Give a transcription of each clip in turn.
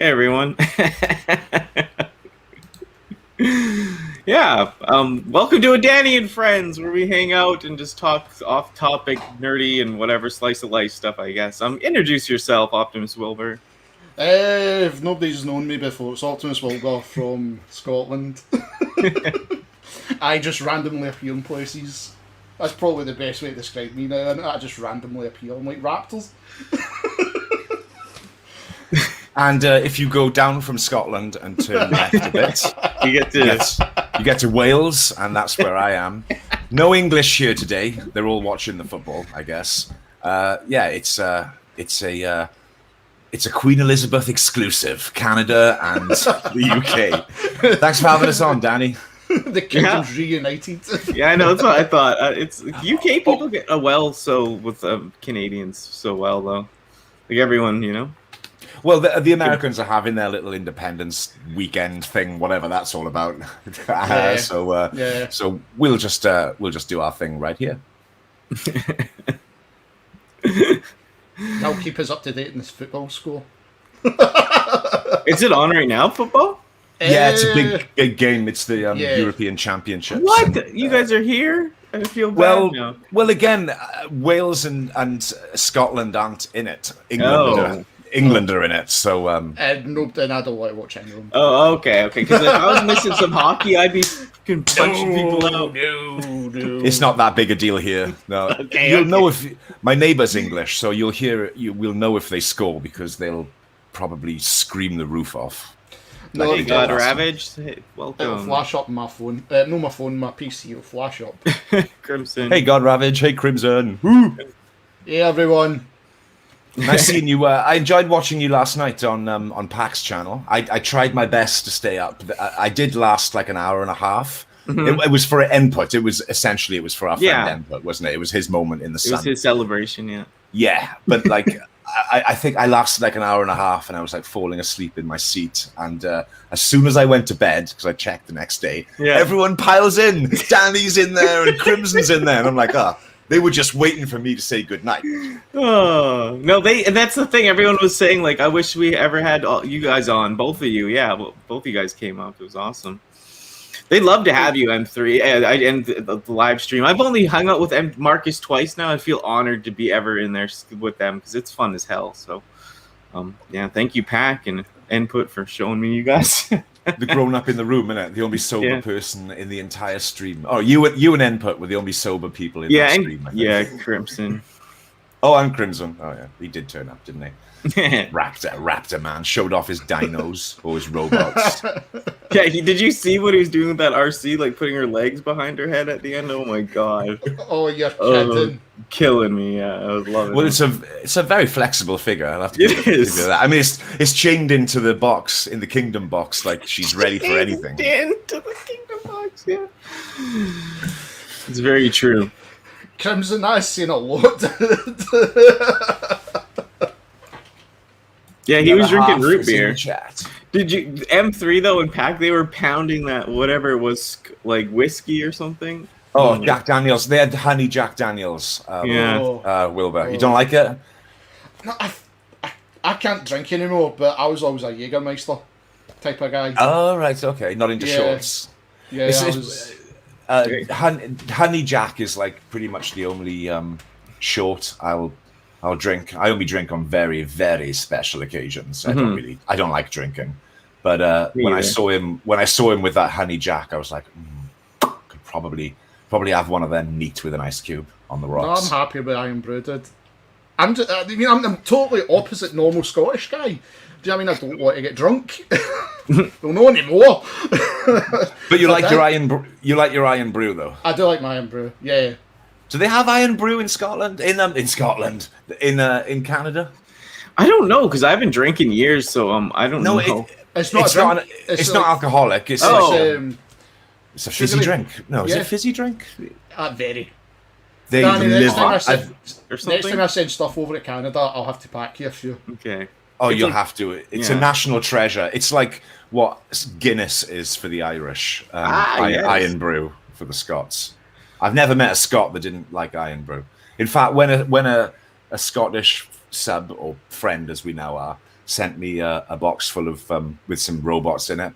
Hey everyone. Yeah, welcome to a Danny and Friends, where we hang out and just talk off-topic, nerdy, and whatever slice of life stuff, I guess. Introduce yourself, Optimus Wilbur. If nobody's known me before, it's Optimus Wilbur from Scotland. I just randomly appear in places. That's probably the best way to describe me now. I just randomly appear. I'm like raptors. And if you go down from Scotland and turn left a bit, You you get to Wales, and that's where I am. No English here today. They're all watching the football, I guess. It's a Queen Elizabeth exclusive, Canada and the UK. Thanks for having us on, Danny. The kingdom's reunited. Yeah, I know. That's what I thought. It's UK people get so with Canadians so well, though. Like everyone, you know. Well, the Americans are having their little independence weekend thing, whatever that's all about. So we'll just do our thing right here. That'll keep us up to date in this football score. Is it on right now, football? Yeah, it's a big game. It's the European Championships. What? You guys are here? I feel bad now. Well, again, Wales and Scotland aren't in it. England are in it, so... No, then I don't want to watch England. Oh, okay. Because if I was missing some hockey, I'd be punching people out. No. It's not that big a deal here. No, you'll know if... My neighbour's English, so we'll know if they score, because they'll probably scream the roof off. No, Hey, God Ravaged. Hey, welcome. It'll flash up my phone. My PC will flash up. Crimson. Hey, God Ravage. Hey, Crimson. Woo! Hey, everyone. Nice seeing you. I enjoyed watching you last night on Pac's channel. I tried my best to stay up. I did last like an hour and a half. Mm-hmm. It was for input. It was for our friend input, wasn't it? It was his moment in the sun. It was his celebration, yeah. Yeah, but like I think I lasted like an hour and a half, and I was like falling asleep in my seat. And as soon as I went to bed, because I checked the next day, everyone piles in. Danny's in there and Crimson's in there, and I'm like, they were just waiting for me to say goodnight. Oh no, and that's the thing. Everyone was saying, like, I wish we ever had you guys on, both of you. Yeah, well, both of you guys came up. It was awesome. They'd love to have you, M3, and the live stream. I've only hung out with Marcus twice now. I feel honored to be ever in there with them, because it's fun as hell. So, thank you, Pac and Input, for showing me you guys. The grown up in the room, innit? The only sober person in the entire stream. Oh, you and Input were the only sober people in that stream. Crimson. Oh, and Crimson. Oh yeah, he did turn up, didn't he? Raptor man showed off his dinos or his robots. Yeah, did you see what he was doing with that RC? Like putting her legs behind her head at the end. Oh my god. Oh, you're kidding. Killing me. Yeah, I was loving it. Well, it's a very flexible figure. I'll have to give you that. I mean, it's chained into the box, in the Kingdom box, like she's ready for anything. Into the Kingdom box, yeah. It's very true. Crimson, I've seen a lot. Yeah, he was drinking root beer. Did you M3 though and Pac? They were pounding that whatever it was, like whiskey or something. Oh, Jack Daniels. They had honey Jack Daniels. Wilbur, you don't like it? No, I can't drink anymore. But I was always a Jägermeister type of guy. Oh right, okay, not into shorts. Yeah, honey Jack is like pretty much the only short I'll drink. I only drink on very, very special occasions. I don't like drinking, but when I saw him with that honey Jack, I was like, could probably have one of them neat with an ice cube on the rocks. No, I'm happy with Iron Brew, dude. I'm totally opposite normal Scottish guy. Do you know what I mean? I don't want to get drunk. Don't know anymore. But you like your Iron Brew though. I do like my Iron Brew. Yeah. Do they have Iron Brew in Scotland? In Canada? I don't know, because I haven't drank in years, so I don't know. It's not alcoholic. It's a fizzy drink. No, is it a fizzy drink? Very. Danny, next time I send stuff over to Canada, I'll have to pack you a few. Okay. Oh, you'll have to. It's a national treasure. It's like what Guinness is for the Irish. Iron Brew for the Scots. I've never met a Scot that didn't like Iron Brew. In fact, when a Scottish sub or friend, as we now are, sent me a box full of with some robots in it.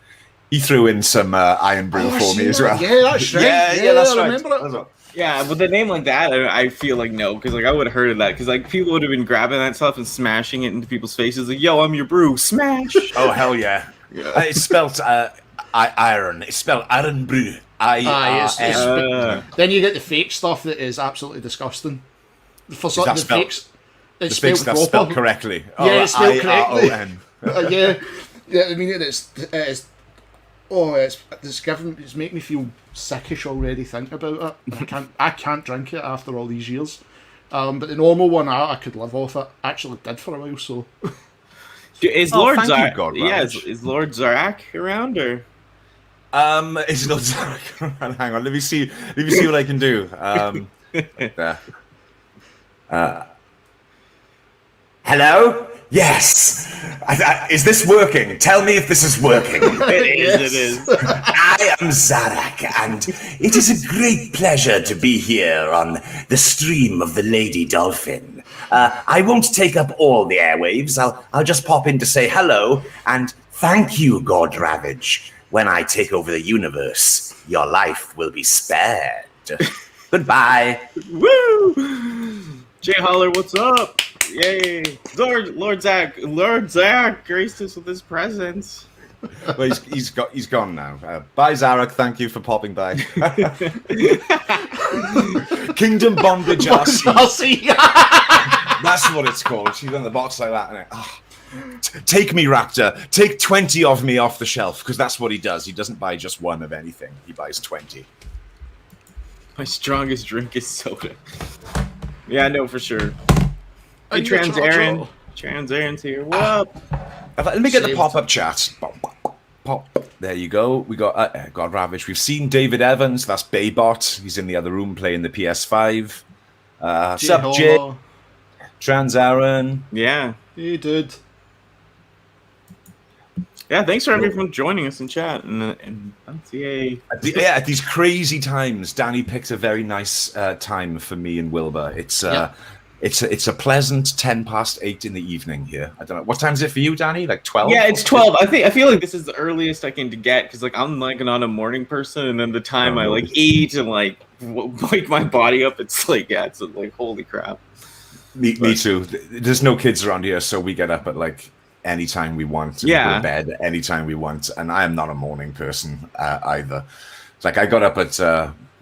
He threw in some Iron Brew for me as well. Yeah, that's right. Yeah, that's right. Remember it. That's right. Yeah, but the name like that, I feel like no, because like I would have heard of that, because like people would have been grabbing that stuff and smashing it into people's faces, like, "Yo, I'm your brew, smash!" Oh hell yeah! It's spelled iron. It's spelled Iron Brew. I-R-N. Then you get the fake stuff that is absolutely disgusting. For some the fakes, it's the fake stuff spelled correctly. Yeah, it's spelled correctly. I-R-O-N. yeah. I mean, it's making me feel sickish already thinking about it. I can't drink it after all these years. But the normal one, I could live off it. Actually did for a while. So, is Lord Zarak? Is Lord Zarak around or? Is Lord Zarak around? Hang on, let me see what I can do. Hello? Yes. Is this working? Tell me if this is working. It is. I am Zarak, and it is a great pleasure to be here on the stream of the Lady Dolphin. I won't take up all the airwaves. I'll just pop in to say hello and thank you, God Ravage. When I take over the universe, your life will be spared. Goodbye. Woo! Jay Holler, what's up? Yay! Lord Zach graced us with his presence. Well, he's gone now. Bye, Zarak. Thank you for popping by. Kingdom Bondage RC. That's what it's called. She's on the box like that. And take me, Raptor. Take 20 of me off the shelf, because that's what he does. He doesn't buy just one of anything. He buys 20. My strongest drink is soda. Yeah, I know for sure. Hey, Trans Aaron's here. What up? Let me get the pop-up chat. Pop. There you go. We got God Ravage. We've seen David Evans. That's Baybot. He's in the other room playing the PS5. Sup, Jay? Trans Aaron. Yeah. Hey, dude. Yeah, thanks for everyone joining us in chat. And at these crazy times, Danny picked a very nice time for me and Wilbur. It's a pleasant 8:10 in the evening here. I don't know. What time is it for you, Danny? Like 12? Yeah, it's 12. I feel like this is the earliest I can get, because like I'm like not a morning person, and then the time I like eat and like wake my body up, it's like it's like holy crap. Me too. There's no kids around here, so we get up at like anytime we want. And go to bed anytime we want, and I am not a morning person either. It's like I got up at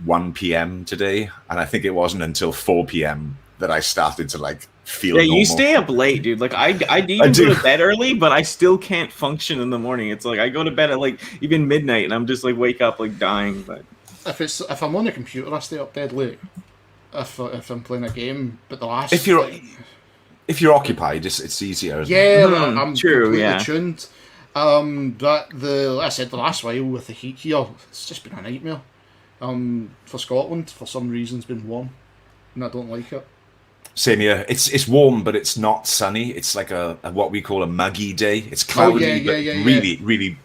1 p.m. today, and I think it wasn't until 4 p.m. that I started to like feel normal. You stay up late, dude. Like I even go to bed early, but I still can't function in the morning. It's like I go to bed at like even midnight, and I'm just like wake up like dying. But if I'm on the computer, I stay up dead late. If I'm playing a game, but the last if you're occupied, it's easier. I'm true, completely tuned. But like I said, the last while with the heat here, it's just been a nightmare. For Scotland, for some reason, it's been warm, and I don't like it. Same here. It's warm, but it's not sunny. It's like a what we call a muggy day. It's cloudy, but really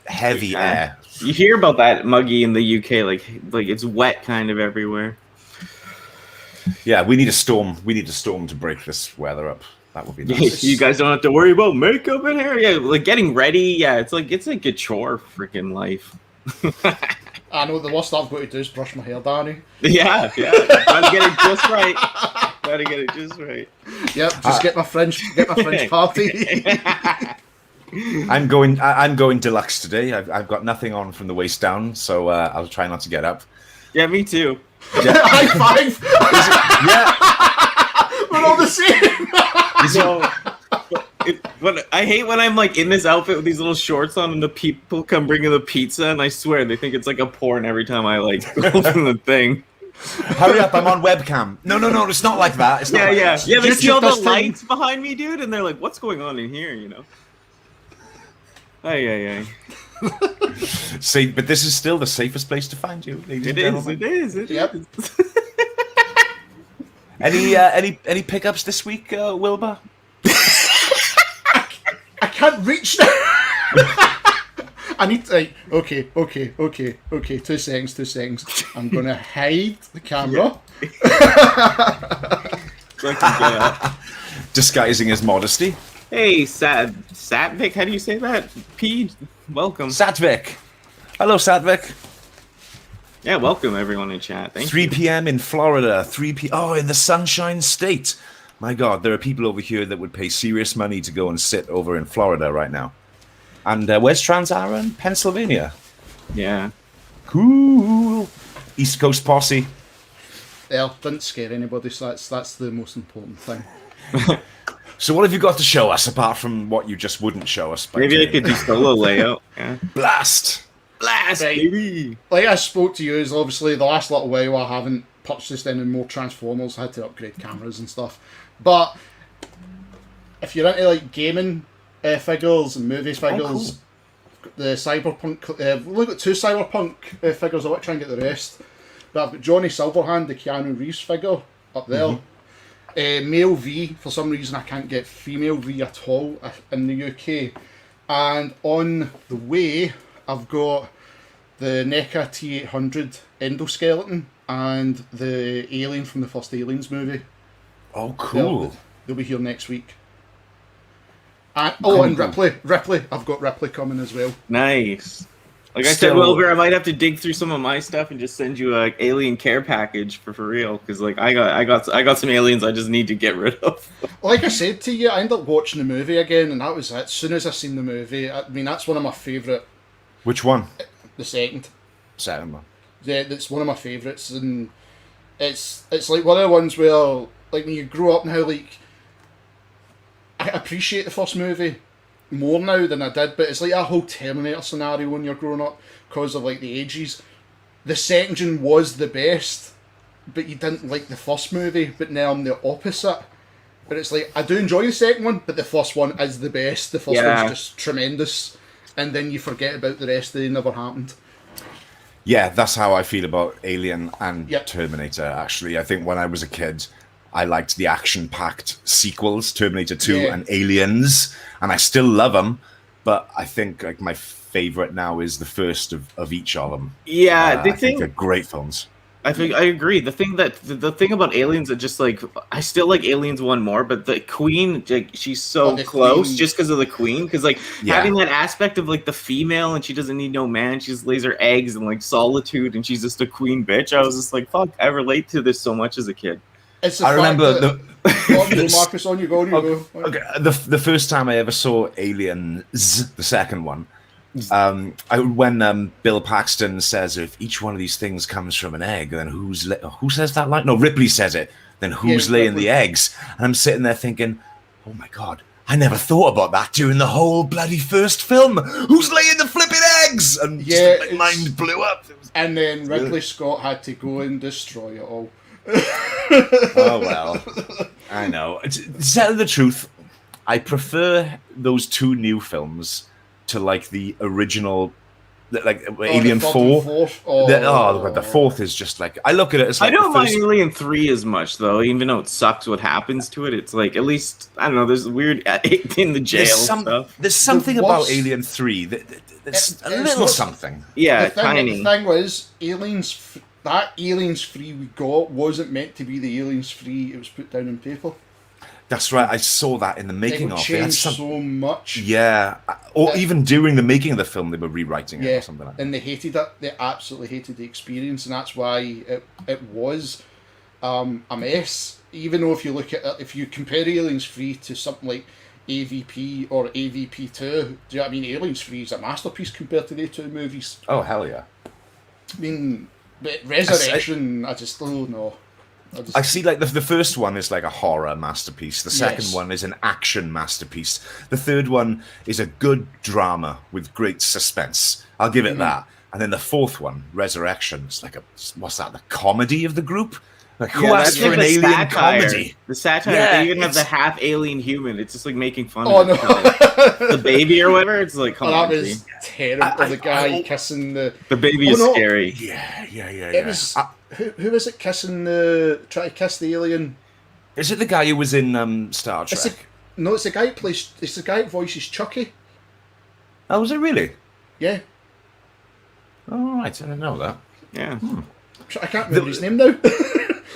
heavy air. You hear about that muggy in the UK, like it's wet kind of everywhere. Yeah, we need a storm. We need a storm to break this weather up. That would be nice. You guys don't have to worry about makeup and hair. Yeah, like getting ready. Yeah, it's like a chore, freaking life. I know the worst I've got to do is brush my hair, Danny. Yeah. Gotta get it just right. Yep, just get my French party. I'm going deluxe today. I've got nothing on from the waist down, so I'll try not to get up. Yeah, me too. Yeah. High five! Yeah, we're all the same. But I hate when I'm like in this outfit with these little shorts on, and the people come bringing the pizza, and I swear they think it's like a porn every time I like open the thing. Hurry up! I'm on webcam. No, it's not like that. It's not Yeah. They see all the this lights behind me, dude, and they're like, "What's going on in here?" You know. Ay. See, but this is still the safest place to find you. It is. Yep. Any pickups this week, Wilbur? I can't reach that. I need to. Okay. 2 seconds. I'm gonna hide the camera. Disguising his modesty. Hey, Satvik, how do you say that? P, welcome. Satvik. Hello, Satvik. Yeah, welcome everyone in chat. Thank 3 you. p.m. in Florida. 3 p. Oh, in the Sunshine State. My God, there are people over here that would pay serious money to go and sit over in Florida right now. And where's Trans Aaron? Pennsylvania. Yeah. Cool. East Coast posse. Well, didn't scare anybody, so that's the most important thing. So what have you got to show us apart from what you just wouldn't show us? Maybe I could do solo layout. Yeah. Blast. Blast, Right. baby. Like I spoke to you, is obviously the last little while I haven't purchased any more Transformers. I had to upgrade cameras and stuff. But if you're into like gaming figures and movies figures, the Cyberpunk, we've got 2 Cyberpunk figures. I want to try and get the rest. But I've got Johnny Silverhand, the Keanu Reeves figure, up there. Male V, for some reason I can't get female V at all in the UK. And on the way, I've got the NECA T800 endoskeleton and the alien from the first Aliens movie. Oh, cool. They'll be here next week. And, and Ripley. I've got Ripley coming as well. Nice. Like I said, Wilbur, I might have to dig through some of my stuff and just send you a alien care package for real, because like I got some aliens I just need to get rid of. Like I said to you, I ended up watching the movie again, and that was it. As soon as I seen the movie, I mean that's one of my favourite. Which one? The second. Second one. Yeah, that's one of my favourites, and it's like one of the ones where like when you grow up now, like I appreciate the first movie more now than I did, but it's like a whole Terminator scenario when you're growing up because of like the ages. The second one was the best, but you didn't like the first movie, but now I'm the opposite. But it's like, I do enjoy the second one, but the first one is the best. The first one's just tremendous, and then you forget about the rest they never happened. Yeah, that's how I feel about Alien and Terminator, actually. I think when I was a kid, I liked the action-packed sequels, Terminator 2 and Aliens, and I still love them, but I think like my favourite now is the first of each of them. Yeah, I think they're great films. I agree. The thing about Aliens that just like I still like Aliens 1 more, but the Queen, like she's so close Queen. Just because of the Queen, because like having that aspect of like the female and she doesn't need no man, she just lays her eggs and like solitude and she's just a queen bitch. I was just like, fuck, I relate to this so much as a kid. I remember Marcus, on you go. Okay, the first time I ever saw Aliens, the second one, when Bill Paxton says, if each one of these things comes from an egg, then who says that line? No, Ripley says it. Then who's laying the eggs? And I'm sitting there thinking, oh my God, I never thought about that during the whole bloody first film. Who's laying the flipping eggs? And just, my mind blew up. And then Ridley Scott had to go and destroy it all. Oh well, I know. To tell the truth, I prefer those 2 new films to like the original, like Alien 4. The fourth is just like I look at it as like I don't mind Alien 3 as much though, even though it sucks what happens to it. It's like at least I don't know. There's weird in the jail stuff. There's something about Alien 3 that's a little something. Yeah, tiny. The thing was, that Aliens 3 we got wasn't meant to be the Aliens 3 it was put down on paper. That's right, I saw that in the making of it. Changed so much. Yeah, or even during the making of the film, they were rewriting it or something like that. And they hated it. They absolutely hated the experience, and that's why it was a mess. Even though if you look at it, if you compare Aliens 3 to something like AVP or AVP 2, do you know what I mean? Aliens 3 is a masterpiece compared to the 2 movies. Oh, hell yeah. I mean, but Resurrection, I just don't know. I see, like, the first one is like a horror masterpiece. The second one is an action masterpiece. The third one is a good drama with great suspense. I'll give it that. And then the fourth one, Resurrection, is like what's that, the comedy of the group? Like, who asked for an alien satire. comedy? The satire, they even have the half alien human. It's just like making fun of it. The baby or whatever. It's like, come on. That was terrible. The guy kissing the baby is scary. Yeah. It was, who was it kissing trying to kiss the alien? Is it the guy who was in Star Trek? It's the guy who plays. It's the guy who voices Chucky. Oh, was it really? Yeah. Oh, right, I didn't know that. Yeah. I can't remember his name now.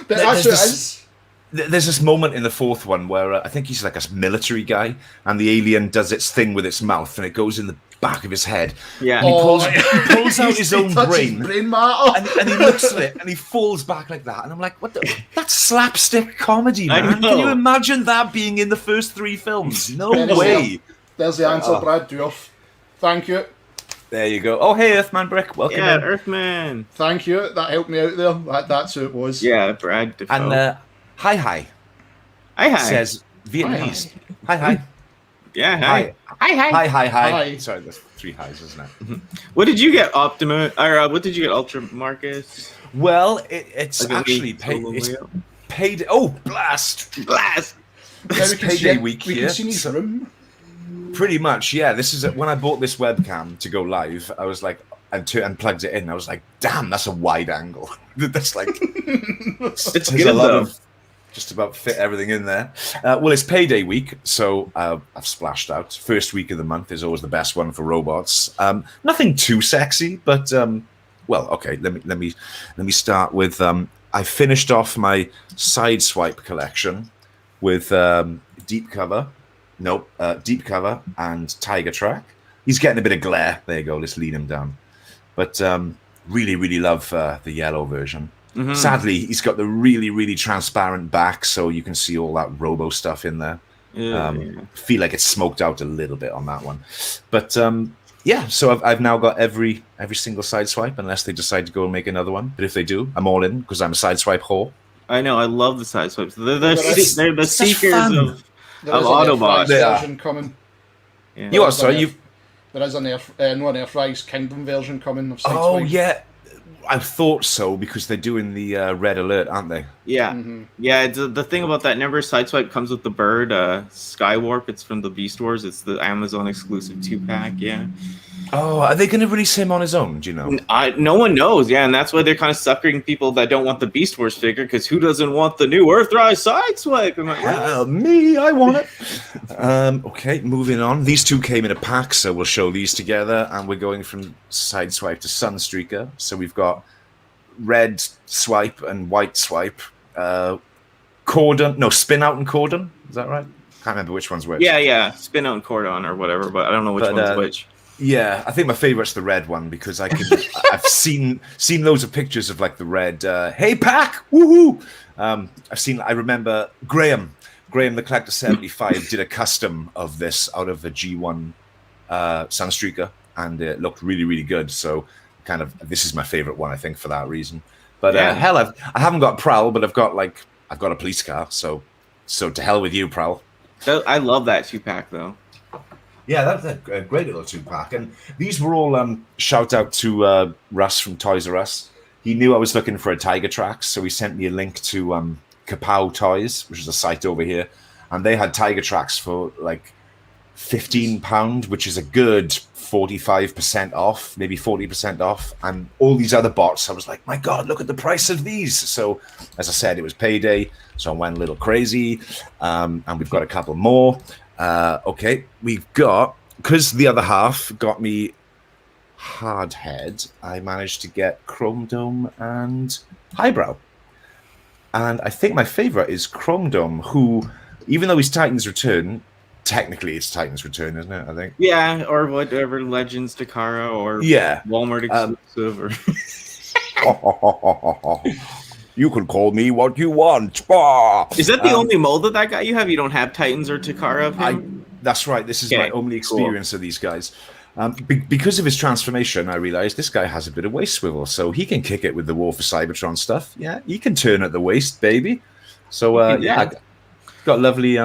But that's what it is. There's this moment in the fourth one where I think he's like a military guy, and the alien does its thing with its mouth, and it goes in the back of his head. Yeah. And he pulls out his own brain, matter. and he looks at it, and he falls back like that. And I'm like, what the? That's slapstick comedy, I man. know. Can you imagine that being in the first 3 films? No There's way. There's the answer, Brad Dwarf. Thank you. There you go. Oh, hey, Earthman Brick. Welcome Yeah, in. Earthman. Thank you. That helped me out there. That's who it was. Yeah, Brad Defoe. And hi hi. says Vietnamese. Hi. Yeah, Hi. Hi. Hi. Sorry, there's 3 highs, isn't it? What did you get, Optimus? Or what did you get, Ultra Marcus? Well, it's Like actually paid. Oh, blast! Blast. It's payday week we here. can see his room. Pretty much, yeah. This is when I bought this webcam to go live. I was like, and plugged it in. I was like, damn, that's a wide angle. That's like, It's there's good, a lot though. of just about fit everything in there. Well, it's payday week, so I've splashed out. First week of the month is always the best one for robots. Nothing too sexy, but well, okay. Let me start with. I finished off my Sideswipe collection with Deep Cover and Tiger Track. He's getting a bit of glare. There you go. Let's lean him down. But really love the yellow version. Mhm. Sadly, he's got the really transparent back, so you can see all that robo stuff in there. Yeah. Feel like it's smoked out a little bit on that one. But yeah, so I've now got every single Sideswipe, unless they decide to go and make another one. But if they do, I'm all in, because I'm a Sideswipe whore. I know. I love the side swipes. They're that's- the such seekers fun. of There is an Autobots. Earthrise version coming. Yeah. You are, sorry, you. There is an Earthrise Kingdom version coming of Sideswipe. Oh yeah, I thought so because they're doing the red alert, aren't they? Yeah. Mm-hmm. Yeah, the thing about that number Sideswipe comes with the bird, Skywarp. It's from the Beast Wars. It's the Amazon exclusive 2-pack. Yeah. Oh, are they going to release him on his own? Do you know? No one knows. Yeah, and that's why they're kind of suckering people that don't want the Beast Wars figure, because who doesn't want the new Earthrise Sideswipe? I'm like, what? Me, I want it. Okay, moving on. These two came in a pack, so we'll show these together, and we're going from Sideswipe to Sunstreaker. So we've got red swipe and white swipe. Cordon, no, spin out and cordon. Is that right? Can't remember which one's which. Yeah. Spin out and cordon or whatever, but I don't know which one's which. Yeah, I think my favorite's the red one because I've seen loads of pictures of like the red. Hey, pack, woohoo! I remember Graham the Collector 75 did a custom of this out of the G1 Sunstreaker, and it looked really good. So, kind of, this is my favorite one, I think, for that reason. But Yeah. hell, I haven't got Prowl, but I've got a police car. So to hell with you, Prowl. I love that 2-pack though. Yeah, that's a great little 2-pack. And these were all shout out to Russ from Toys R Us. He knew I was looking for a Tiger Tracks, so he sent me a link to Kapow Toys, which is a site over here. And they had Tiger Tracks for like £15, which is a good 45% off, maybe 40% off. And all these other bots, I was like, my God, look at the price of these. So, as I said, it was payday, so I went a little crazy. And we've got a couple more. Okay, we've got, because the other half got me Hardhead, I managed to get Chrome Dome and Highbrow. And I think my favorite is Chrome Dome, who, even though he's Titan's Return, technically it's Titan's Return, isn't it? I think. Yeah, or whatever, Legends Takara or Yeah. Walmart exclusive or You can call me what you want. Bah! Is that the only mold of that guy you have? You don't have Titans or Takara of him? That's right. This is Okay, my only experience of these guys. Because of his transformation, I realized this guy has a bit of waist swivel, so he can kick it with the War for Cybertron stuff. Yeah, he can turn at the waist, baby. So yeah, I got lovely,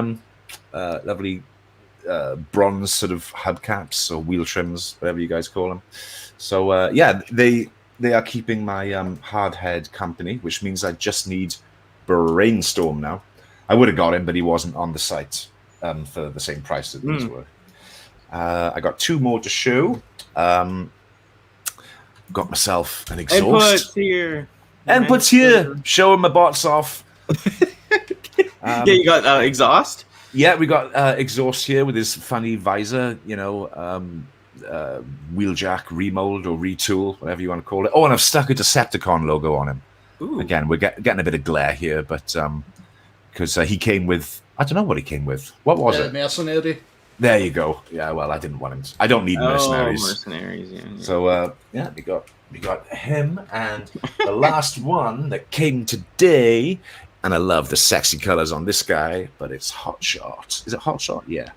bronze sort of hubcaps or wheel trims, whatever you guys call them. So yeah, they are keeping my hardhead company, which means I just need Brainstorm now. I would have got him, but he wasn't on the site for the same price that these were. I got two more to show. Got myself an exhaust. Inputs here. Inputs here. Showing my bots off. Yeah, you got exhaust? Yeah, we got exhaust here with his funny visor, you know, wheeljack remold or retool, whatever you want to call it. Oh, and I've stuck a Decepticon logo on him. Ooh. Again, we're getting a bit of glare here, but because he came with, I don't know what he came with. What was it? Mercenary. There you go. Yeah, well, I didn't want him. I don't need mercenaries. Mercenaries, yeah. So yeah, we got him, and the last one that came today, and I love the sexy colors on this guy, but it's Hot Shot. Is it Hot Shot? Yeah.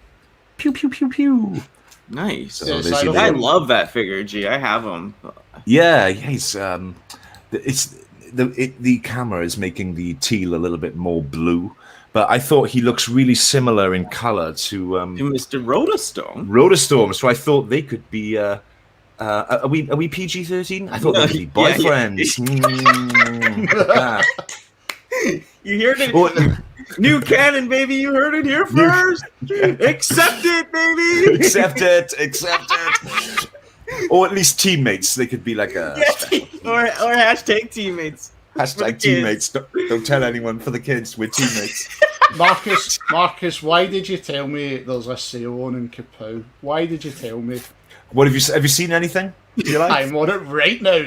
Pew pew pew pew. Nice. So I love that figure. G, I have him. Yeah, he's the camera is making the teal a little bit more blue, but I thought he looks really similar in color to Mr. Rotostorm. Rotostorm. So I thought they could be. Are we PG-13? I thought they could be boyfriends. Yeah. You heard it. New canon, baby. You heard it here first. Accept it, baby. Accept it. Or at least teammates. They could be like a or hashtag teammates. Hashtag teammates. Don't tell anyone. For the kids, we're teammates. Marcus, why did you tell me there's a sale on in Kapow? Why did you tell me? What have you seen anything? You like? I'm on it right now.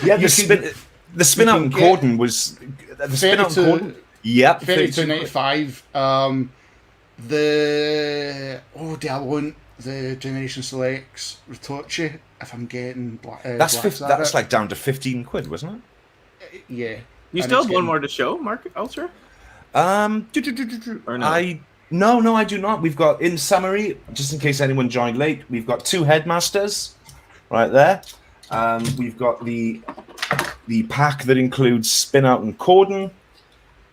Yeah, the spin out and Corden was the spin out and Corden. Yep, 32.95. Do I want the Generation Selects Ritochi if I'm getting that's like down to 15 quid, wasn't it? Yeah. You still have one more to show, Mark Ultra? Or no? No, I do not. We've got, in summary, just in case anyone joined late, we've got 2 headmasters right there. We've got the pack that includes Spin Out and Corden.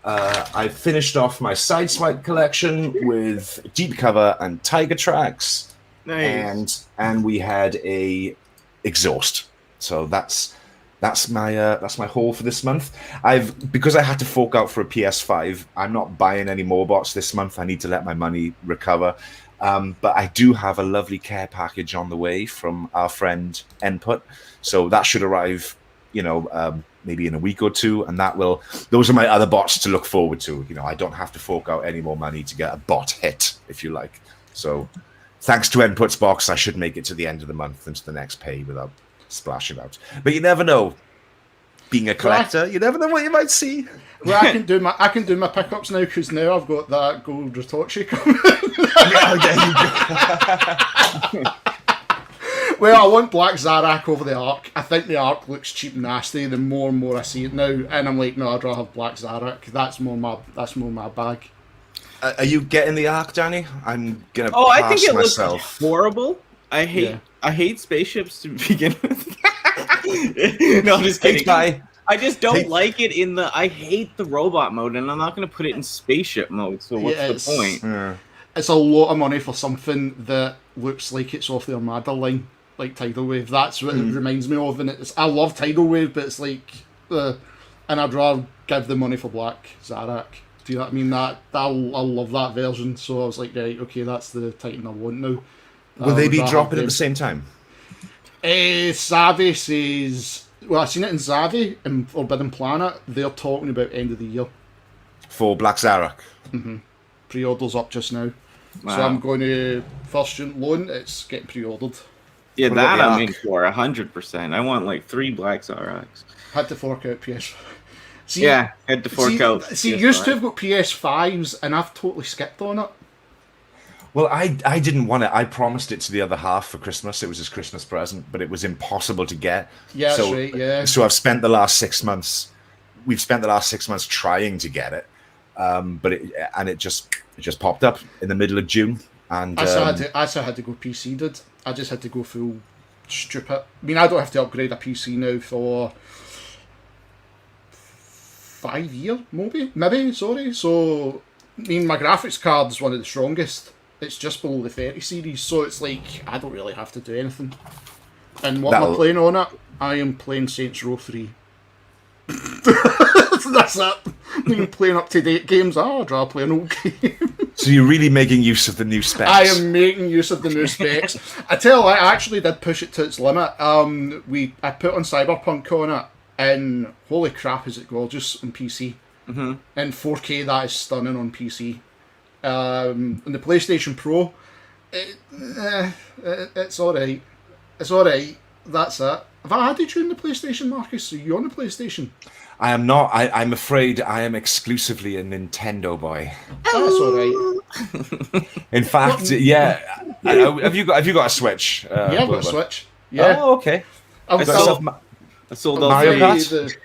I finished off my Sideswipe collection with Deep Cover and Tiger Tracks. Nice. And we had a exhaust. So that's my haul for this month. Because I had to fork out for a PS5, I'm not buying any more bots this month. I need to let my money recover. But I do have a lovely care package on the way from our friend Input. So that should arrive, maybe in a week or two, and those are my other bots to look forward to. I don't have to fork out any more money to get a bot hit, if you like. So thanks to Input's box, I should make it to the end of the month and to the next pay without splashing out. But you never know. Being a collector, you never know what you might see. Well, I can do my pickups now, because now I've got that gold Ritochi coming. There you go. Well, I want Black Zarak over the Ark. I think the Ark looks cheap and nasty. The more and more I see it now, and I'm like, no, I'd rather have Black Zarak. That's more my bag. Are you getting the Ark, Danny? I'm gonna. I think it myself. looks horrible. I hate spaceships to begin with. No, I'm just kidding. I just don't like it I hate the robot mode, and I'm not going to put it in spaceship mode, so what's the point? Yeah. It's a lot of money for something that looks like it's off the Armada line, like Tidal Wave. That's what it reminds me of, and I love Tidal Wave, but it's like, and I'd rather give the money for Black Zarak. Do you know what I mean? I love that version, so I was like, right, okay, that's the Titan I want now. Will they be dropping at the same time? Zavi says... Well, I've seen it in Zavi and Forbidden Planet. They're talking about end of the year. For Black Zarak? Mm-hmm. Pre-order's up just now. Wow. So I'm going to first student loan. It's getting pre-ordered. Yeah, What that about the I'm in Ark? for 100%. I want like 3 Black Zaraks. Had to fork out PS. Had to fork out. See, used to have got PS5s, and I've totally skipped on it. Well, I didn't want it. I promised it to the other half for Christmas. It was his Christmas present, but it was impossible to get. Yeah, so, that's right, yeah. So I've spent the last 6 months. We've spent the last 6 months trying to get it, but it just popped up in the middle of June. And I still had to go PC, dude. I just had to go full stupid. I mean, I don't have to upgrade a PC now for 5 years, maybe. Sorry. So, I mean, my graphics card is one of the strongest. It's just below the 30 series, so it's like I don't really have to do anything. And what am I playing on it? I am playing Saints Row 3. That's it. I mean, playing up-to-date games. I'd rather play an old game. So you're really making use of the new specs? I am making use of the new specs. I actually did push it to its limit. I put on Cyberpunk on it, and holy crap, is it gorgeous on PC. Mm-hmm. In 4K, that is stunning on PC. On the PlayStation Pro, it's alright. It's alright. That's it. Have I added you in the PlayStation, Marcus? Are you on the PlayStation? I am not. I'm afraid I am exclusively a Nintendo boy. That's all right. In fact, yeah. Have you got a Switch? Yeah, I've got a Wilbur? Switch. Yeah. Oh, okay. I I got I sold all Mario three. Kart?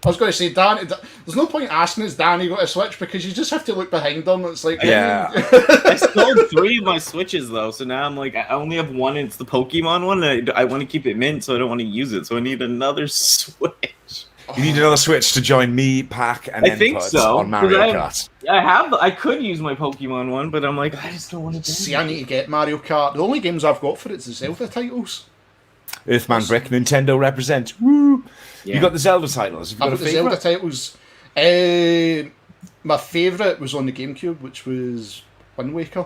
I was going to say, Dan. There's no point asking has Danny got a Switch because you just have to look behind them. It's like, Yeah. I sold 3 of my Switches though, so now I'm like, I only have one. And it's the Pokemon one. And I want to keep it mint, so I don't want to use it. So I need another Switch. You need another Switch to join me, Pack, and I think Inputs so, on Mario 'cause Kart. I could use my Pokemon one, but I'm like, I just don't want to do See, it. I need to get Mario Kart. The only games I've got for it's the Zelda titles. Earthman Brick, Nintendo represent. Woo! Yeah. You got the Zelda titles. Have you I've got got a the Zelda favorite? titles. My favourite was on the GameCube, which was Wind Waker.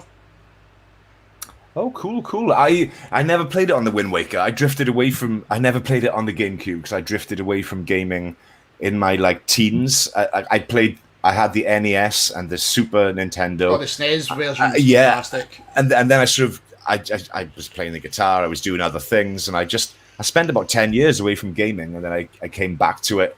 Oh, cool. I never played it on the Wind Waker. I never played it on the GameCube because I drifted away from gaming in my teens. I had the NES and the Super Nintendo. Oh, the SNES version was yeah. fantastic. And then I was playing the guitar, I was doing other things, and I spent about 10 years away from gaming, and then I came back to it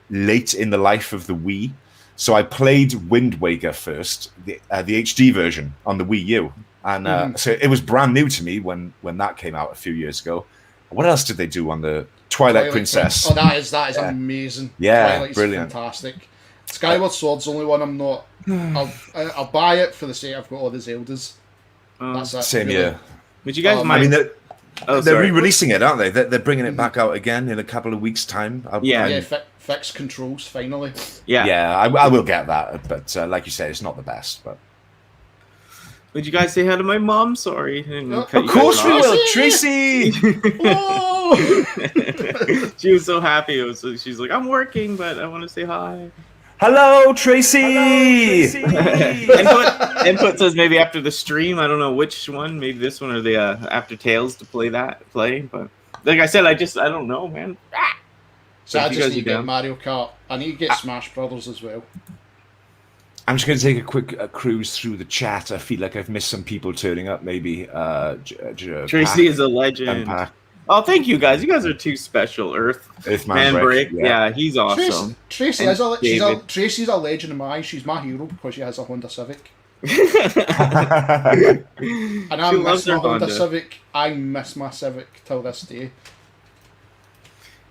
late in the life of the Wii. So I played Wind Waker first, the HD version on the Wii U, and so it was brand new to me when that came out a few years ago. What else did they do on the Twilight Princess? Oh, that is amazing. Yeah, Twilight is brilliant. Fantastic. Skyward Sword's the only one I'm not. I'll buy it for the sake I've got all the Zeldas. That's it. Same really. year. Would you guys I mind? mean, they're sorry. re-releasing it, aren't they? They're bringing it back out again in a couple of weeks' time. Yeah. Yeah, fix controls finally. Yeah. I will get that, but like you said, it's not the best. But Would you guys say hi to my mom? Sorry. I didn't Oh, cut of you course guys we off. will, Tracy. Oh! She was so happy. She's like, I'm working, but I want to say hi. Hello, Tracy. Input says maybe after the stream. I don't know which one. Maybe this one or the after Tales to play. But like I said, I don't know, man. So I If you just guys need are to get down. Mario Kart. I need to get Smash Brothers as well. I'm just going to take a quick cruise through the chat. I feel like I've missed some people turning up. Maybe Tracy is a legend. Oh, thank you guys. You guys are too special. Earthman Break. Brick. Yeah, he's awesome. Tracy And is David. Tracy's a legend in my eyes. She's my hero because she has a Honda Civic. And I She miss loves my her Honda Honda. Civic. I miss my Civic till this day.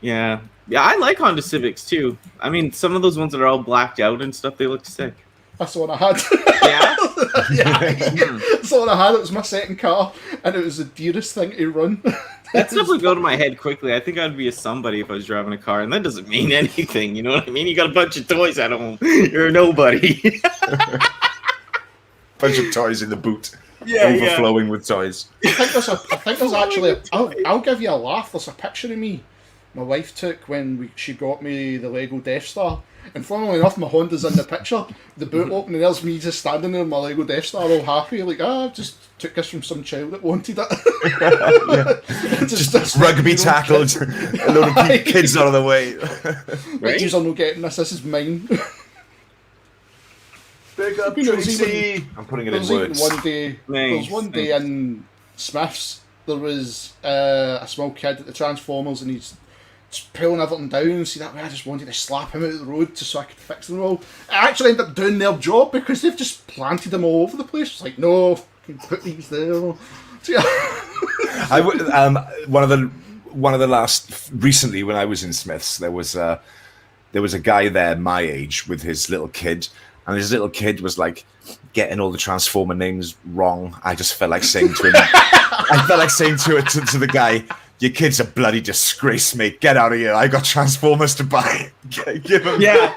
Yeah, I like Honda Civics too. I mean, some of those ones that are all blacked out and stuff, they look sick. That's the one I had. Yeah. That's the one I had. It was my second car, and it was the dearest thing to run. That stuff would go to my head quickly. I think I'd be a somebody if I was driving a car, and that doesn't mean anything. You know what I mean? You got a bunch of toys at home. You're a nobody. Bunch of toys in the boot. Yeah, Overflowing with toys. I think there's actually. I'll give you a laugh. There's a picture of me my wife took when she got me the Lego Death Star. And funnily enough, my Honda's in the picture. The boot opening, there's me just standing there with my Lego Death Star all happy. Like, just took this from some child that wanted it. just rugby tackled. A load of kids out of the way. Right? You're not getting this. This is mine. Big up, You know, there's Tracy. I'm putting it There in was even words. one day. There was one day Nice. in Smiths. There was a small kid at the Transformers, and he's just pulling everything down. See that way? I just wanted to slap him out of the road just so I could fix them all. I actually ended up doing their job because they've just planted them all over the place. It's like, no, fucking put these there. So, yeah. I would, one of the last recently when I was in Smiths, there was a guy there my age with his little kid, and his little kid was like getting all the Transformer names wrong. I just felt like saying to him, to the guy, "Your kid's a bloody disgrace, mate. Get out of here. I got Transformers to buy." Give him. Yeah.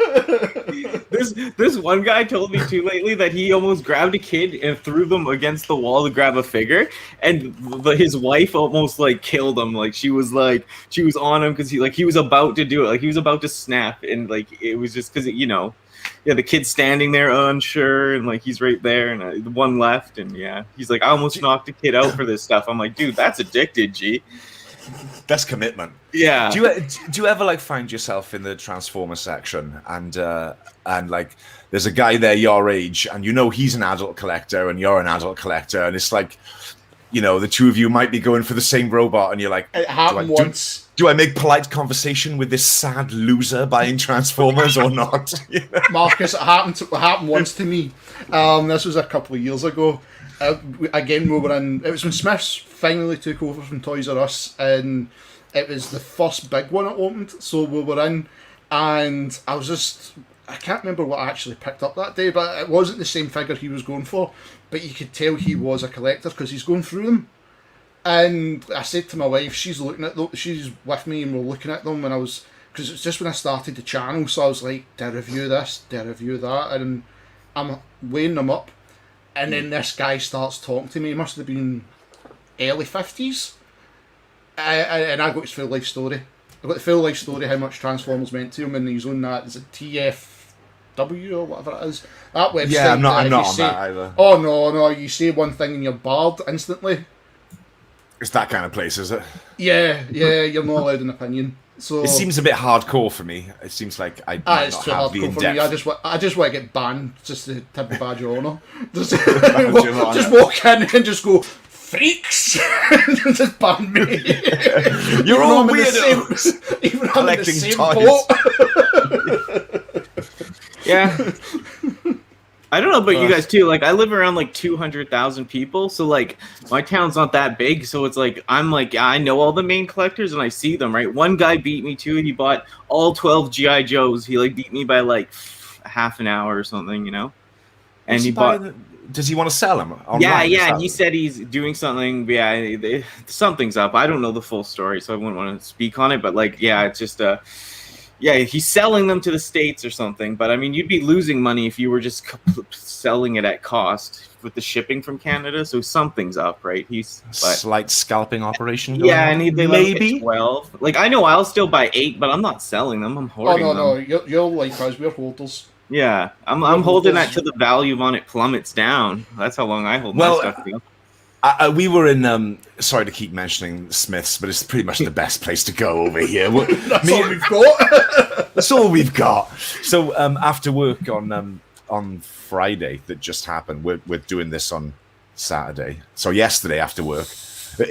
This one guy told me too lately that he almost grabbed a kid and threw them against the wall to grab a figure, and his wife almost like killed him. Like she was on him because he was about to do it. Like he was about to snap, and like it was just because the kid's standing there unsure, and like he's right there, and the one left, and he's like, I almost knocked a kid out for this stuff. I'm like, dude, that's addicted, G. That's commitment. Yeah. Do you ever like find yourself in the Transformer section and like there's a guy there your age and he's an adult collector and you're an adult collector and it's like the two of you might be going for the same robot, and you're like, It happened once. Do I make polite conversation with this sad loser buying Transformers or not? Marcus, it happened once to me. This was a couple of years ago. Again, we were in. It was when Smiths finally took over from Toys R Us, and it was the first big one that opened. So we were in, and I can't remember what I actually picked up that day, but it wasn't the same figure he was going for. But you could tell he was a collector because he's going through them. And I said to my wife, she's with me, and we're looking at them, because it's just when I started the channel, so I was like, do I review this? Do I review that? And I'm weighing them up, and then this guy starts talking to me. He must have been early 50s. And I got his full life story. I got the full life story, how much Transformers meant to him, and he's on that, is it TFW or whatever it is? That website. Yeah, I'm not on that either. Oh, no, you say one thing and you're barred instantly. It's that kind of place, is it? Yeah, you're not allowed an opinion. So it seems a bit hardcore for me. It seems like I might it's not too have the hardcore for me. in-depth. I just want to get banned just to have the badge of honour. Just walk in and just go, freaks! And just ban me. You're all weirdos! Even I'm in the same boat. Yeah. I don't know about you guys too. Like, I live around like 200,000 people, so like my town's not that big. So it's like I know all the main collectors and I see them. Right, one guy beat me too. He bought all 12 GI Joes. He like beat me by like half an hour or something, And he bought. Does he want to sell them? Yeah. And he said he's doing something. Yeah, something's up. I don't know the full story, so I wouldn't want to speak on it. But like, yeah, it's just yeah, he's selling them to the States or something. But I mean, you'd be losing money if you were just selling it at cost with the shipping from Canada. So something's up, right? Slight scalping operation. Yeah, and they maybe 12. Like, I know I'll still buy 8, but I'm not selling them. I'm hoarding them. No, you're like us. We're holders. Yeah, I'm holding that till the value on it plummets down. That's how long I hold my stuff. We were in. Sorry to keep mentioning Smiths, but it's pretty much the best place to go over here. That's all we've got. That's all we've got. So after work on Friday, that just happened. We're doing this on Saturday. So yesterday after work,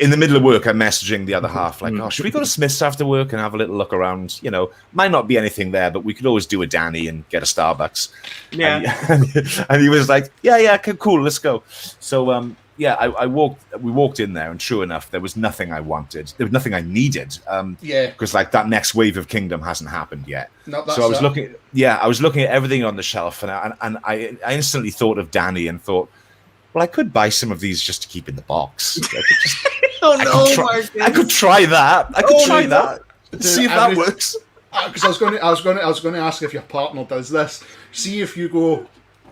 in the middle of work, I'm messaging the other half like, "Oh, should we go to Smiths after work and have a little look around? Might not be anything there, but we could always do a Danni and get a Starbucks." Yeah. And he was like, "Yeah, cool, let's go." So we walked in there, and true enough, there was nothing I wanted. There was nothing I needed. Because like that next wave of Kingdom hasn't happened yet. No, so I was looking. Yeah, I was looking at everything on the shelf, and I instantly thought of Danni and thought, well, I could buy some of these just to keep in the box. I could try that. See if that works. Because I was going to ask if your partner does this. See if you go,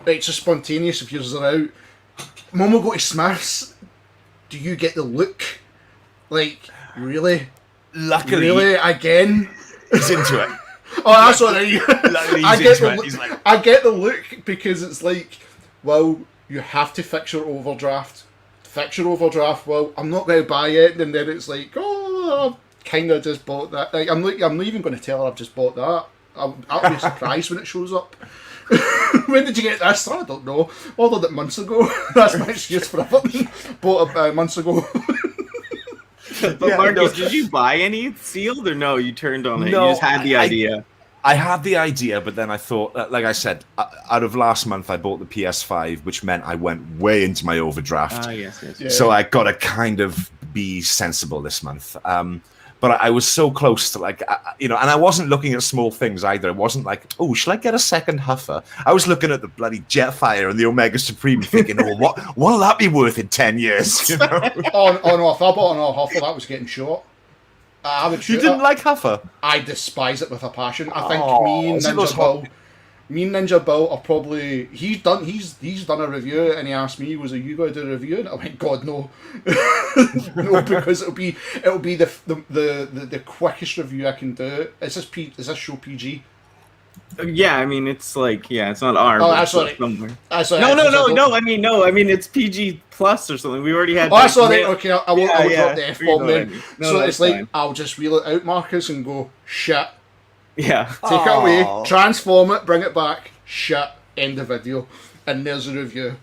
it's just spontaneous. If yours are out. When we go to Smiths, do you get the look? Like, really? Luckily. Really? Again? He's into it. Oh, that's all right. I get the look because it's like, well, you have to fix your overdraft. Well, I'm not going to buy it. And then it's like, oh, I've kind of just bought that. Like, I'm not even going to tell her I've just bought that. I'll be surprised when it shows up. When did you get this? I don't know. Ordered it months ago. That's my excuse for everything. Bought it months ago. But Marcus, did you buy any sealed or no? You turned on it. No, you just had the idea. I had the idea, but then I thought, like I said, out of last month, I bought the PS5, which meant I went way into my overdraft. Yes. Yeah. So I got to kind of be sensible this month. But I was so close to and I wasn't looking at small things either. It wasn't like, oh, shall I get a second Huffer? I was looking at the bloody Jetfire and the Omega Supreme thinking, what'll that be worth in 10 years? Oh no, if I bought an Huffer, that was getting short. I would shoot You didn't like Huffer? I despise it with a passion. I think me and Ninja Bill are probably he's done a review and he asked me, was it you going to do a review? And I went, God no. No, because it'll be the quickest review I can do. Is this show PG? Yeah, I mean it's like it's not R. Oh, that's right. No. I mean it's PG plus or something. We already had. Oh, that's all right. Okay, I won't drop the F-bomb then. No, so it's like fine. I'll just reel it out, Marcus, and go shit. Yeah. Take it away, transform it, bring it back, shit, end the video. And there's a review.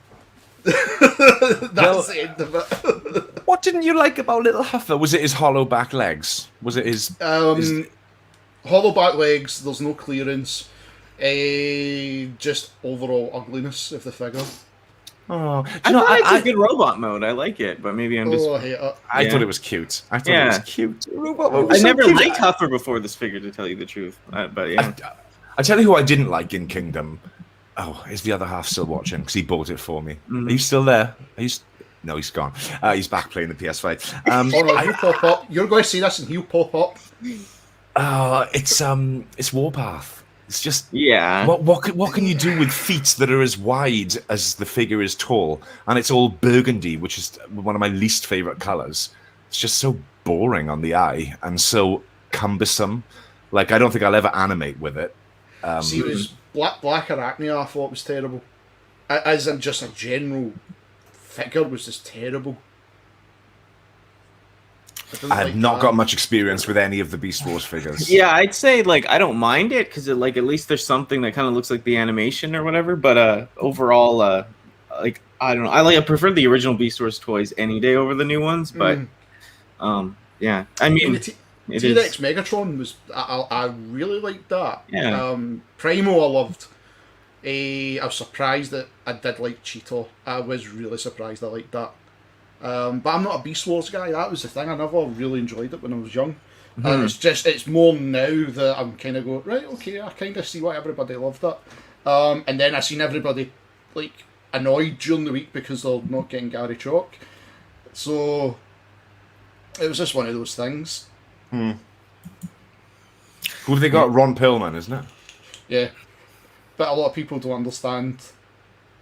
That's the end of it. What didn't you like about Little Huffer? Was it his hollow back legs? Was it his... Hollow back legs, there's no clearance. Just overall ugliness of the figure. Oh, I thought it's a good robot mode. I like it, but maybe I'm just... I hate it. I thought it was cute. I thought it was cute. Robot mode I was so never cute. liked Huffer before this figure, to tell you the truth. But yeah. I tell you who I didn't like in Kingdom. Oh, is the other half still watching? Because he bought it for me. Are you still there? No, he's gone. He's back playing the PS5. He'll pop up. You're going to see this and he'll pop up. It's Warpath. It's just What can you do with feet that are as wide as the figure is tall? And it's all burgundy, which is one of my least favorite colors. It's just so boring on the eye and so cumbersome. Like I don't think I'll ever animate with it. See, it was Black Arachne. I thought was terrible. As in just a general figure was just terrible. I've not got much experience with any of the Beast Wars figures. Yeah, I'd say like I don't mind it because at least there's something that kind of looks like the animation or whatever. But overall, like I don't know, I prefer the original Beast Wars toys any day over the new ones. But yeah, I mean, T-Rex Megatron was I really liked that. Yeah. Primo I loved. I was surprised that I did like Cheetor. I was really surprised I liked that. But I'm not a Beast Wars guy. That was the thing. I never really enjoyed it when I was young. And it's more now that I'm kind of going, right, okay, I kind of see why everybody loved it. And then I seen everybody like annoyed during the week because they're not getting Gary Chalk. So it was just one of those things. Who have they got? Ron Perlman, isn't it? Yeah. But a lot of people don't understand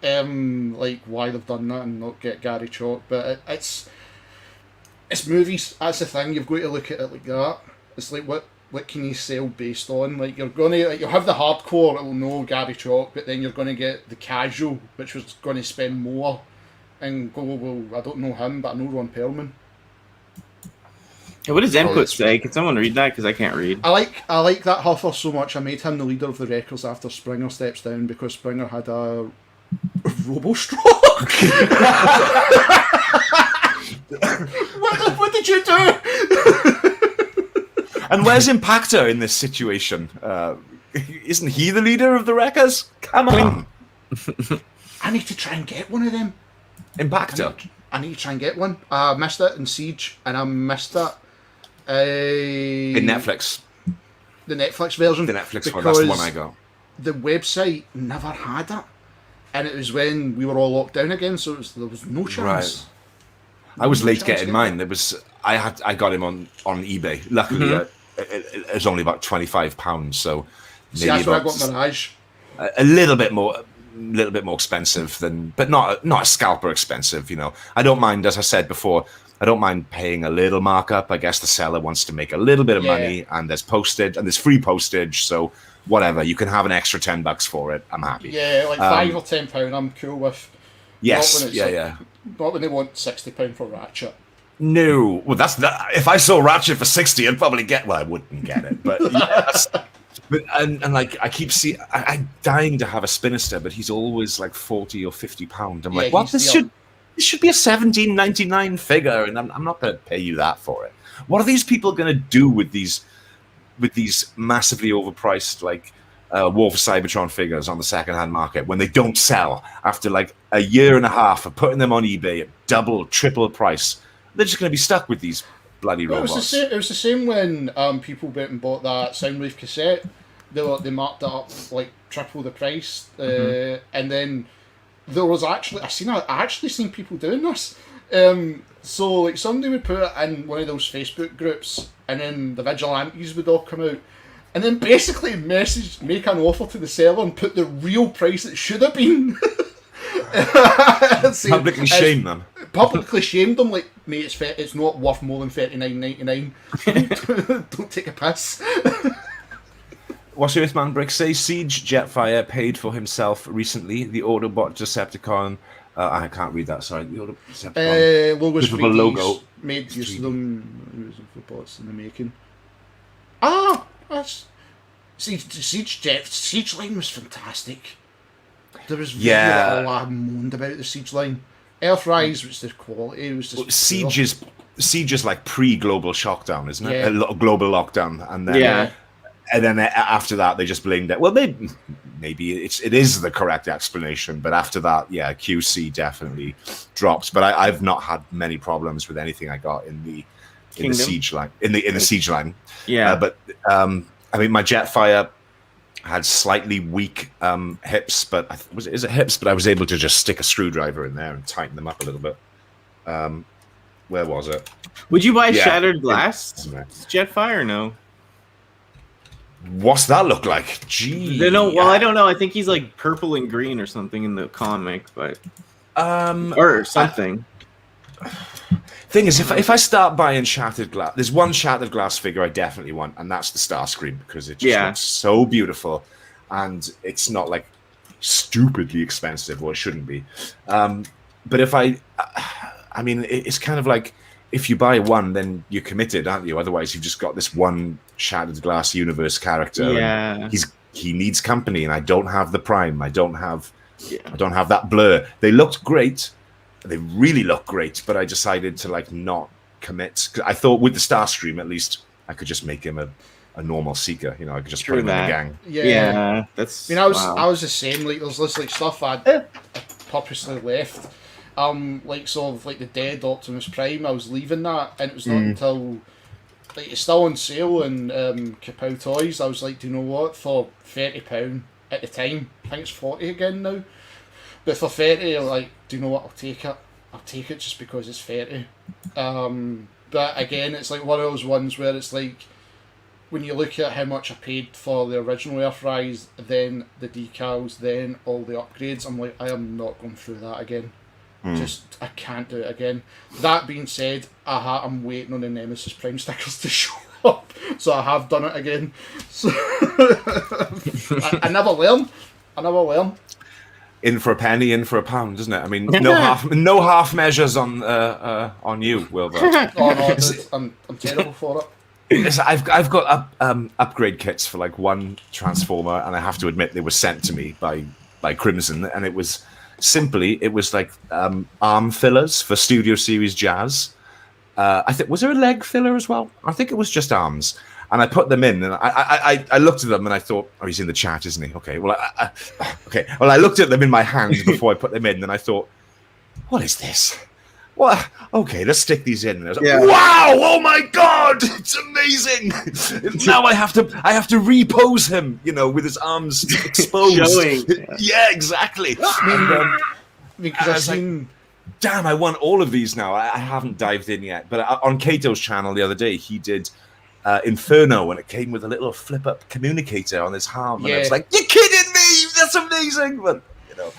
like why they've done that and not get Gary Chalk, but it's movies. That's the thing. You've got to look at it like that. It's like what can you sell based on? Like you're gonna you'll have the hardcore that will know Gary Chalk, but then you're gonna get the casual, which was going to spend more and go, well, I don't know him, but I know Ron Perlman. Hey, what does input say? Can someone read that? Because I can't read. I like that Huffer so much. I made him the leader of the Wreckers after Springer steps down because Springer had a robo-stroke. what did you do? And where's Impactor in this situation? Isn't he the leader of the Wreckers? Come on. I need to try and get one of them. Impactor? I need to try and get one. I missed it in Siege, and I missed it in Netflix. The Netflix version. The Netflix one, that's the one I got. The website never had it. And it was when we were all locked down again, so there was no chance. Right. I was late getting mine. I got him on eBay. Luckily, it was only about £25, so see, that's where I got Mirage. A little bit more expensive than, but not a scalper expensive. You know, I don't mind. As I said before, I don't mind paying a little markup. I guess the seller wants to make a little bit of money, and there's postage and there's free postage, so. Whatever, you can have an extra $10 for it. I'm happy. Yeah, like £5 or £10. I'm cool with. Yes, Not when they want £60 for Ratchet. No, well, that's that. If I saw Ratchet for 60, I'd probably get. Well, I wouldn't get it, but yes. But and like I keep seeing, I'm dying to have a Spinister, but he's always like £40 or £50. I'm like, what? This should be a $17.99 figure, and I'm not going to pay you that for it. What are these people going to do with these massively overpriced like War for Cybertron figures on the second-hand market when they don't sell after like a year and a half of putting them on eBay at double, triple price? They're just going to be stuck with these bloody robots. It was the same when people went and bought that Soundwave cassette. They marked it up like triple the price, and then there was I actually seen people doing this. So like somebody would put it in one of those Facebook groups, and then the vigilantes would all come out, and then basically make an offer to the seller and put the real price it should have been. Publicly shame them. Publicly shamed them, like, mate, it's not worth more than $39.99. Don't take a piss. What's your man Brick say? Siege Jetfire paid for himself recently. The Autobot Decepticon. I can't read that. Sorry, the Autobot Decepticon. Logos with a logo. Made use of them. For bots in the making. Ah, that's Siege line was fantastic. There was very little I moaned about the Siege line. Earthrise was the quality. It was just Siege is like pre-global shockdown, isn't it? Yeah. Global lockdown, and then Yeah. and then after that they just blamed it. Well, maybe it is the correct explanation, but after that, yeah, QC definitely dropped. But I've not had many problems with anything I got in the siege line in the siege line. Yeah. But I mean, my Jetfire had slightly weak hips, but is it hips? But I was able to just stick a screwdriver in there and tighten them up a little bit. Where was it? Would you buy Shattered Glass Yeah. Jetfire or no? What's that look like? Gee. Well, I don't know. I think he's like purple and green or something in the comic, but or something. Thing is, if I start buying Shattered Glass, there's one Shattered Glass figure I definitely want, and that's the Starscream, because it just looks so beautiful, and it's not like stupidly expensive, or it shouldn't be. But if I mean, it's kind of like, if you buy one, then you're committed, aren't you? Otherwise, you've just got this one Shattered Glass universe character. Yeah. And he needs company, and I don't have the Prime. I don't have that Blur. They looked great. They really look great, but I decided to like not commit. 'Cause I thought with the Starscream, at least I could just make him a normal Seeker. You know, I could just put him in the gang. Yeah. That's. I mean, I was the same. Like, there's this like stuff I purposely left. Like sort of like the dead Optimus Prime. I was leaving that, and it was not until like it's still on sale in Kapow Toys. I was like, do you know what? For £30 at the time, I think it's 40 again now. But for 30, like, do you know what? I'll take it. I'll take it just because it's 30. But again, it's like one of those ones where it's like, when you look at how much I paid for the original Earthrise, then the decals, then all the upgrades, I'm like, I am not going through that again. Just, I can't do it again. That being said, I'm waiting on the Nemesis Prime stickers to show up, so I have done it again. So I never learn. In for a penny, in for a pound, isn't it? I mean, no half measures on you, Wilbur. Oh no, dude, I'm terrible for it. I've got upgrade kits for like one Transformer, and I have to admit they were sent to me by Crimson, and it was like arm fillers for Studio Series Jazz. I think, was there a leg filler as well? I think it was just arms. And I put them in, and I looked at them, and I thought, oh, he's in the chat, isn't he? Okay, well, I looked at them in my hands before I put them in, and I thought, what is this? What? Okay, let's stick these in. And I was like, wow! Oh my God! It's amazing! Now I have to repose him, you know, with his arms exposed. Showing. Yeah, exactly. Because I've seen. Damn, I want all of these now. I haven't dived in yet, but on Kato's channel the other day, he did Inferno, and it came with a little flip-up communicator on his arm, and I was like, "You're kidding me! That's amazing!" But you know,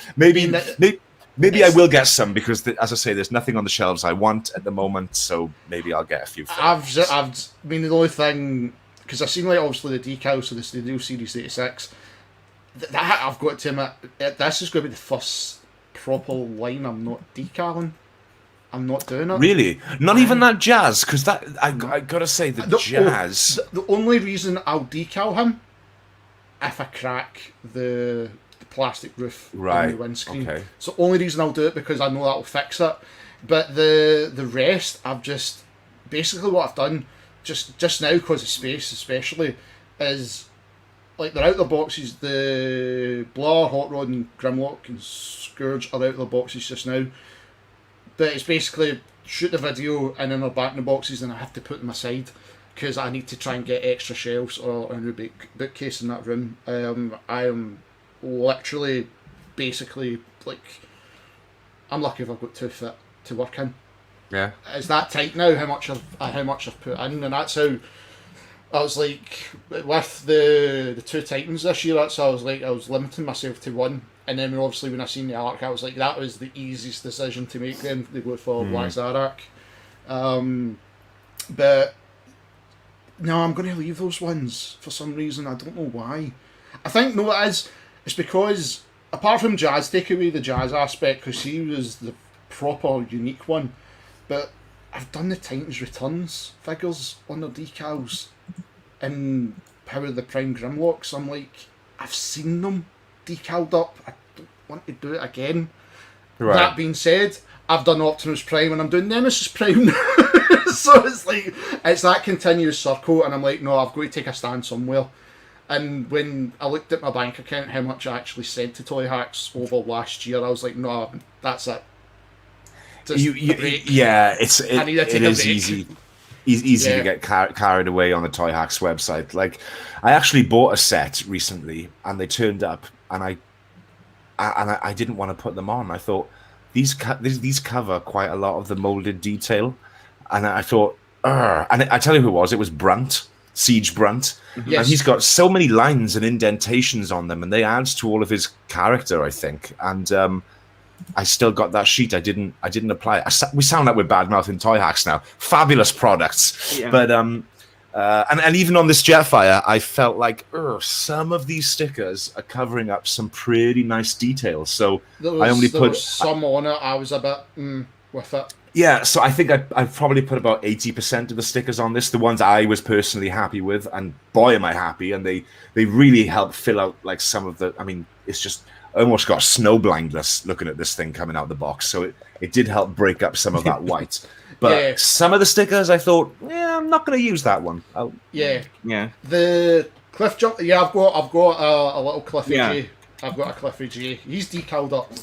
maybe I will get some, because as I say, there's nothing on the shelves I want at the moment, so maybe I'll get a few. I mean, the only thing, because I've seen like obviously the decals for the Studio Series 86. That I've got to admit, this is going to be the first proper line I'm not decaling. I'm not doing it. Really? Not even that Jazz? Because that I gotta say, the Jazz. The only reason I'll decal him, if I crack the plastic roof on the windscreen. Okay. So the only reason I'll do it, because I know that'll fix it. But the rest, I've just basically what I've done just now, because of space especially, is like they're out of the boxes. The Blur, Hot Rod, and Grimlock and Scourge are out of the boxes just now. But it's basically shoot the video and then they're back in the boxes, and I have to put them aside because I need to try and get extra shelves or a new bookcase in that room. I am literally, basically, like, I'm lucky if I've got 2 foot to work in. Yeah, it's that tight now. How much I've put in, and that's how. I was like, with the 2 Titans this year, that's how I was limiting myself to 1. And then obviously when I seen the arc, I was like, that was the easiest decision to make then, to go for Black Zarak. But no, I'm going to leave those ones for some reason. I don't know why. I think, no, it's because, apart from Jazz, take away the Jazz aspect, because he was the proper unique one. But I've done the Titans Returns figures on their decals in Power of the Prime Grimlocks. I'm like, I've seen them decaled up. I don't want to do it again. Right. That being said, I've done Optimus Prime and I'm doing Nemesis Prime now. So it's like, it's that continuous circle, and I'm like, no, I've got to take a stand somewhere. And when I looked at my bank account, how much I actually sent to Toy Hacks over last year, I was like, no, that's it. Just a break. Yeah, I need to take it a is break. easy Yeah. to get carried away on the Toy Hacks website. Like, I actually bought a set recently, and they turned up, and I didn't want to put them on. I thought these cover quite a lot of the molded detail, and I thought, and I tell you who it was. It was Brunt, Siege Brunt, Yes. and he's got so many lines and indentations on them, and they adds to all of his character, I think. And I still got that sheet. I didn't apply it. We sound like we're bad mouthing Toy Hacks now. Fabulous products, Yeah. but and even on this Jetfire, I felt like some of these stickers are covering up some pretty nice details. So There I only there put was some on it. I was a bit with it. yeah. So I think I probably put about 80% of the stickers on this, the ones I was personally happy with, and boy am I happy. And they really help fill out like some of the. I mean, it's just. I almost got snow blindness looking at this thing coming out the box, so it did help break up some of that white. But Yeah. some of the stickers, I thought, I'm not going to use that one. Yeah. Yeah. The Cliff Jump. Yeah, I've got a little Cliffy Yeah. J. I've got a Cliffy J. He's decaled up.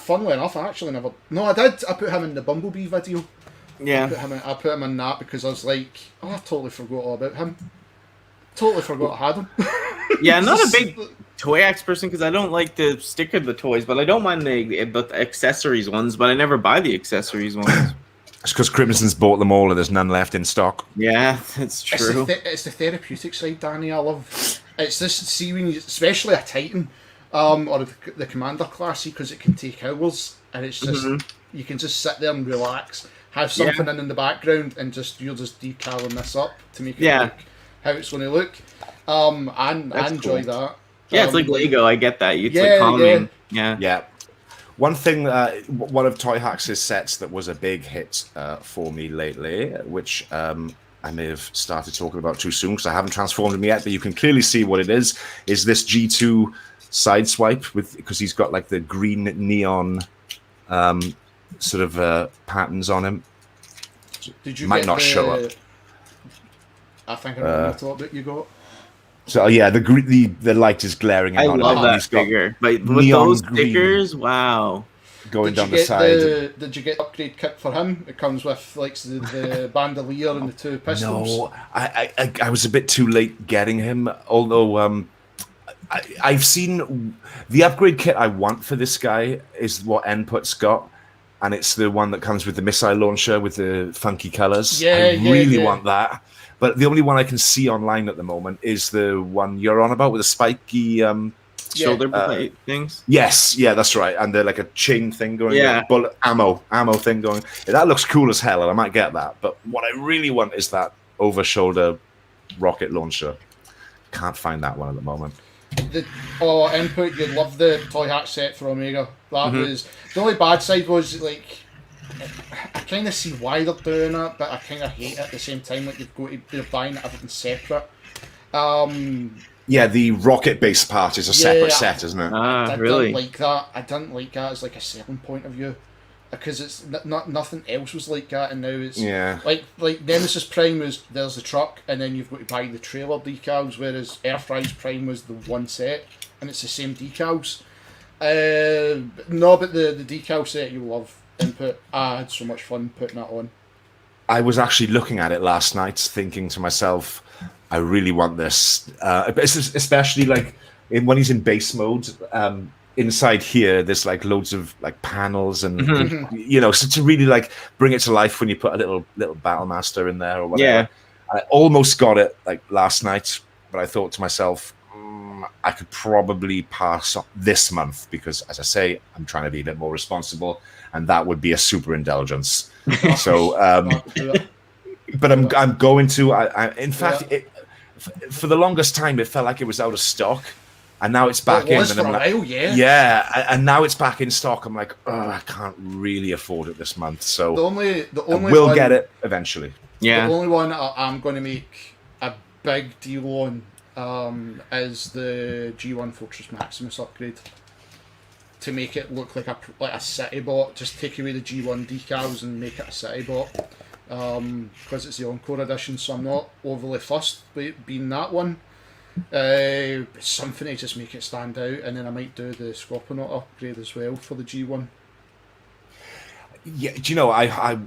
Funnily enough, I actually never. No, I did. I put him in the Bumblebee video. Yeah. I put him in that because I was like, oh, I totally forgot all about him. Totally forgot I had him. Yeah, I'm not a big Toy Hacks person because I don't like to sticker the toys, but I don't mind the accessories ones, but I never buy the accessories ones. It's because Crimson's bought them all and there's none left in stock. Yeah, that's true. It's the therapeutic side, Danny. I love. It's this. See when you, especially a Titan, or the Commander classy, because it can take hours, and it's just you can just sit there and relax, have something in the background, and you're just decaling this up to make it look how it's going to look. I enjoy cool. that. Yeah, it's like Lego. I get that. It's Yeah, like calming. Yeah. Yeah. One thing, one of Toy Hacks' sets that was a big hit for me lately, which I may have started talking about too soon because I haven't transformed him yet, but you can clearly see what it is this G2 sideswipe because he's got like the green neon sort of patterns on him. Did you Might get not show up. I think I know what thought that you got. So yeah, the light is glaring in I on love him. that He's got figure. But with neon those green stickers, wow. going Did down you the get side. Did you get the upgrade kit for him? It comes with like the bandolier and the two pistols. No, I was a bit too late getting him. Although I've seen the upgrade kit I want for this guy is what Input's got, and it's the one that comes with the missile launcher with the funky colors. I really want that. But the only one I can see online at the moment is the one you're on about with the spiky Shoulder blade things. Yes, yeah, that's right. And they're like a chain thing going. Yeah. Bullet ammo thing going. Yeah, that looks cool as hell, and I might get that. But what I really want is that over-shoulder rocket launcher. Can't find that one at the moment. Input, you'd love the Toy Hack set for Omega. That was the only bad side was like I kind of see why they're doing it, but I kind of hate it at the same time. Like they're buying everything separate. Yeah, the rocket base part is a separate set, isn't it? Ah, really? Didn't like that. I didn't like that as like a selling point of view because it's not nothing else was like that, and now it's like Nemesis Prime was there's the truck, and then you've got to buy the trailer decals, whereas Earthrise Prime was the one set, and it's the same decals. No, but the decal set you love. Input. I had so much fun putting that on. I was actually looking at it last night, thinking to myself, I really want this. Especially like when he's in base mode. Inside here, there's like loads of like panels and so to really like bring it to life when you put a little battle master in there or whatever. Yeah. I almost got it like last night, but I thought to myself, I could probably pass this month because, as I say, I'm trying to be a bit more responsible, and that would be a super indulgence. So, but I'm going to. In fact, for the longest time, it felt like it was out of stock, and now it's back in. And I'm like, and now it's back in stock. I'm like, I can't really afford it this month. So the only we'll get it eventually. Yeah. The only one I'm going to make a big deal on is the G1 Fortress Maximus upgrade. to make it look like a city bot. Just take away the G1 decals and make it a city bot. Because it's the Encore edition, so I'm not overly fussed with being that one. Something to just make it stand out, and then I might do the Scorponaut upgrade as well for the G1. Yeah, do you know, I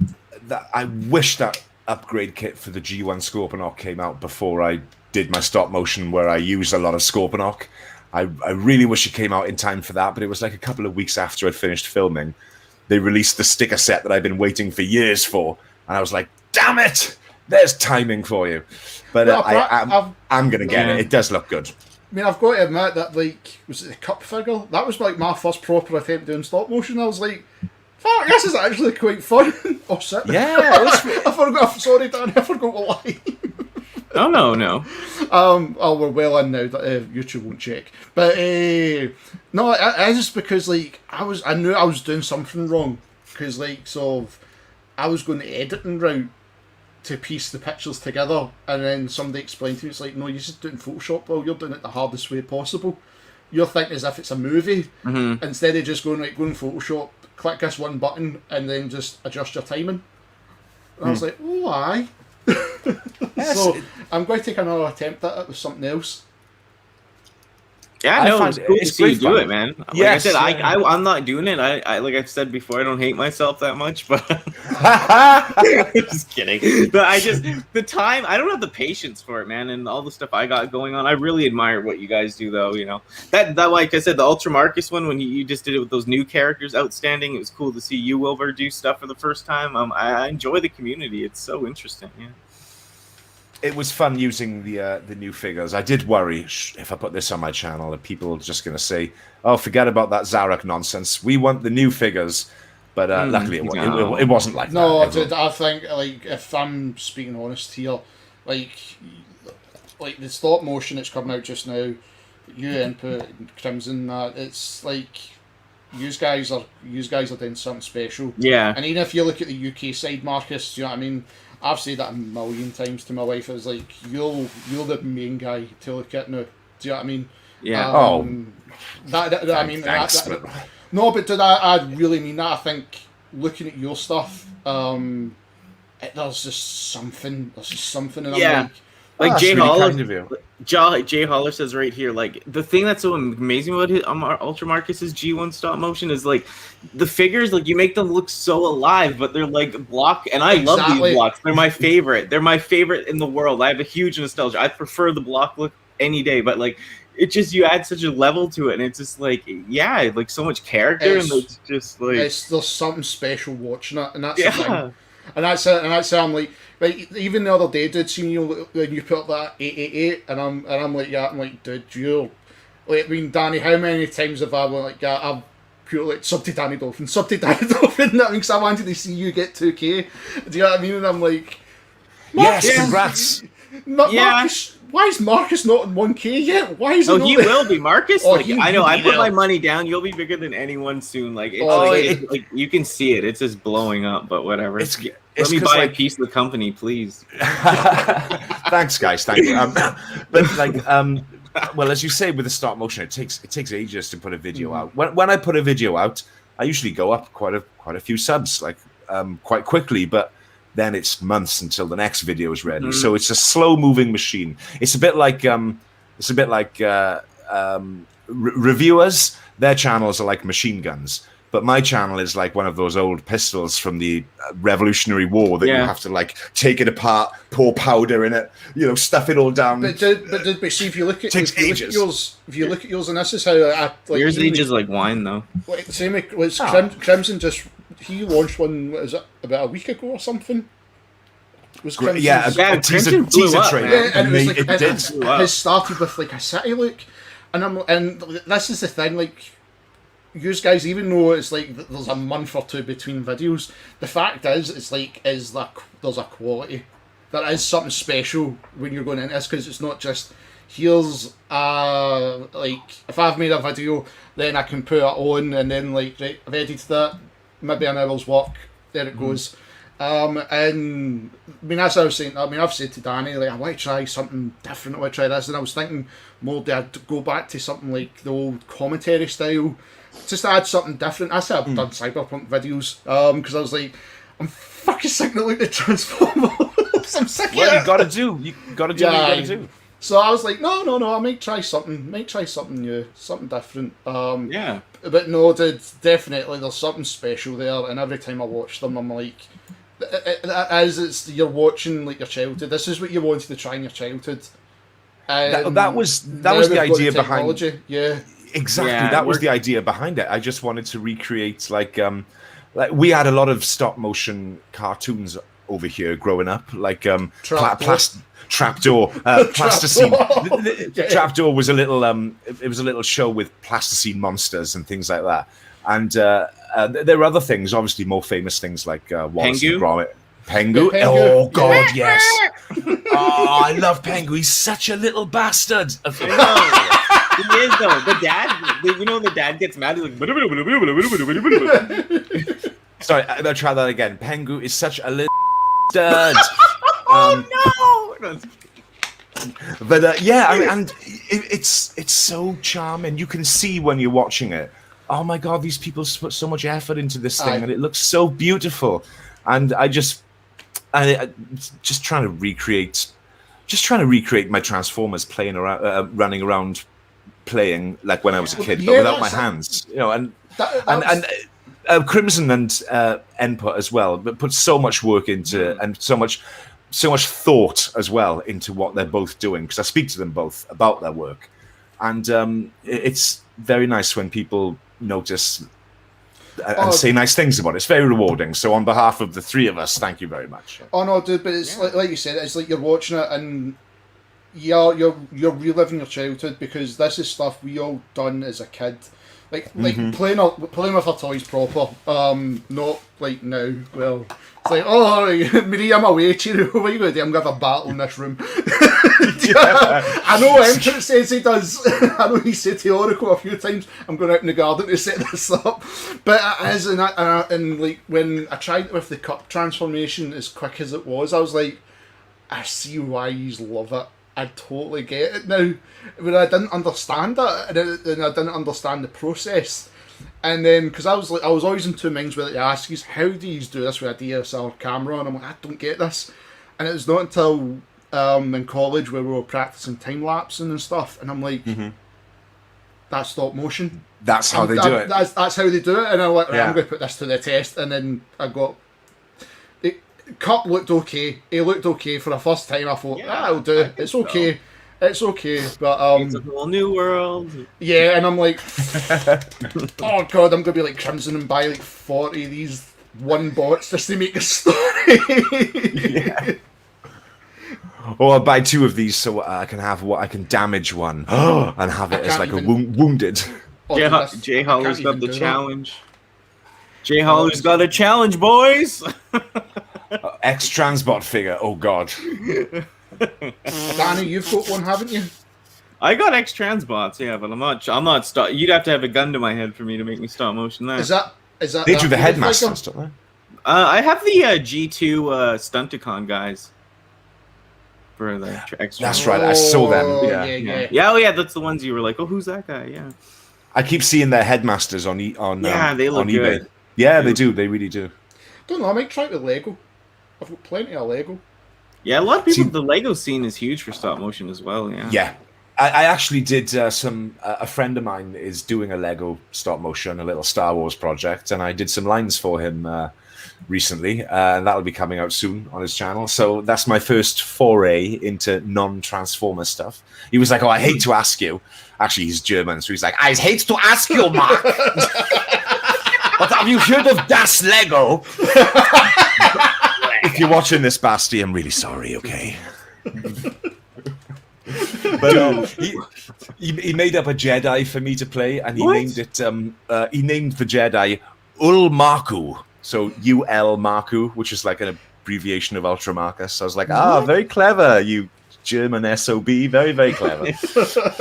wish that upgrade kit for the G1 Scorponaut came out before I did my stop motion where I used a lot of Scorponaut. I really wish it came out in time for that, but it was like a couple of weeks after I'd finished filming. They released the sticker set that I've been waiting for years for, and I was like, damn it! There's timing for you. But I'm going to get it. It does look good. I mean, I've got to admit that, like, was it the cup figure? That was like my first proper attempt doing stop motion. I was like, fuck, this is actually quite fun. Oh, shit. Yeah. I forgot. Sorry, Danny. I forgot what line. Oh, no. We're well in now. YouTube won't check. But, no, it is because, like, I knew I was doing something wrong. Because, like, sort of, I was going the editing route to piece the pictures together, and then somebody explained to me, it's like, no, you're just doing Photoshop. Well, you're doing it the hardest way possible. You're thinking as if it's a movie, instead of just going, right, go in Photoshop, click this one button, and then just adjust your timing. And I was like, oh, aye. So I'm going to take another attempt at it with something else. Yeah, no, it's cool to see you do it, man. Like yes, I said, I'm not doing it. I like I've said before, I don't hate myself that much, but just kidding. But the time, I don't have the patience for it, man, and all the stuff I got going on. I really admire what you guys do, though. You know, that like I said, the Ultra Marcus one, when you just did it with those new characters, outstanding. It was cool to see you, Wilbur, do stuff for the first time. I enjoy the community. It's so interesting. Yeah. It was fun using the new figures. I did worry if I put this on my channel that people are just going to say, "Oh, forget about that Zarek nonsense. We want the new figures." But luckily, it wasn't like that. No, dude, I think, like, if I'm speaking honest here, like the stop motion that's coming out just now, you input Crimson, that it's like you guys are doing something special. Yeah. And even if you look at the UK side, Marcus, you know what I mean. I've said that a million times to my wife. It's like, you're the main guy to look at now. Do you know what I mean? Yeah. I mean, thanks, no, but dude, I really mean that. I think looking at your stuff, there's just something. And yeah. I'm like Jay really Holler, kind of you. Jay Holler says right here, like, the thing that's so amazing about Ultra Marcus's G1 stop motion is, like, the figures, like, you make them look so alive, but they're like block, and I love these blocks. They're my favorite. They're my favorite in the world. I have a huge nostalgia. I prefer the block look any day, but, like, it just, you add such a level to it, and it's just like, yeah, like, so much character, and it's just like, there's something special watching it, and that's the thing. And that's it. I'm like, right, even the other day, dude, seeing you when you put up that 888, and I'm like, dude, you're like, I mean, Danny, how many times have I been like, yeah, I've pure like sub to Danny Dolphin, because I wanted to see you get 2K. Do you know what I mean? And I'm like, yes, congrats. Marcus, why is Marcus not in 1K yet? Why is he? Oh, not he will be, Marcus. Oh, like, I know. I put my money down. You'll be bigger than anyone soon. Like, it's like you can see it. It's just blowing up. But whatever. Let me buy a piece of the company, please. Thanks, guys. Thank you. But like, well, as you say, with the stop motion, it takes ages to put a video out. When I put a video out, I usually go up quite a few subs, like quite quickly. But then it's months until the next video is ready. So it's a slow moving machine. It's a bit like reviewers. Their channels are like machine guns. But my channel is like one of those old pistols from the Revolutionary War that you have to, like, take it apart, pour powder in it, stuff it all down. But see, if you look at yours, and this is how I like. Yours ages like wine, though. Like the same was Crimson. He launched one. What is it, about a week ago or something? Was Crimson? A teaser trailer. Yeah, and it was like it did. It started with like a city look, and this is the thing, like. You guys, even though it's like there's a month or two between videos, the fact is, it's like, there's a quality. There is something special when you're going into this, because it's not just, here's, like, if I've made a video, then I can put it on, and then, like, right, I've edited that, maybe an hour's work, there it goes. And I mean, as I was saying, I mean, I've said to Danny, like, I want to try something different. I want to try this, and I was thinking more that I'd go back to something like the old commentary style, just to add something different. I said I've done cyberpunk videos, because I was like, I'm fucking sick of looking at Transformers. I'm sick of it. You gotta do what you gotta do. So I was like, no, I might try something new, something different. Yeah. But no, definitely there's something special there, and every time I watch them, I'm like, you're watching like your childhood. This is what you wanted to try in your childhood. That was the idea behind. Yeah, exactly. Yeah, that was the idea behind it. I just wanted to recreate like we had a lot of stop motion cartoons over here growing up, like Trapdoor, Plasticine. Trapdoor was a little it was a little show with plasticine monsters and things like that. And there were other things, obviously more famous things like Wallace and Gromit. Pengu? Pengu. Oh god, yes. Oh, I love Pengu. He's such a little bastard. He is though. The dad gets mad. He's like, sorry, I'll try that again. Pengu is such a little bastard. oh no! But yeah, I mean, and it's so charming. You can see when you're watching it. Oh my god, these people put so much effort into this thing, and it looks so beautiful. And I just trying to recreate my Transformers playing around, running around, playing like when I was a kid, but without my hands. You know, and Crimson and Input as well, but put so much work into and so much thought as well into what they're both doing, because I speak to them both about their work, and it's very nice when people notice and say nice things about it. It's very rewarding. So on behalf of the three of us, thank you very much. Oh no, dude, but it's like you said, it's like you're watching it and you're reliving your childhood, because this is stuff we all done as a kid. Like playing with our toys proper. Not like now. Well, it's like, oh, Marie, I'm away. Cheerio. What are you going to do? I'm going to have a battle in this room. I know Emperor says he does. I know he said to Oracle a few times, I'm going out in the garden to set this up. But it is, and like when I tried it with the cup transformation as quick as it was, I was like, I see why you love it. I totally get it now. But I didn't understand it, and I didn't understand the process. And then, because I was always in two minds whether to ask you, how do you do this with a DSLR camera? And I'm like, I don't get this. And it was not until in college where we were practicing time lapsing and stuff, and I'm like, that's stop motion. That's how they do it. That's how they do it. And I'm like, right, I'm going to put this to the test. And then I got. Cup looked okay. He looked okay for the first time. I thought, I'll do it. It's okay. So. It's okay. But it's a whole new world. Yeah, and I'm like, oh god, I'm gonna be like Crimson and buy like 40 of these one bots just to make a story. Yeah. Or I'll buy 2 of these so I can have I can damage one and have it as like a wounded. Jay Holler's got the challenge. Jay Holler's got a challenge, boys. X-Transbot figure. Oh god. Danny, you've got one, haven't you? I got X-Transbots, yeah, but I'm not stop. You'd have to have a gun to my head for me to make me stop motion there. Is that they do the headmasters, don't they? I have the G2 Stunticon guys for the X. That's right. I saw them. Yeah. Oh yeah, that's the ones you were like, oh, who's that guy? Yeah. I keep seeing their headmasters on they look on eBay. Good. Yeah, they do. They really do. Don't know. I might try it with Lego. I've got plenty of Lego. Yeah, a lot of people. The Lego scene is huge for stop motion as well. Yeah. Yeah, I actually did a friend of mine is doing a Lego stop motion, a little Star Wars project, and I did some lines for him recently, and that'll be coming out soon on his channel. So that's my first foray into non-Transformer stuff. He was like, "Oh, I hate to ask you." Actually, he's German, so he's like, "I hate to ask you, Mark, but have you heard of Das Lego?" If you're watching this, Basti, I'm really sorry, okay? But he made up a Jedi for me to play, and he named it. He named the Jedi Ulmaku, so UL Marku, which is like an abbreviation of Ultra Marcus. So I was like, very clever, you German SOB, very, very clever.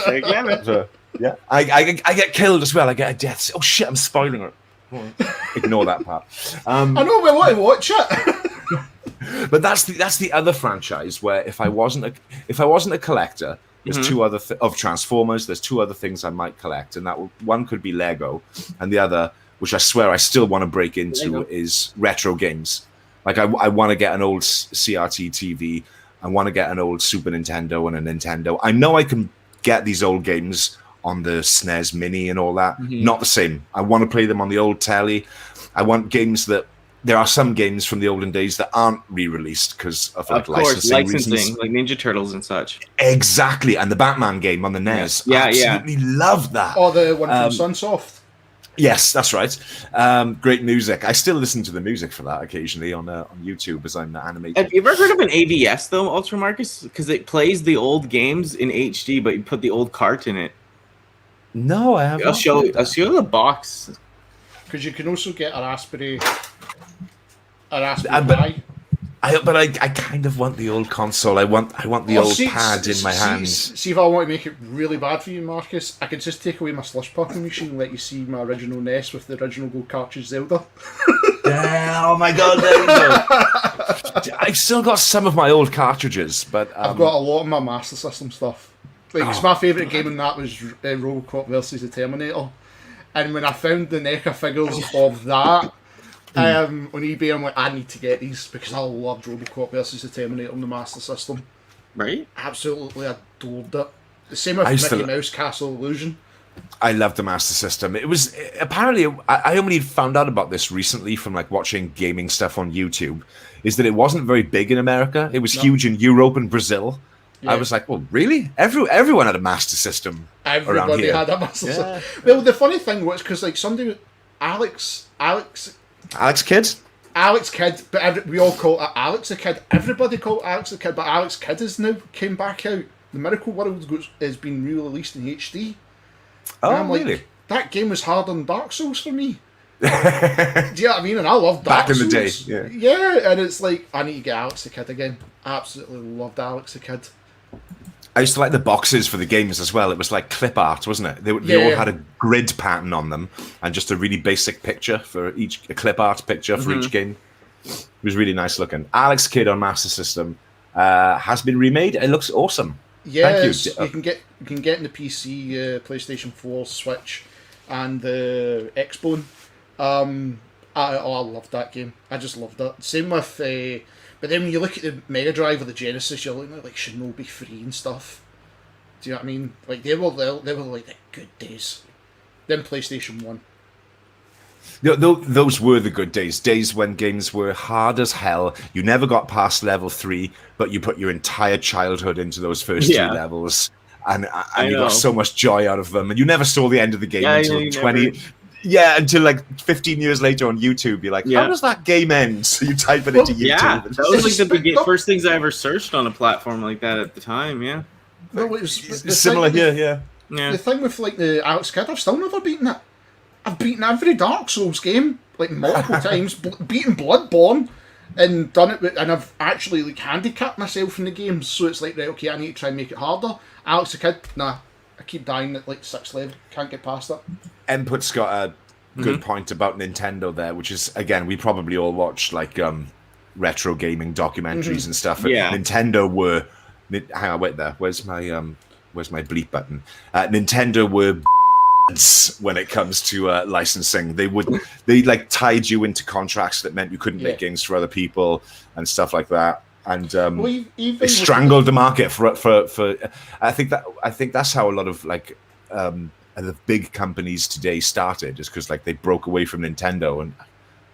Very clever. So, yeah, I get killed as well. I get a death. Oh shit! I'm spoiling it. Ignore that part. I know we want to watch it. But that's the other franchise where if I wasn't a collector, there's two other of Transformers. There's two other things I might collect, and that one could be Lego, and the other, which I swear I still want to break into, Lego, is retro games. Like I want to get an old CRT TV. I want to get an old Super Nintendo and a Nintendo. I know I can get these old games on the SNES Mini and all that. Not the same. I want to play them on the old telly. I want games that. There are some games from the olden days that aren't re-released because of licensing reasons. Like Ninja Turtles and such. Exactly, and the Batman game on the NES. Yeah, absolutely love that. Oh, the one from Sunsoft. Yes, that's right. Great music. I still listen to the music for that occasionally on YouTube as I'm animating. Have you ever heard of an AVS though, Ultra Marcus? Because it plays the old games in HD, but you put the old cart in it. No, I haven't. I'll show you the box. Because you can also get a Raspberry Pi. But I kind of want the old console. I want the old pad in my hands. See if I want to make it really bad for you, Marcus, I could just take away my slush puppy machine and let you see my original NES with the original gold cartridge Zelda. Oh my god, there you go. I've still got some of my old cartridges, but I've got a lot of my Master System stuff. Like, my favourite game in that was Robocop versus the Terminator. And when I found the NECA figures of that on eBay, I'm like, I need to get these because I loved Robocop versus the Terminator on the Master System. Right? Absolutely adored it. The same with Mickey Mouse Castle Illusion. I loved the Master System. It was apparently I only found out about this recently from like watching gaming stuff on YouTube. Is that it wasn't very big in America? It was huge in Europe and Brazil. Yeah. I was like, well, really? Everyone had a Master System. Everybody had a Master System. Well, the funny thing was because like somebody, Alex Kidd, but we all call it Alex the Kid. Everybody called it Alex the Kid, but Alex Kidd has now came back out. The Miracle World has been re-released in HD. Oh, and I'm like, really? That game was harder than Dark Souls for me. Do you know what I mean? And I love Dark Souls. Back in the day, yeah. And it's like, I need to get Alex the Kid again. Absolutely loved Alex the Kid. I used to like the boxes for the games as well. It was like clip art, wasn't it? They all had a grid pattern on them and just a really basic picture for a clip art picture for each game. It was really nice looking. Alex Kidd on Master System has been remade. It looks awesome. Yes, you can get in the PC, PlayStation 4, Switch, and the Xbone. I loved that game. I just loved it. Same with. But then when you look at the Mega Drive or the Genesis, you're looking at like Shinobi 3 and stuff. Do you know what I mean? Like they were like the good days. Then PlayStation 1. Those were the good days. Days when games were hard as hell. You never got past level 3, but you put your entire childhood into those first 2 levels, and you got so much joy out of them. And you never saw the end of the game until 20. Never. Yeah, until like 15 years later on YouTube, you're like, how does that game end? So you type it into YouTube. Yeah, that was like the first things I ever searched on a platform like that at the time, No, it was similar here, The thing with like the Alex Kidd, I've still never beaten it. I've beaten every Dark Souls game, like multiple times, beaten Bloodborne, and done it and I've actually like handicapped myself in the games, so it's like, right, okay, I need to try and make it harder. Alex the Kid, nah. I keep dying at like 6th level, can't get past it. Input's got a good point about Nintendo there, which is, again, we probably all watched like retro gaming documentaries and stuff. Yeah. Nintendo were, hang on, wait there. Where's my bleep button? Nintendo were when it comes to licensing. They like tied you into contracts that meant you couldn't make games for other people and stuff like that. And they strangled the market for. I think that's how a lot of like the big companies today started, is because like they broke away from Nintendo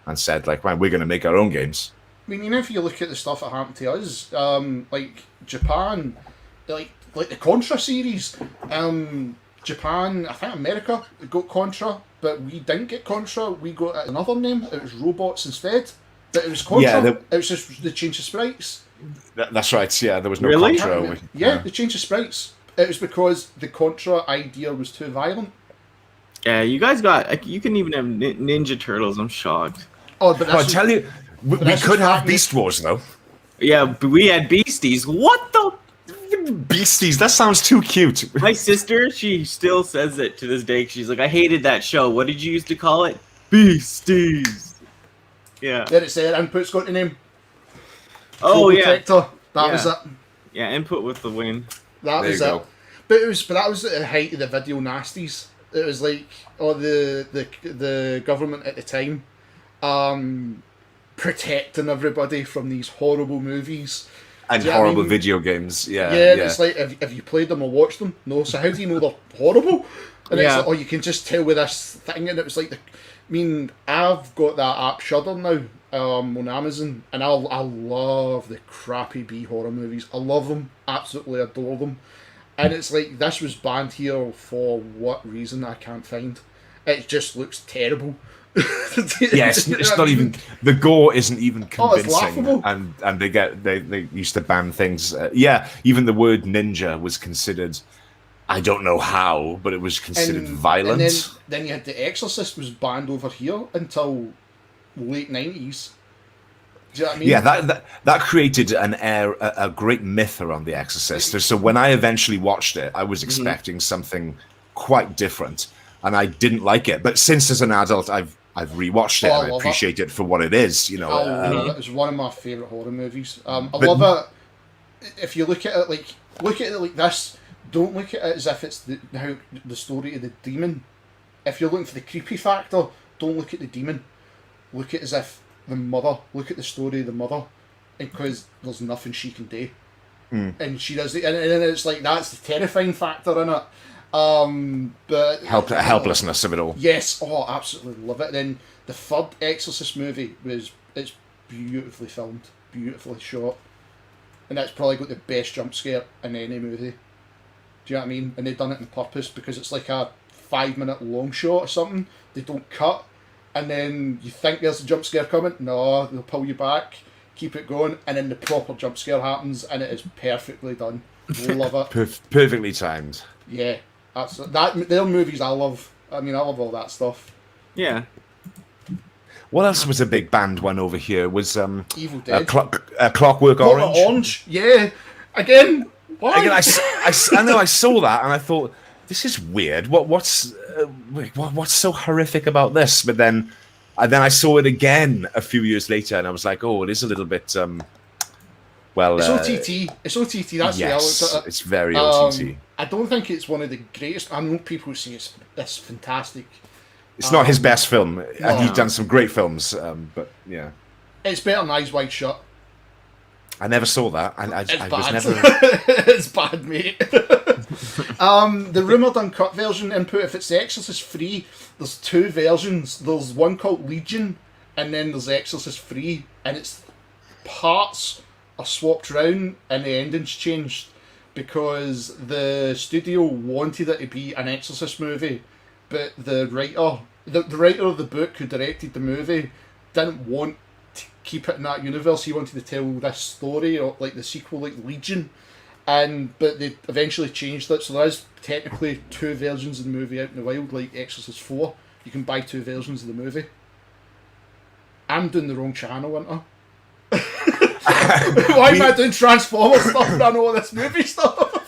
and said like, right, we're going to make our own games. I mean, you know, if you look at the stuff that happened to us, like Japan, like the Contra series, Japan, I think America got Contra, but we didn't get Contra. We got another name. It was Robots instead. But it was Contra. It was just the change of sprites. That's right. Yeah, there was no Contra. The change of sprites. It was because the Contra idea was too violent. Yeah, you guys got. You can even have Ninja Turtles. I'm shocked. Oh, but I tell you, we could have Beast Wars though. Yeah, but we had Beasties. What the? Beasties, that sounds too cute. My sister, she still says it to this day. She's like, I hated that show. What did you used to call it? Beasties. Yeah. There it said, input's got the name. Oh yeah, Protector. That Yeah. was it. yeah. Input with the win. That There was you it. go. But that was at the height of the video nasties. It was like the government at the time, protecting everybody from these horrible movies. And Do you know what I horrible mean? video games. Yeah. Yeah, and it's like, have you played them or watched them? No, so how do you know they're horrible? And it's Yeah. like, oh, you can just tell with this thing, and it was like, I've got that app Shudder now on Amazon, and I love the crappy B horror movies. I love them, absolutely adore them. And it's like, this was banned here for what reason I can't find. It just looks terrible. Yes, it's not even the gore isn't even Oh, it's convincing, laughable. and they used to ban things. Even the word ninja was considered. I don't know how, but it was considered violent. And then you had The Exorcist was banned over here until late 90s. Do you know what I mean? Yeah, that created a great myth around The Exorcist. So when I eventually watched it, I was expecting something quite different, and I didn't like it. But since as an adult, I've rewatched it Oh, I and I love appreciate it for what it is. You know, It was one of my favourite horror movies. I love it. If you look at it like this, don't look at it as if it's the story of the demon. If you're looking for the creepy factor, don't look at the demon. Look at it as if look at the story of the mother, because there's nothing she can do, and she does it, and it's like that's the terrifying factor in it. But helplessness of it all. yes, absolutely love it. Then the third Exorcist movie it's beautifully filmed, beautifully shot, and that's probably got the best jump scare in any movie. Do you know what I mean? And they've done it on purpose because it's like a 5-minute long shot or something. They don't cut, and then you think there's a jump scare coming. No, they'll pull you back, keep it going, and then the proper jump scare happens, and it is perfectly done. Love it. Perfectly timed. Yeah, they're movies I love. I mean, I love all that stuff. Yeah. What else was a big band one over here? Was Evil Dead. Clockwork Orange? Orange, yeah. Again, why? Again, I know I saw that and I thought this is weird. What's so horrific about this? But then I saw it again a few years later and I was like, oh, it is a little bit. Well, it's OTT. It's OTT. That's the way I looked yes, at it. it's very OTT. I don't think it's one of the greatest. I know people say it's fantastic. It's not his best film. no. He's done some great films, but yeah, It's better than Eyes Wide Shut. I never saw that. I It's was bad. never. It's bad, mate. The rumoured uncut version input, if it's The Exorcist 3, there's 2 versions. There's one called Legion, and then there's Exorcist 3, and it's parts are swapped around and the ending's changed because the studio wanted it to be an Exorcist movie, but the writer of the book who directed the movie didn't want to keep it in that universe. He wanted to tell this story, or like the sequel, like Legion, but they eventually changed it. So there is technically 2 versions of the movie out in the wild, like Exorcist 4. You can buy 2 versions of the movie. I'm doing the wrong channel, aren't I? Why am I doing Transformers stuff and I know all this movie stuff?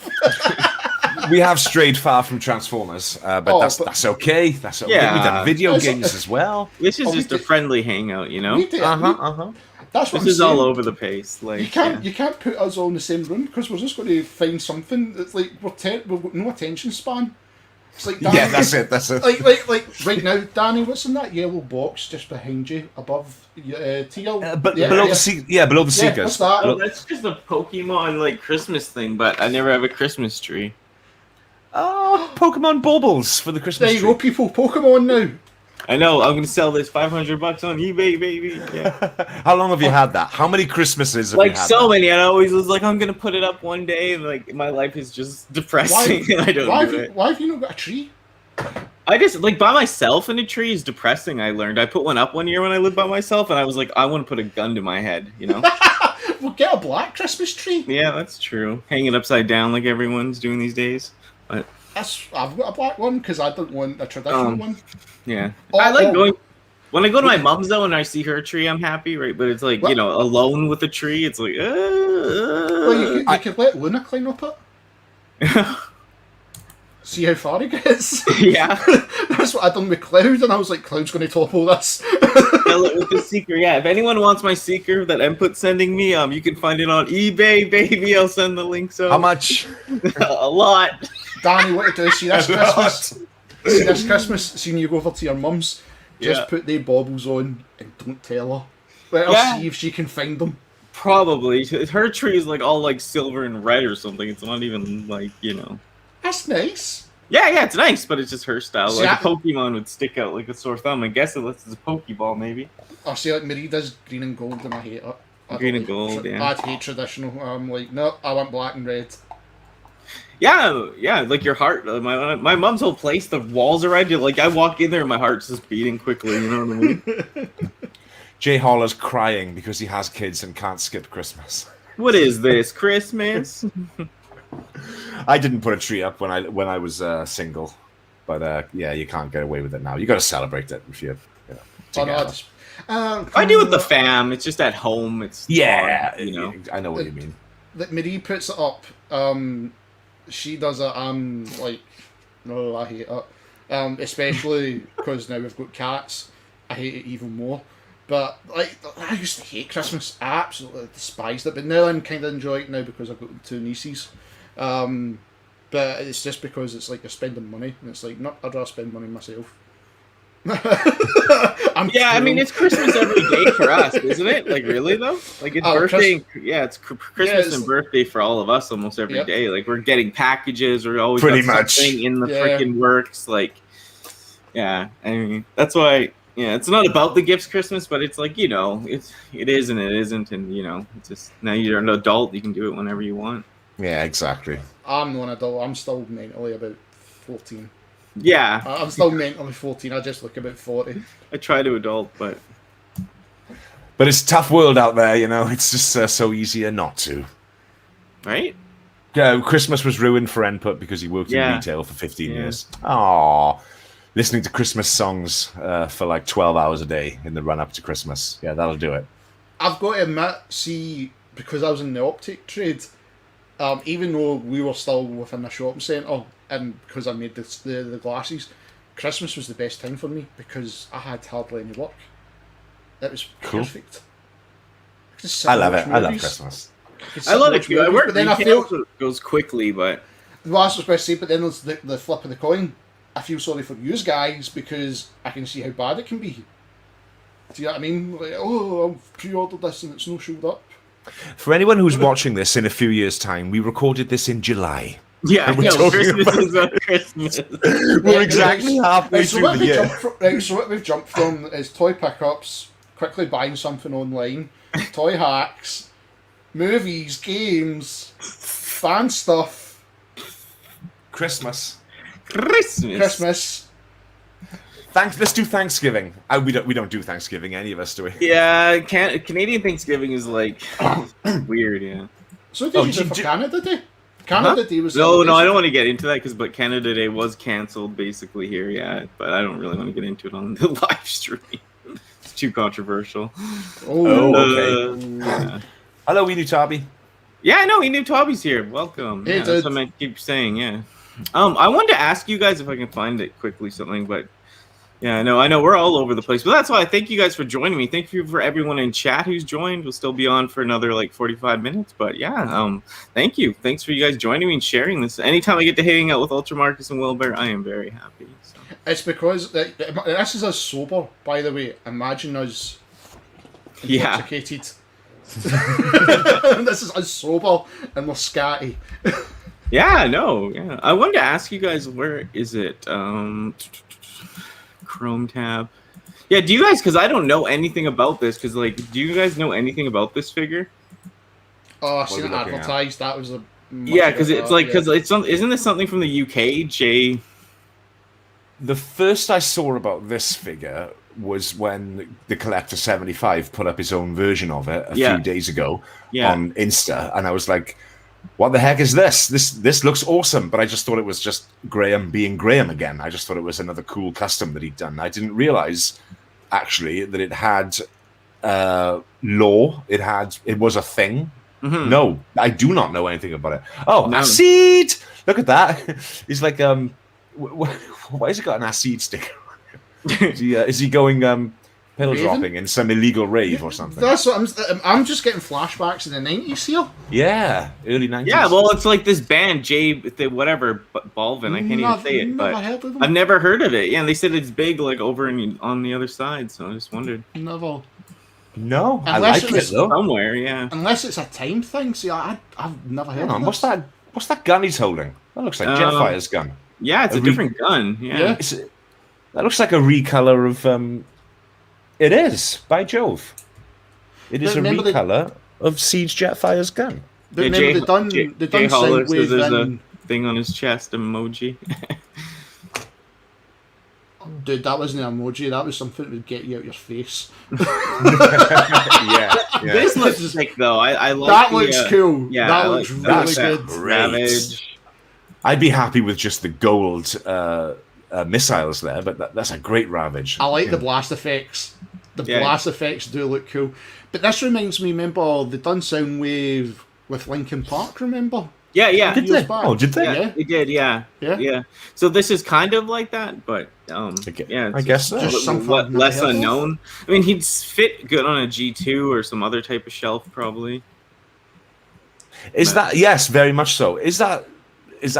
We have strayed far from Transformers, but that's okay. That's okay. Yeah. We've done video games as well. This is Oh, we just a did- friendly hangout, you know? We did- That's what This I'm is all saying. over the place. Like You can't put us all in the same room because we're just going to find something. It's like we've got no attention span. It's like Danny, Yeah, that's it. That's it. like right now, Danny. What's in that yellow box just behind you, above TL? But Yeah, below yeah. the below the Yeah, Seekers. what's that? Oh, that's just a Pokemon like Christmas thing, but I never have a Christmas tree. Oh, Pokemon baubles for the Christmas There you tree. go, people. Pokemon now. I know. I'm gonna sell this $500 on eBay, baby. Yeah. How long have you had that? How many Christmases have Like you had so that? many. I always was like, I'm gonna put it up one day, and like my life is just depressing, and I don't do it. Why have you not got a tree? I just like by myself in a tree is depressing. I learned. I put one up one year when I lived by myself, and I was like, I want to put a gun to my head. You know? We'll get a black Christmas tree. Yeah, that's true. Hang it upside down like everyone's doing these days. But I've got a black one because I don't want a traditional one. yeah, Oh, I like oh. going. When I go to my mom's though, and I see her tree, I'm happy, right? But it's like What? you know, alone with a tree, it's like. Well, you could let Luna climb up it. See how far he gets. Yeah. That's what I done with Cloud, and I was like, Cloud's going to topple this. Sell it with the seeker. Yeah, if anyone wants my seeker that Input's sending me, you can find it on eBay, baby. I'll send the links over. How much? A lot. Danny, what to do? See this Christmas? See this Christmas? Seeing you go over to your mum's, just put the baubles on and don't tell her. Let her see if she can find them. Probably. Her tree is like all like silver and red or something. It's not even like, you know. That's nice. Yeah, it's nice, but it's just her style. See, like a Pokemon would stick out like a sore thumb. I guess unless it's a Pokeball, maybe. I see, like Marie does green and gold, and I hate it. Green and gold, yeah. I'd hate traditional. I'm like, no, I want black and red. Yeah, like your heart. My mom's whole place, the walls are red. Like I walk in there, and my heart's just beating quickly. You know what I mean? Jay Holler's crying because he has kids and can't skip Christmas. What is this, Christmas? I didn't put a tree up when I was single, but yeah, you can't get away with it now. You got to celebrate it if you know. Together. I do with the fam. It's just at home. It's hard, you know. I know what you mean. Marie puts it up. She does it. Like, no, I hate it. Especially because now we've got cats. I hate it even more. But like, I used to hate Christmas. I absolutely despised it. But now I'm kind of enjoying it now because I've got two nieces. But it's just because it's like you're spending money, and it's like, no, I'd rather spend money myself. I mean, it's Christmas every day for us, isn't it? Like, really though? Like, it's birthday. It's Christmas and birthday for all of us almost every day. Like, we're getting packages. We're always pretty got much something in the freaking works. Like, I mean, that's why. Yeah, it's not about the gifts Christmas, but it's like, you know, it is and it isn't, and you know, it's just now you're an adult, you can do it whenever you want. Yeah, exactly. I'm not an adult. I'm still mentally about 14. Yeah. I'm still mentally 14. I just look about 40. I try to adult, but it's a tough world out there, you know. It's just so easier not to. Right? Yeah, Christmas was ruined for Input because he worked in retail for 15 years. Aww. Listening to Christmas songs for like 12 hours a day in the run-up to Christmas. Yeah, that'll do it. I've got to admit, see, because I was in the optic trade, even though we were still within the shopping centre, and because I made the glasses, Christmas was the best thing for me because I had hardly any work. It was perfect. I love it. I love Christmas. I love it too. I work, but then I feel it goes quickly, but... Well, that's what I was supposed to say, but then there's the flip of the coin. I feel sorry for you guys because I can see how bad it can be. Do you know what I mean? Like, oh, I've pre-ordered this and it's no showed up. For anyone who's watching this in a few years' time, we recorded this in July. Yeah, Christmas is on Christmas. We're exactly halfway through the year. So what we've jumped from is toy pickups, quickly buying something online, toy hacks, movies, games, fan stuff. Christmas. Let's do Thanksgiving. We don't do Thanksgiving, any of us, do we? Yeah, Canadian Thanksgiving is like weird. Yeah. So did you do for Canada Day? Canada Day was no. I don't want to get into that but Canada Day was cancelled basically here. Yeah, but I don't really want to get into it on the live stream. It's too controversial. Okay. Yeah. Hello, we knew Toby. Yeah, I know. We knew Toby's here. Welcome. Hey, that's what I keep saying. Yeah. I wanted to ask you guys if I can find it quickly, something, but yeah, I know we're all over the place, but that's why I thank you guys for joining me. Thank you for everyone in chat who's joined. We'll still be on for another like 45 minutes, but yeah, thank you. Thanks for you guys joining me and sharing this. Anytime I get to hang out with Ultra Marcus and Wilbur, I am very happy. So. It's because this is us sober, by the way. Imagine us intoxicated. This is us sober and we're scatty. Yeah, no, yeah. I wanted to ask you guys, where is it? Chrome tab. Yeah, do you guys, because I don't know anything about this, because, like, do you guys know anything about this figure? Oh, I've seen it advertised. That was a... Yeah, because it's like, because it's isn't this something from the UK, Jay? The first I saw about this figure was when the Collector 75 put up his own version of it a few days ago on Insta, and I was like, what the heck is this? This looks awesome, but I just thought it was just Graham being Graham again. I just thought it was another cool custom that he'd done. I didn't realize, actually, that it had lore. It was a thing. Mm-hmm. No, I do not know anything about it. Oh, no. Acid! Look at that. He's like, why has he got an Acid sticker? Is he going pill Raven? dropping in some illegal rave or something. That's what I'm just getting flashbacks in the 90s here. Yeah, early 90s. Yeah, well, it's like this band, whatever, Balvin. I can't even say it, Never but heard of them. I've never heard of it. Yeah, and they said it's big, like over on the other side. So I just wondered. Never. No, I Unless like it was it though. Somewhere, yeah. Unless it's a time thing. See, I've never heard Hang of on, this. what's that gun he's holding? That looks like Jetfire's gun. Yeah, it's a different gun. Yeah. That looks like a recolor of. It is, by Jove. It is a recolor of Siege Jetfire's gun. But remember, they done Soundwave there's in... a thing on his chest emoji. Dude, that wasn't an emoji. That was something that would get you out your face. yeah. This looks sick, though. I love that. Looks cool. Yeah, that looks really good. Savage. I'd be happy with just the gold missiles there, but that's a great Ravage. I like the blast effects. The blast effects do look cool. But this reminds me, remember, they done Soundwave with Linkin Park, remember? Yeah. Did they? Oh, did they? Yeah, they did, yeah. So this is kind of like that, but yeah. I guess so. Just something less unknown. I mean, he'd fit good on a G2 or some other type of shelf, probably. Is that... Yes, very much so. Is that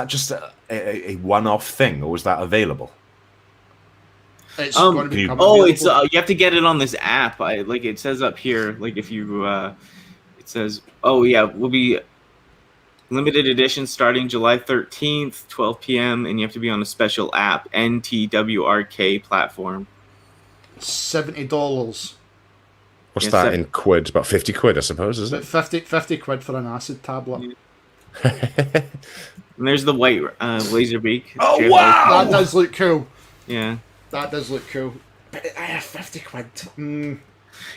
just a one-off thing, or is that available? It's going to become available. It's you have to get it on this app. It says up here, like if you it says, will be limited edition starting July 13th, 12 p.m. and you have to be on a special app, NTWRK platform. $70. What's that in quid? About 50 quid, I suppose, is it? 50 quid for an acid tablet. And there's the white laser beak. Oh, wow! That does look cool. Yeah. That does look cool. But 50 quid.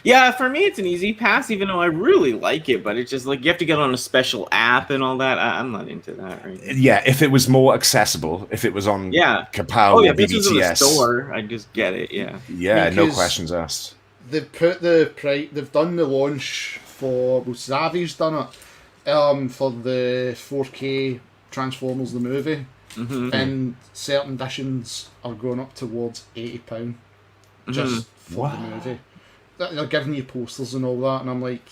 Yeah, for me it's an easy pass, even though I really like it, but it's just like you have to get on a special app and all that. I'm not into that right now. Yeah, if it was more accessible, if it was on Kapow or if this was in the BBTS. store, I'd just get it, yeah. Yeah, no questions asked. They've put they've done the launch for... Well, Zavi's done it for the 4K Transformers the movie. Mm-hmm. And certain editions are going up towards £80 just for the movie. They're giving you posters and all that, and I'm like,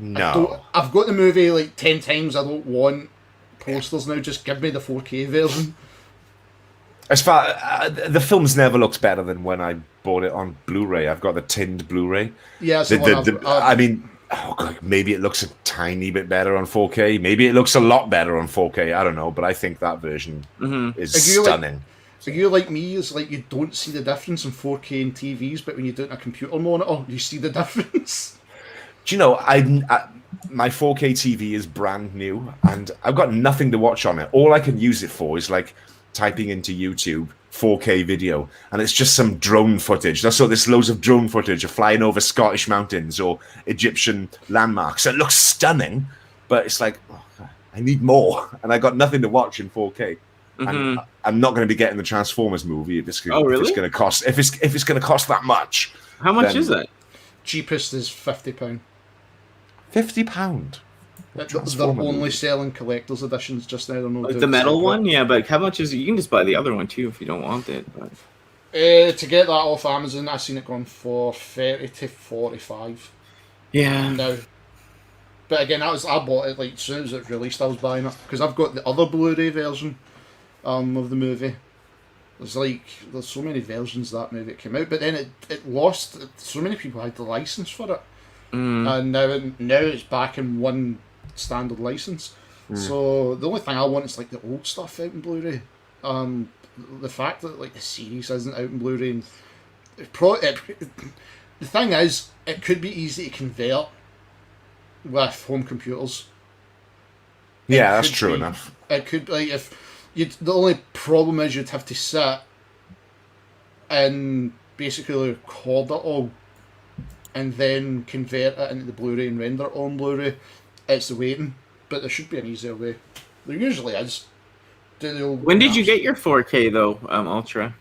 no. I've got the movie like 10 times. I don't want posters now. Just give me the 4K version. As far the film's never looked better than when I bought it on Blu-ray. I've got the tinned Blu-ray. Yeah, I mean, maybe it looks a tiny bit better on 4K. Maybe it looks a lot better on 4K. I don't know, but I think that version is stunning. So you like me, is like you don't see the difference in 4K and TVs, but when you do it in a computer monitor, you see the difference. Do you know, my 4K TV is brand new, and I've got nothing to watch on it. All I can use it for is like typing into YouTube 4K video, and it's just some drone footage. There's loads of drone footage of flying over Scottish mountains or Egyptian landmarks. It looks stunning, but it's like, I need more, and I got nothing to watch in 4K. And I'm not going to be getting the Transformers movie if it's going to cost. If it's going to cost that much. How much is it? Cheapest is £50. £50. They're only selling collector's editions just now. Like the metal one, yeah. But how much is it? You can just buy the other one too if you don't want it. But... to get that off Amazon, I've seen it going for 30 to 45. Yeah. Now, but again, I bought it like as soon as it released. I was buying it because I've got the other Blu-ray version. Of the movie. There's so many versions of that movie that came out, but then it lost. So many people had the license for it, and now it's back in one standard license. So the only thing I want is like the old stuff out in Blu-ray. The fact that like the series isn't out in Blu-ray, and the thing is, it could be easy to convert with home computers. Yeah, that's true enough. It could like if. The only problem is you'd have to sit and basically record it all and then convert it into the Blu-ray and render it on Blu-ray. It's the waiting, but there should be an easier way. There usually is. When did you get your 4K though, Ultra?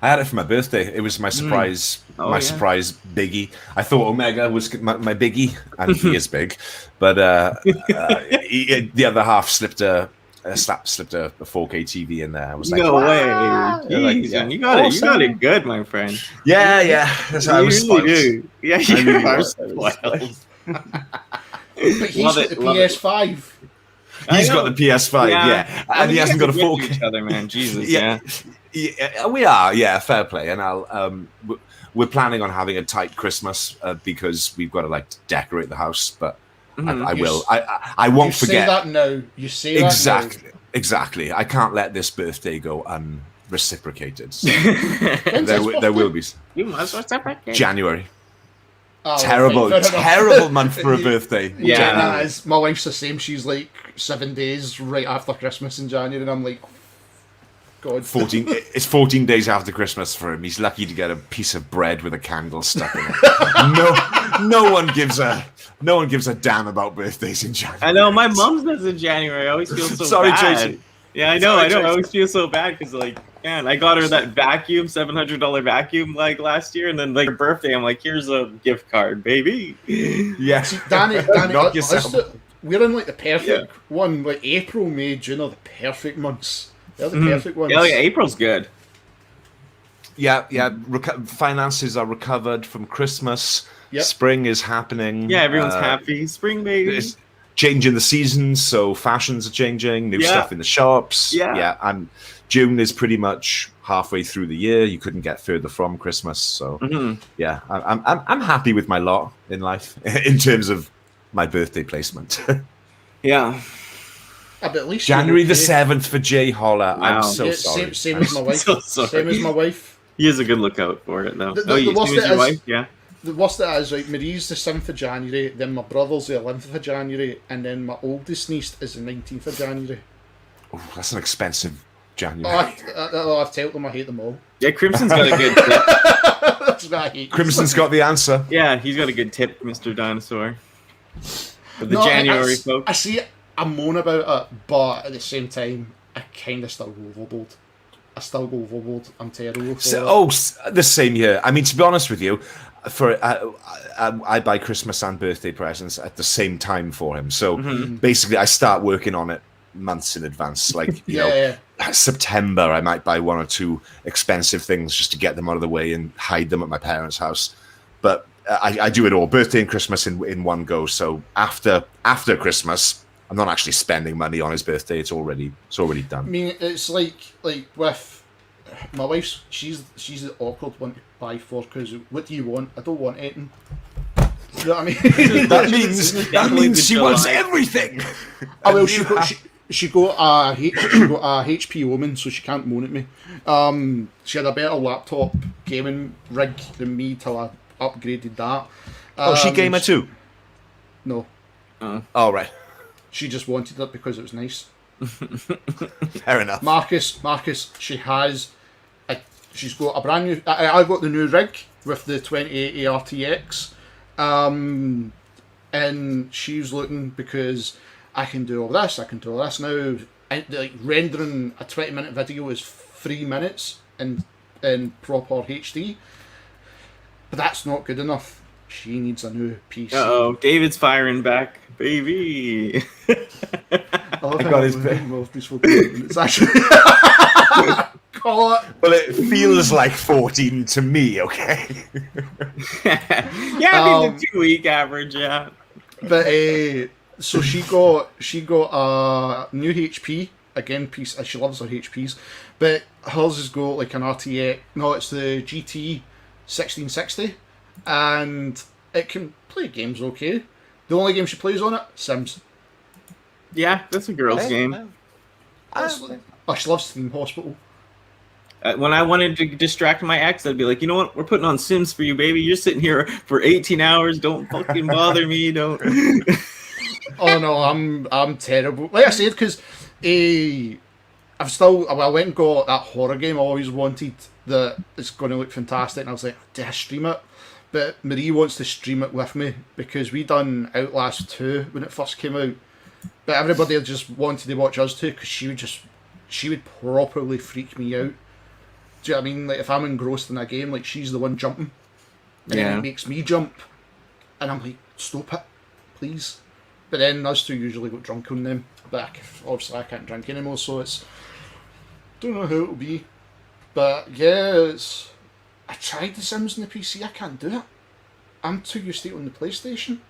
I had it for my birthday. It was my surprise, surprise biggie. I thought Omega was my biggie, and he is big, but the other half slipped a slipped a 4K TV in there. I was like, No way. "Wow." Like, Jeez, yeah. man, you got it. You got Awesome. it good, my friend. Yeah. That's how I You was really spoiled. do. Yeah, I you really are was. I was spoiled. But he's Love got it, the love it. PS5. He's I got know. the PS5, yeah. And he you hasn't guys got a are good to 4K. each other, man. Jesus, Yeah. yeah. Yeah, we are, yeah, fair play. And we're planning on having a tight Christmas because we've got to like decorate the house. But I will. I won't You say forget. that now. You say Exactly. I can't let this birthday go unreciprocated. So that now. there will be You must reciprocate. January. Oh, Terrible, fine, fair enough. terrible month for a birthday. Yeah. January is, my wife's the same. She's like 7 days right after Christmas in January, and I'm like, God. 14. It's 14 days after Christmas for him. He's lucky to get a piece of bread with a candle stuck in it. No one gives a damn about birthdays in January. I know my mom's is in January. I always feel so Sorry, bad. Tracy. Yeah, I know. Sorry, I Tracy. always feel so bad because, like, man, I got her that vacuum, $700 vacuum, like last year, and then like her birthday, I'm like, here's a gift card, baby. Yeah. Danny, Knock yourself. we're in like the perfect one. Like April, May, June are the perfect months. They're the perfect ones. Yeah, April's good. Yeah. Finances are recovered from Christmas. Yep. Spring is happening. Yeah, everyone's happy. Spring, baby. It's changing the seasons, so fashions are changing. New stuff in the shops. Yeah. And June is pretty much halfway through the year. You couldn't get further from Christmas, so yeah, I'm happy with my lot in life in terms of my birthday placement. Yeah. But at least January the 7th for Jay Holler. Wow. I'm so sorry. Same as my wife. So sorry. Same as my wife. He has a good lookout for it, though. The You worst same as it your is- wife? Yeah. The worst it is, right, Marie's the 7th of January, then my brother's the 11th of January, and then my oldest niece is the 19th of January. Oh, that's an expensive January. I've told them I hate them all. Yeah, Crimson's got a good tip. That's what I hate. Crimson's got the answer. Yeah, he's got a good tip, Mr. Dinosaur. For the No, January I folks. see it, I moan about it, but at the same time, I kind of still go overboard. I still go overboard. I'm terrible for it. The same here. I mean, to be honest with you, I buy Christmas and birthday presents at the same time for him. So basically, I start working on it months in advance. Like you know, September, I might buy one or two expensive things just to get them out of the way and hide them at my parents' house. But I do it all, birthday and Christmas in one go. So after Christmas, I'm not actually spending money on his birthday. It's already done. I mean, it's like with my wife. She's the awkward one to buy for, because what do you want? I don't want anything. You know what I mean? that means she wants everything. Oh well, she got a HP woman, so she can't moan at me. She had a better laptop gaming rig than me till I upgraded that. She gamer too. No, All right, she just wanted it because it was nice. fair enough. Marcus, she's got a brand new. I got the new rig with the 2080 RTX, and she's looking because I can do all this. I can do all this now. And, like, rendering a 20-minute video is 3 minutes in proper HD, but that's not good enough. She needs a new PC. Uh-oh, David's firing back, baby. I got his It's actually call it. Well, it feels like 14 to me. Okay. Yeah, I mean the 2-week average, yeah. But so she got a new HP again piece. She loves her HPs, but hers has got like an RTX. No, it's the GT 1660, and it can play games okay. The only game she plays on it, Sims. Yeah, that's a girl's game. She loves Steam Hospital. When I wanted to distract my ex, I'd be like, you know what? We're putting on Sims for you, baby. You're sitting here for 18 hours. Don't fucking bother me. Don't. Oh no, I'm terrible. Like I said, because I went and got that horror game I always wanted that it's going to look fantastic, and I was like, do I stream it? But Marie wants to stream it with me because we done Outlast 2 when it first came out. But everybody just wanted to watch us too because she would properly freak me out. Do you know what I mean? Like if I'm engrossed in a game, like she's the one jumping, and then it makes me jump, and I'm like, stop it, please. But then us two usually got drunk on them. But obviously I can't drink anymore, so it's... Don't know how it'll be. But yeah, I tried The Sims on the PC, I can't do it. I'm too used to it on the PlayStation.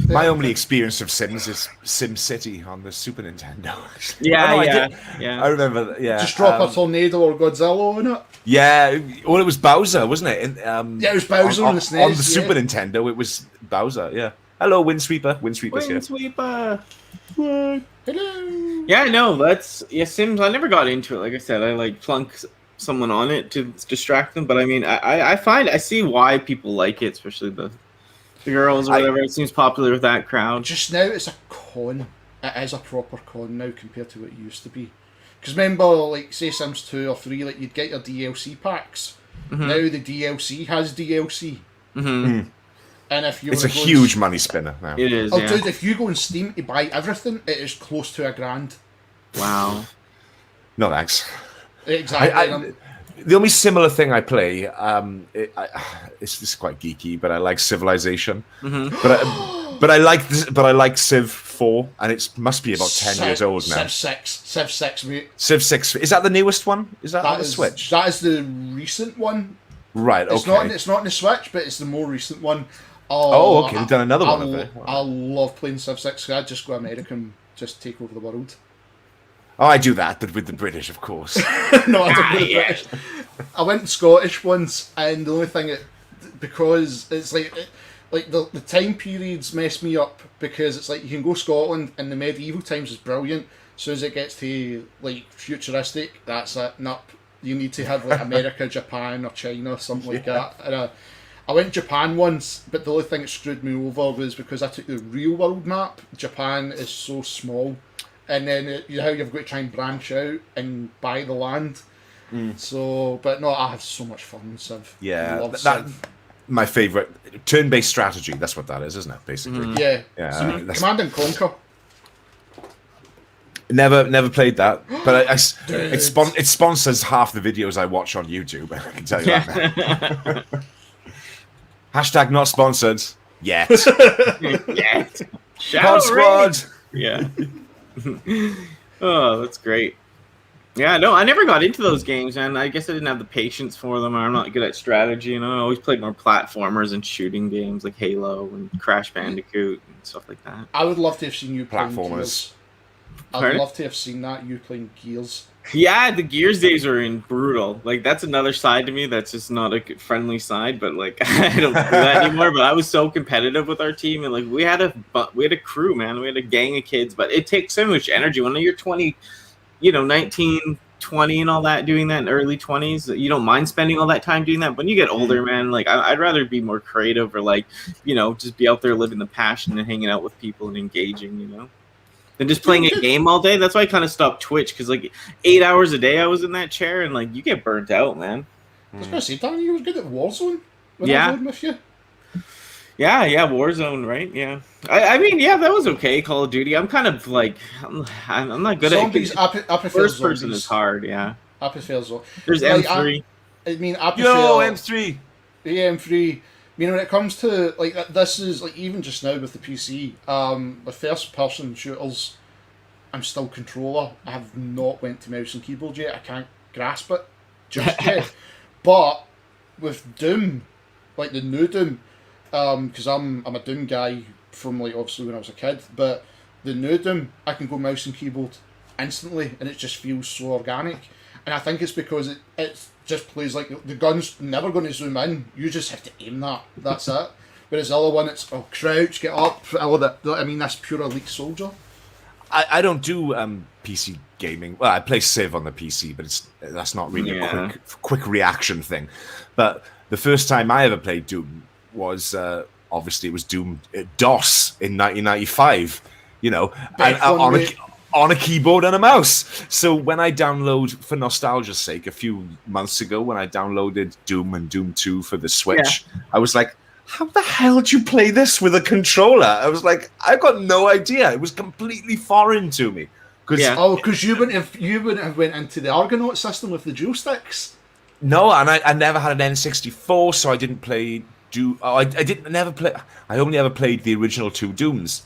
My only experience of Sims is SimCity on the Super Nintendo. Yeah. I remember that, yeah. Just drop a tornado or Godzilla on it. Yeah, well, it was Bowser, wasn't it? Yeah, it was Bowser on the SNES. On the Super Nintendo, it was Bowser, yeah. Hello, Windsweeper. Windsweeper's here. Windsweeper. Hello. Yeah, no, Sims. I never got into it. Like I said, I like plunk someone on it to distract them. But I mean, I see why people like it, especially the girls or whatever. It seems popular with that crowd. Just now, it's a con. It is a proper con now compared to what it used to be. Because remember, like, say Sims 2 or 3, like, you'd get your DLC packs. Mm-hmm. Now the DLC has DLC. Mm-hmm. And if you it's a huge money spinner now. It is, Oh, dude, if you go on Steam to buy everything, it is close to $1,000. Wow. No thanks. Exactly. The only similar thing I play, it's just quite geeky, but I like Civilization. Mm-hmm. But I like Civ 4, and it must be about 10 years old now. Civ 6, mate. Civ 6, is that the newest one? Is that on the Switch? That is the recent one. Right, okay. It's not on the Switch, but it's the more recent one. Oh, okay, they've done another one of it. Wow. I love playing Civ 6. I'd just go American and just take over the world. Oh, I do that, but with the British, of course. No, I don't do the British. I went Scottish once, and the only thing, because it's like the time periods mess me up, because it's like you can go Scotland, and the medieval times is brilliant. As soon as it gets to like futuristic, that's it. Nope. You need to have like America, Japan, or China, or something like that. And I went Japan once, but the only thing that screwed me over was because I took the real world map. Japan is so small, and then you know how you've got to try and branch out and buy the land. So, but no, I had so much fun. Civ. Yeah, my favourite turn-based strategy. That's what that is, isn't it? Basically. Yeah. Yeah. Command and Conquer. Never played that, but it sponsors half the videos I watch on YouTube. I can tell you that. Hashtag not sponsored yet. Yet. Pod Squad. Yeah. Oh, that's great. Yeah, no, I never got into those games, and I guess I didn't have the patience for them, or I'm not good at strategy, I always played more platformers and shooting games like Halo and Crash Bandicoot and stuff like that. I would love to have seen you playing Platformers. Gears. I'd love to have seen that, you playing Gears. Yeah, the Gears days are brutal. Like, that's another side to me that's just not a friendly side, but like I don't do that anymore. But I was so competitive with our team, and like we had a crew, man. We had a gang of kids, but it takes so much energy when you're 20, 19, 20 and all that, doing that in early 20s. You don't mind spending all that time doing that. When you get older, man, like I'd rather be more creative, or like, just be out there living the passion and hanging out with people and engaging, than just playing a game all day. That's why I kind of stopped Twitch, because like 8 hours a day I was in that chair, and like you get burnt out, man. I was going to say, Danny, you were good at Warzone when Yeah. I was on with you. Yeah, Warzone, right? Yeah. I mean, yeah, that was okay. Call of Duty. I'm kind of like, I'm not good Zombies, at I prefer first zombies. person is hard. Yeah. I prefer zombies. There's Like, M3. I mean, I prefer... Yo, M3. The M3. When it comes to, like, this is, like, even just now with the PC, the first person shooters, I'm still controller. I have not went to mouse and keyboard yet. I can't grasp it just yet. But with Doom, like the new Doom, because I'm a Doom guy from, like, obviously when I was a kid, but the new Doom, I can go mouse and keyboard instantly, and it just feels so organic. And I think it's because it just plays like the gun's never going to zoom in. You just have to aim that. That's it. Whereas the other one, it's crouch, get up. I mean, that's pure elite soldier. I don't do PC gaming. Well, I play Civ on the PC, but that's not really a quick reaction thing. But the first time I ever played Doom was obviously it was Doom DOS in 1995. On a keyboard and a mouse. So when I download, for nostalgia's sake, a few months ago, when I downloaded Doom and Doom 2 for the Switch, I was like, how the hell do you play this with a controller? I was like, I got no idea. It was completely foreign to me. Because you wouldn't have went into the Argonaut system with the dual sticks. No, and I never had an N64, so I didn't play do. Oh, I didn't never play. I only ever played the original 2 Dooms,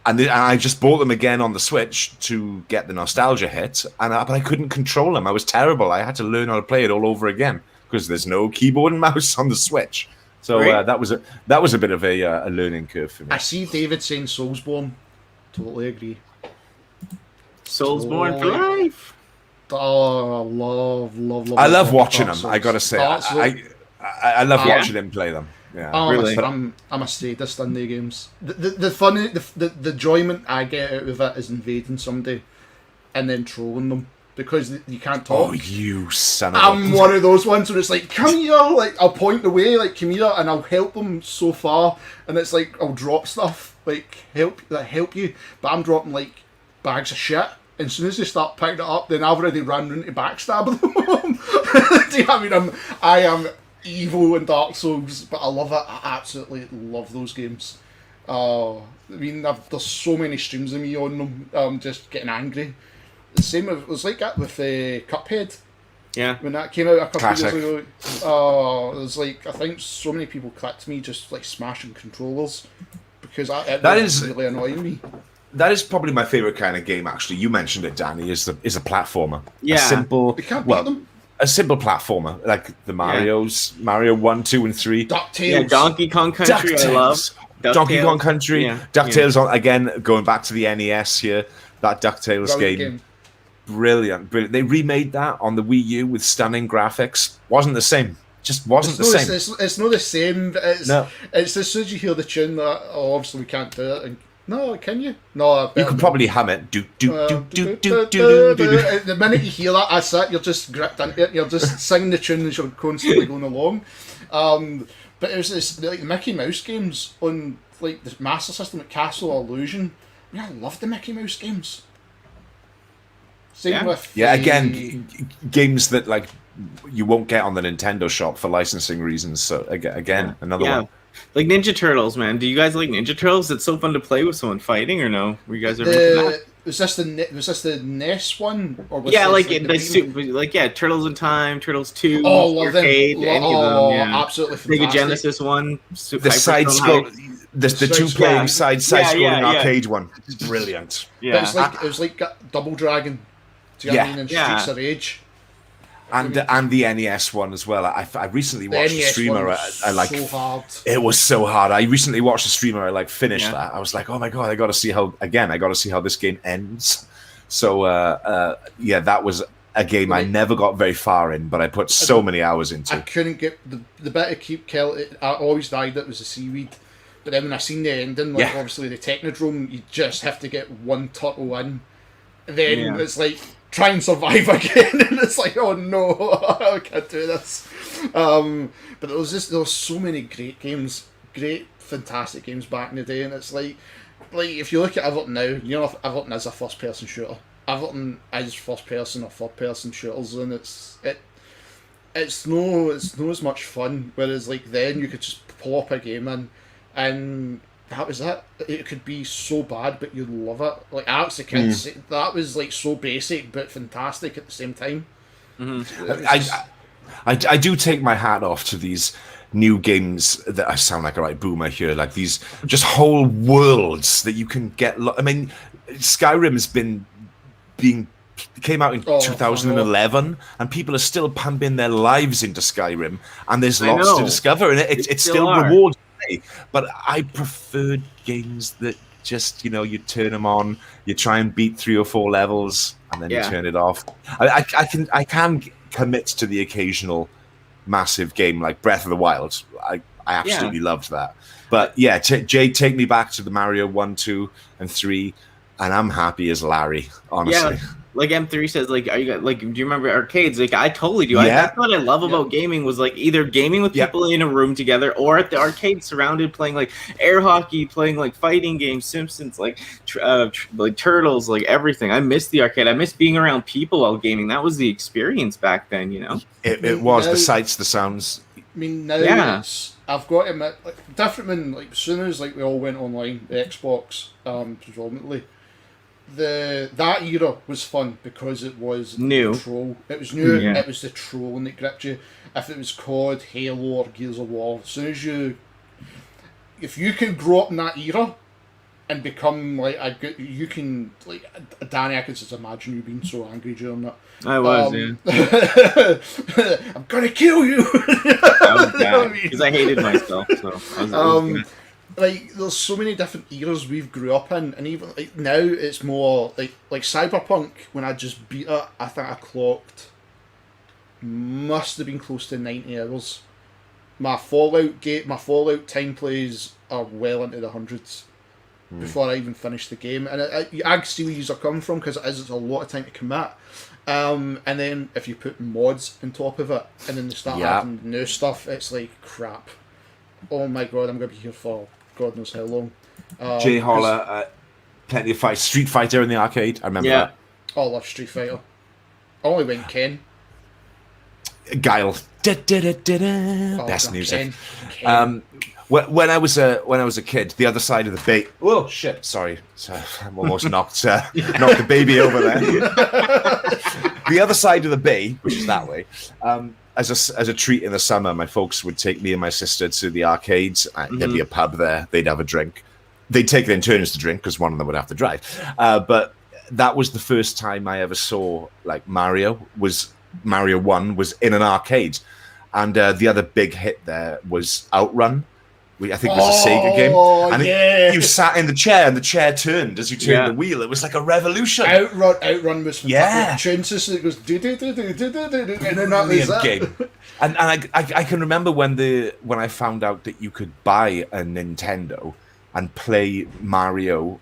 and I just bought them again on the Switch to get the nostalgia hit. But I couldn't control them. I was terrible. I had to learn how to play it all over again because there's no keyboard and mouse on the Switch. So that was a bit of a learning curve for me. I see David saying Soulsborne. Totally agree. Soulsborne for life. Oh, love. I love watching them. I gotta say, I love watching him play them. Yeah, really. I'm a sadist in the games. The funny, the enjoyment I get out of it is invading somebody and then trolling them because you can't talk. Oh, you son of I'm one of those ones where it's like, come here, like I'll point the way, like come here, and I'll help them so far, and it's like I'll drop stuff, like help you, but I'm dropping like bags of shit. And as soon as they start picking it up, then I've already run round to backstab them. Do you know what I mean? I am evil in Dark Souls, but I love it. I absolutely love those games. I mean, there's so many streams of me on them, just getting angry. The same, it was like that with Cuphead. Yeah. When that came out a couple of Classic. years ago, it was like, I think so many people clicked me just like smashing controllers because it was really annoying me. That is probably my favorite kind of game. Actually, you mentioned it, Danny. Is a platformer. Yeah. A simple. You can't beat them. A simple platformer like the Mario's, Mario 1, 2, and 3. DuckTales. Yeah, Donkey Kong Country. I love. Donkey Kong Country. Yeah. DuckTales on again. Going back to the NES here. That DuckTales game. Brilliant. They remade that on the Wii U with stunning graphics. Wasn't the same. Just wasn't the same. It's not the same. But it's as soon as you hear the tune that obviously we can't do it. And, no, can you? No, you could probably hum it. The minute you hear that, that's it. You're just gripped into it. You're just singing the tune as you're constantly going along. But it was this, like the Mickey Mouse games on like the Master System at Castle Illusion. I mean, I love the Mickey Mouse games. Same with again, games that like you won't get on the Nintendo shop for licensing reasons. So again, another one. Like Ninja Turtles, man. Do you guys like Ninja Turtles? It's so fun to play with someone fighting, or no? Were you guys ever into that? Was this the NES one? Or was Turtles in Time, Turtles 2, arcade, any of them. Yeah. Absolutely fantastic. Sega Genesis one, the side scroll, the two playing side scrolling arcade one, brilliant. Yeah, it was like Double Dragon. Do you know what I mean? And Streets of Rage. And the NES one as well. I recently watched a streamer. I like. So hard. It was so hard. I recently watched a streamer. I finished that. I was like, oh my god! I got to see how this game ends. So that was a game I never got very far in, but I put so many hours into. I couldn't get the bit of Keep Kill. I always died. It was the seaweed. But then when I seen the ending, obviously the Technodrome, you just have to get one turtle in. Then it's like, try and survive again, and it's like, oh no, I can't do this. But there was so many great games, fantastic games back in the day, and it's like if you look at Everton now, you know, Everton is a first person shooter. Everton is first person or third person shooters, and it's no as much fun. Whereas like then you could just plop a game in, and that was it. It could be so bad, but you'd love it. Like Alex the Kid, that was like so basic but fantastic at the same time. Mm-hmm. I do take my hat off to these new games that I sound like a right boomer here. Like these just whole worlds that you can get. I mean, Skyrim's came out in 2011, and people are still pumping their lives into Skyrim, and there's lots to discover, and it still rewards. But I preferred games that just, you turn them on, you try and beat 3 or 4 levels, and then you turn it off. I can commit to the occasional massive game like Breath of the Wild. I absolutely loved that. But Jay, take me back to the Mario 1, 2, and 3, and I'm happy as Larry, honestly. Yeah. Like M3 says, like, are you like? Do you remember arcades? Like, I totally do. That's what I love about gaming was like either gaming with people in a room together, or at the arcade surrounded playing like air hockey, playing like fighting games, Simpsons, like Turtles, like everything. I miss the arcade. I miss being around people while gaming. That was the experience back then, you know. It was the sights, the sounds. I mean, now I've got to admit, like different when as soon as we all went online, the Xbox predominantly. that era was fun because it was New. the troll. It was new. Yeah. It was the trolling that gripped you. If it was COD, Halo, or Gears of War, as soon as if you can grow up in that era and become like a good, you can like Danny. I can just imagine you being so angry during that. I was, yeah. I'm gonna kill you. I was bad because I hated myself. So I was like there's so many different eras we've grew up in, and even like now it's more like Cyberpunk. When I just beat it, I think I clocked must have been close to 90 hours. My Fallout time plays are well into the hundreds before I even finish the game, and I can see where you're coming from because it's a lot of time to commit. And then if you put mods on top of it, and then they start adding new stuff, it's like crap. Oh my god, I'm gonna be here for God knows how long. Jay Holler, plenty of fights. Street Fighter in the arcade. I remember that. Oh, I love Street Fighter. Only when Ken. Guile. Best music. When I was a kid, the other side of the bay. Oh shit! Sorry, I'm almost knocked the baby over there. The other side of the bay, which is that way. As a treat in the summer, my folks would take me and my sister to the arcades. There'd be a pub there. They'd have a drink. They'd take it in turns to drink because one of them would have to drive. But that was the first time I ever saw like Mario 1 was in an arcade, and the other big hit there was Outrun. I think it was a Sega game. And you sat in the chair, and the chair turned as you turned the wheel. It was like a revolution. Outrun was fantastic. Yeah. It goes do and then that was that. Game. And I can remember when I found out that you could buy a Nintendo and play Mario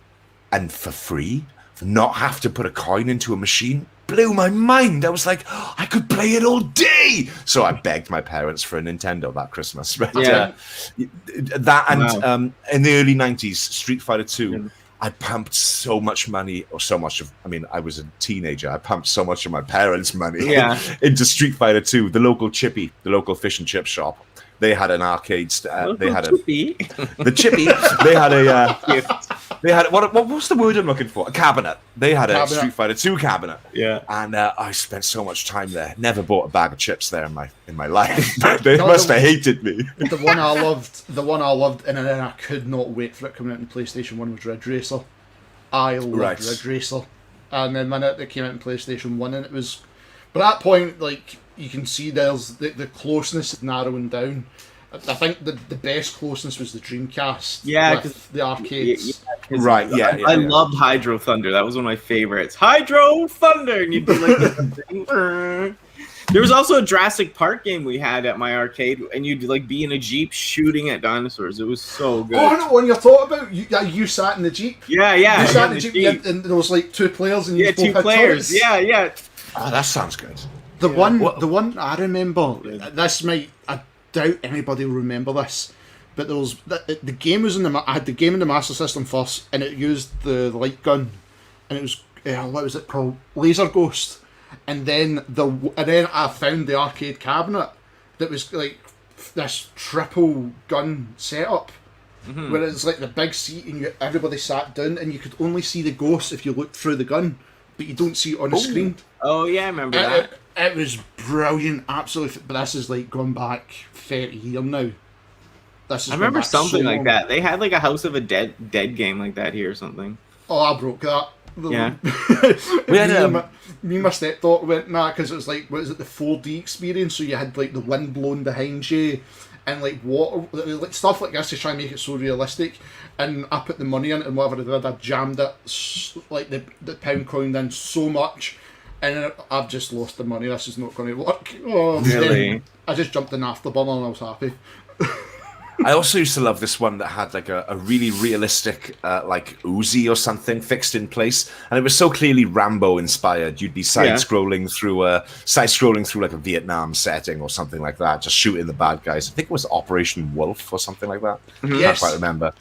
and for free, not have to put a coin into a machine. Blew my mind. I was like, oh, I could play it all day. So I begged my parents for a Nintendo that Christmas. But, that and in the early 90s, Street Fighter 2, I pumped so much money, I was a teenager. I pumped so much of my parents' money into Street Fighter 2. The local Chippy, the local fish and chip shop, they had an arcade. They had the Chippy. They had what was the word I'm looking for? A cabinet. They had a Street Fighter 2 cabinet. Yeah. And I spent so much time there. Never bought a bag of chips there in my life. They must have hated me. The one I loved, and then I could not wait for it coming out in PlayStation 1 was Ridge Racer. I loved Ridge Racer. And then the minute it came out in PlayStation 1, and it was, but at that point, like, you can see there's the closeness is narrowing down. I think the best closeness was the Dreamcast. Yeah, the arcades. I loved Hydro Thunder. That was one of my favorites. Hydro Thunder, and you'd be like, there was also a Jurassic Park game we had at my arcade, and you'd like be in a Jeep shooting at dinosaurs. It was so good. Oh, I know what you're talking about. You sat in the Jeep. Yeah. You sat in the Jeep, and there was like two players, and you two players. Toys. Yeah. Oh, that sounds good. The one I remember. I doubt anybody will remember this, but there was the game was I had the game in the Master System first, and it used the light gun, and it was what was it called, Laser Ghost, and then I found the arcade cabinet that was like this triple gun setup, where it's like the big seat and everybody sat down, and you could only see the ghost if you looked through the gun, but you don't see it on the screen. Oh yeah, I remember that. It was brilliant, absolutely. But this is like going back 30 years now. I remember something like that. They had like a House of a Dead game like that here or something. Oh, I broke that. Yeah. Me and my stepdaughter went because it was like, what is it, the 4D experience? So you had like the wind blowing behind you, and like water, like stuff like this to try and make it so realistic. And I put the money in it, and whatever I did, I jammed it like the pound coin in so much. And I've just lost the money. This is not going to work. Oh, really? I just jumped in afterburner and I was happy. I also used to love this one that had like a really realistic like Uzi or something fixed in place, and it was so clearly Rambo inspired. You'd be side-scrolling through like a Vietnam setting or something like that, just shooting the bad guys. I think it was Operation Wolf or something like that. Yes. I can't quite remember.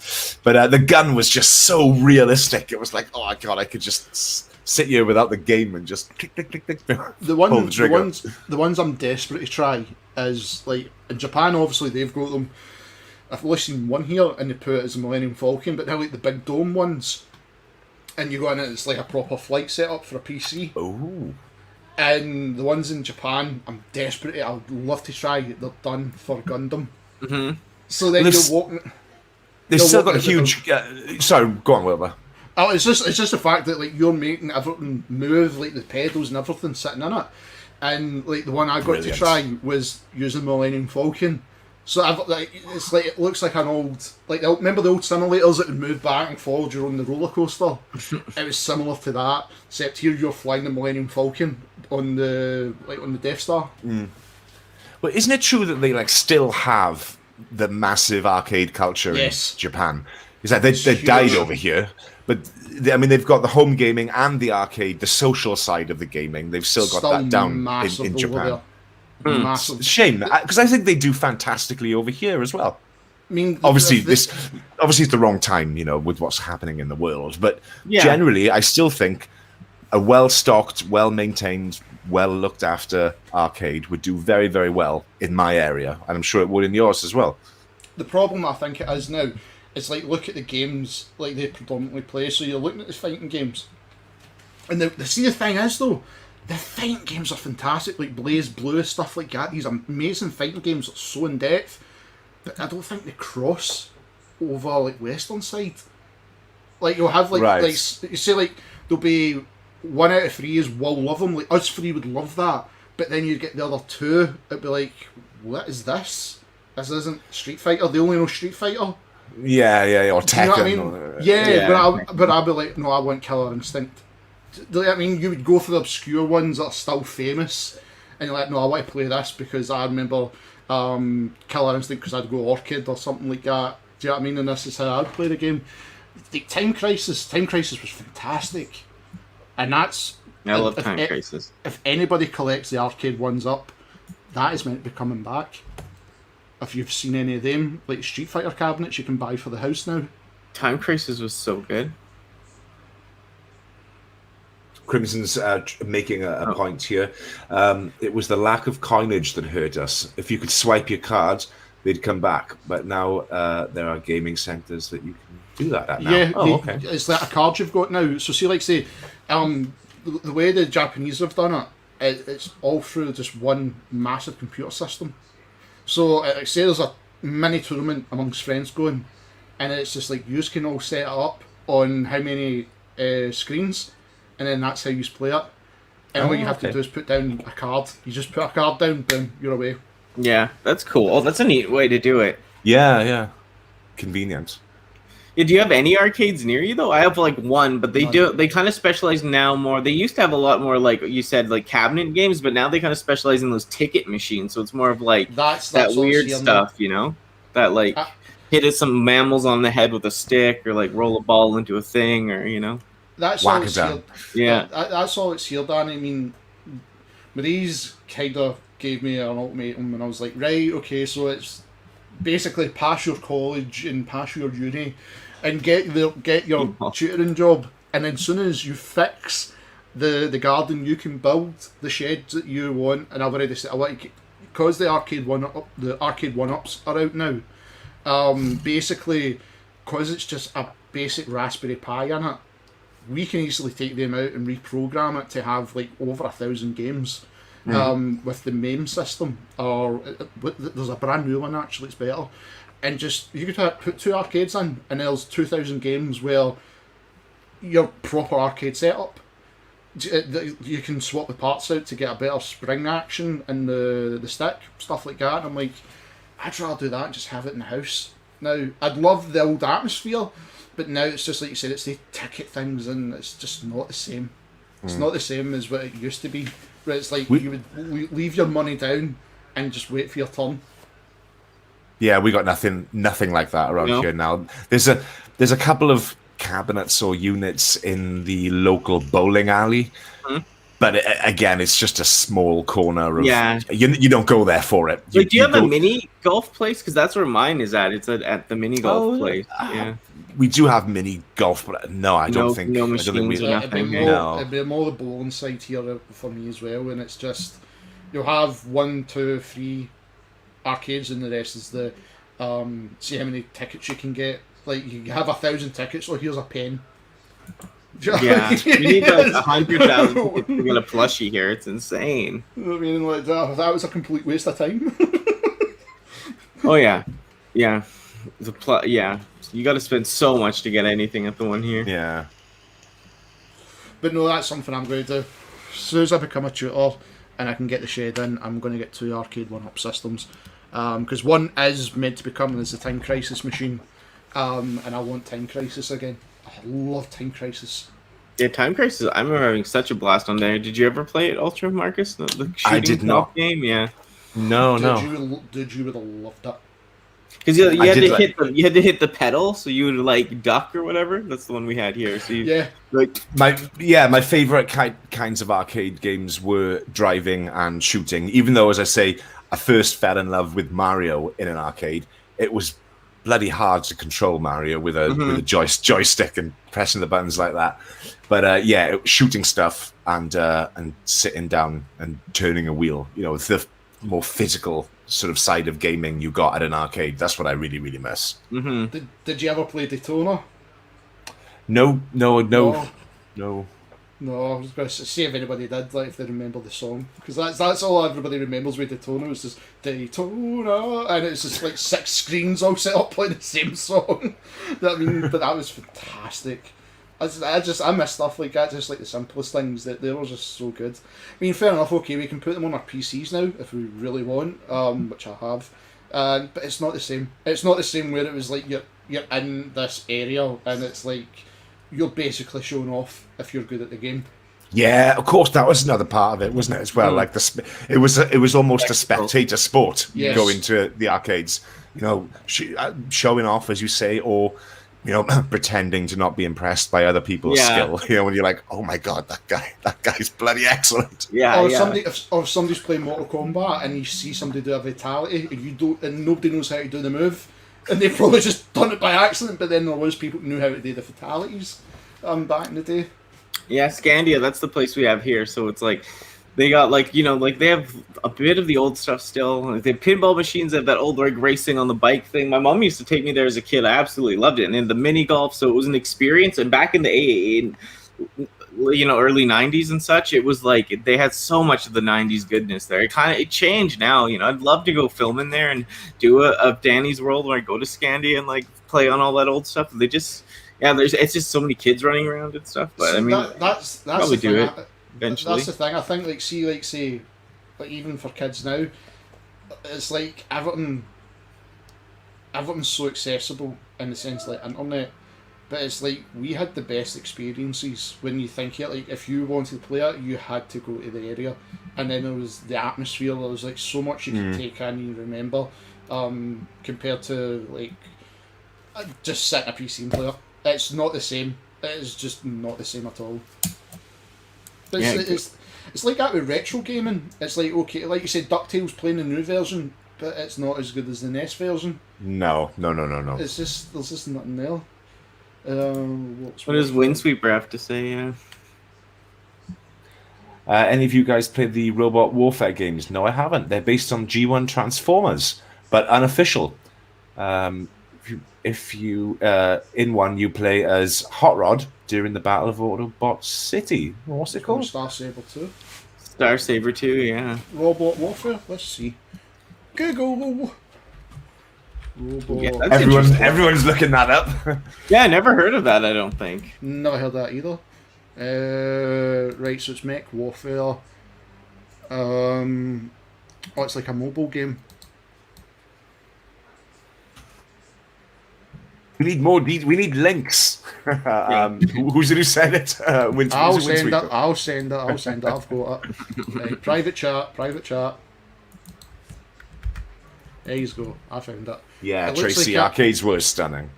But the gun was just so realistic. It was like, oh my god, I could just sit here without the game and just click, click, click, click. The ones I'm desperate to try is like in Japan. Obviously, they've got them. I've only seen one here, and they put it as a Millennium Falcon. But now like the big dome ones, and you go in and it's like a proper flight setup for a PC. Oh. And the ones in Japan, I'm desperate. I'd love to try. They're done for Gundam. Mm-hmm. So then you're walking. They've still got a huge. Sorry, go on, Wilbur. Oh, it's just the fact that like you're making everything move, like the pedals and everything sitting in it, and like the one I got to try was using Millennium Falcon. So I've like it's like it looks like an old like remember the old simulators that would move back and forward you on the roller coaster. It was similar to that, except here you're flying the Millennium Falcon on the Death Star. Mm. Well, isn't it true that they like still have the massive arcade culture in Japan? Is that they died over here, but they've got the home gaming and the arcade, the social side of the gaming. They've still got that down in Japan. Massive. It's a shame because I think they do fantastically over here as well. I mean, obviously it's the wrong time, with what's happening in the world. But generally, I still think a well-stocked, well-maintained, well-looked after arcade would do very, very well in my area, and I'm sure it would in yours as well. The problem I think it is now is like look at the games like they predominantly play. So you're looking at the fighting games, and the thing is though. The fighting games are fantastic, like Blaze Blue, stuff like that. These amazing fighting games are so in depth, but I don't think they cross over like Western side. Like you'll have like you say like there'll be 1 out of 3 is will love them. Like us 3 would love that, but then you'd get the other 2. It'd be like, what is this? This isn't Street Fighter. They only know Street Fighter. Yeah, or Tekken. You know what I mean? But I'd be like, no, I want Killer Instinct. I mean, you would go for the obscure ones that are still famous, and you're like, no, I want to play this because I remember Killer Instinct because I'd go Orchid or something like that. Do you know what I mean? And this is how I'd play the game. The Time Crisis was fantastic, and that's I love Time Crisis. If anybody collects the arcade ones up, that is meant to be coming back. If you've seen any of them, like Street Fighter cabinets, you can buy for the house now. Time Crisis was so good. Crimson's making a point here. It was the lack of coinage that hurt us. If you could swipe your cards, they'd come back. But now there are gaming centres that you can do that at now. Yeah, okay. It's like a card you've got now. So see, like say, the way the Japanese have done it, it's all through just one massive computer system. So like say there's a mini tournament amongst friends going, and it's just like you can all set it up on how many screens. And then that's how you play it. And what you have to do is put down a card. You just put a card down, boom, you're away. Yeah, that's cool. Oh, that's a neat way to do it. Yeah. Convenient. Yeah, do you have any arcades near you though? I have like one, but they kind of specialize now more. They used to have a lot more, like you said, like cabinet games, but now they kind of specialize in those ticket machines. So it's more of like that's that weird stuff, that like hit some mammals on the head with a stick, or like roll a ball into a thing, or That's all it's here. Yeah, that's all it's here, Danny. I mean, Marie's kind of gave me an ultimatum, and I was like, right, okay, so it's basically pass your college and pass your uni, and get your tutoring job, and then as soon as you fix the garden, you can build the sheds that you want. And I've already said I want to, because the arcade one ups are out now. Basically, because it's just a basic Raspberry Pi in it. We can easily take them out and reprogram it to have like over 1,000 games with the MAME system. Or there's a brand new one actually, it's better. And just you could put 2 arcades in, and there's 2,000 games where your proper arcade setup. You can swap the parts out to get a better spring action in the stick, stuff like that. And I'm like, I'd rather do that and just have it in the house. Now, I'd love the old atmosphere. But now it's just like you said, it's the ticket things, and it's just not the same. It's not the same as what it used to be. Where it's like you would leave your money down and just wait for your turn. Yeah, we got nothing like that around here now. There's a couple of cabinets or units in the local bowling alley, but again, it's just a small corner of. Yeah, you don't go there for it. Do you have a mini golf place? Because that's where mine is at. It's at the mini golf place. Yeah. We do have mini golf, but no, I don't think. No machines or nothing. It'd be more the bowling side here for me as well, and it's just you'll have 1, 2, 3 arcades, and the rest is the see how many tickets you can get. Like you have 1,000 tickets, or here's a pen. Yeah, we need like 100,000 tickets to get a plushie here. It's insane. I mean, like that was a complete waste of time. Oh yeah, yeah. Yeah, you got to spend so much to get anything at the one here. Yeah. But no, that's something I'm going to do. As soon as I become a tutor and I can get the shed in, I'm going to get 2 arcade 1-up systems. Because one is meant to be coming as a Time Crisis machine. And I want Time Crisis again. I love Time Crisis. Yeah, Time Crisis. I remember having such a blast on there. Did you ever play it, Ultra, Marcus? The shooting I did not. Game? Yeah. No. Did you would have loved it? Because you had to hit the pedal, so you would like duck or whatever. That's the one we had here. So my favorite kinds of arcade games were driving and shooting. Even though, as I say, I first fell in love with Mario in an arcade. It was bloody hard to control Mario with a joystick and pressing the buttons like that. But shooting stuff and sitting down and turning a wheel. You know, the more physical sort of side of gaming you got at an arcade. That's what I really, really miss. Mm-hmm. Did you ever play Daytona? No. No, I was going to see if anybody did, like if they remember the song, because that's all everybody remembers with Daytona. Was just Daytona, and it's just like 6 screens all set up playing the same song. I mean, but that was fantastic. I miss stuff like that, just like the simplest things that they were just so good. I mean, fair enough. Okay, we can put them on our PCs now if we really want, which I have. But it's not the same. It's not the same where it was like you're in this area and it's like you're basically showing off if you're good at the game. Yeah, of course, that was another part of it, wasn't it? As well, like it was almost a spectator sport. Yes. Going to the arcades, you know, showing off, as you say, or you know, pretending to not be impressed by other people's skill. You know, when you're like, oh my god, that guy's bloody excellent. Yeah. Or if somebody's playing Mortal Kombat and you see somebody do a fatality and nobody knows how to do the move, and they've probably just done it by accident, but then there was people who knew how to do the fatalities back in the day. Yeah, Scandia, that's the place we have here. So it's like they got like, you know, like they have a bit of the old stuff still. Like, they have pinball machines, they have that old like racing on the bike thing. My mom used to take me there as a kid. I absolutely loved it. And then the mini golf, so it was an experience. And back in the early 90s and such, it was like they had so much of the 90s goodness there. It changed now. You know, I'd love to go film in there and do a Danny's World where I go to Scandia and like play on all that old stuff. They just it's just so many kids running around and stuff. But I mean, that's probably do it eventually. That's the thing. I think say even for kids now, it's like everything's so accessible in the sense like internet. But it's like we had the best experiences when you think it. Like if you wanted to play it, you had to go to the area, and then there was the atmosphere. There was like so much you could take in and remember, compared to like just sitting a PC and play it. It's not the same. It is just not the same at all. But it's like that with retro gaming. It's like, okay, like you said, DuckTales playing the new version, but it's not as good as the NES version. No. It's just there's just nothing there. What does Windsweeper have to say? Any of you guys played the Robot Warfare games? No, I haven't. They're based on G1 Transformers, but unofficial. If you in one, you play as Hot Rod during the Battle of Autobot City. What's it called? Star Saber 2. Star Saber 2, yeah. Robot Warfare. Let's see. Google. Robot. Yeah, everyone's looking that up. Yeah, I never heard of that. I don't think. Never heard that either. Right, so it's Mech Warfare. It's like a mobile game. We need more. We need links. Who's it who said it? I'll send it. I've got it. Right, private chat. There you go. I found it. Yeah, Tracy, like arcades were stunning.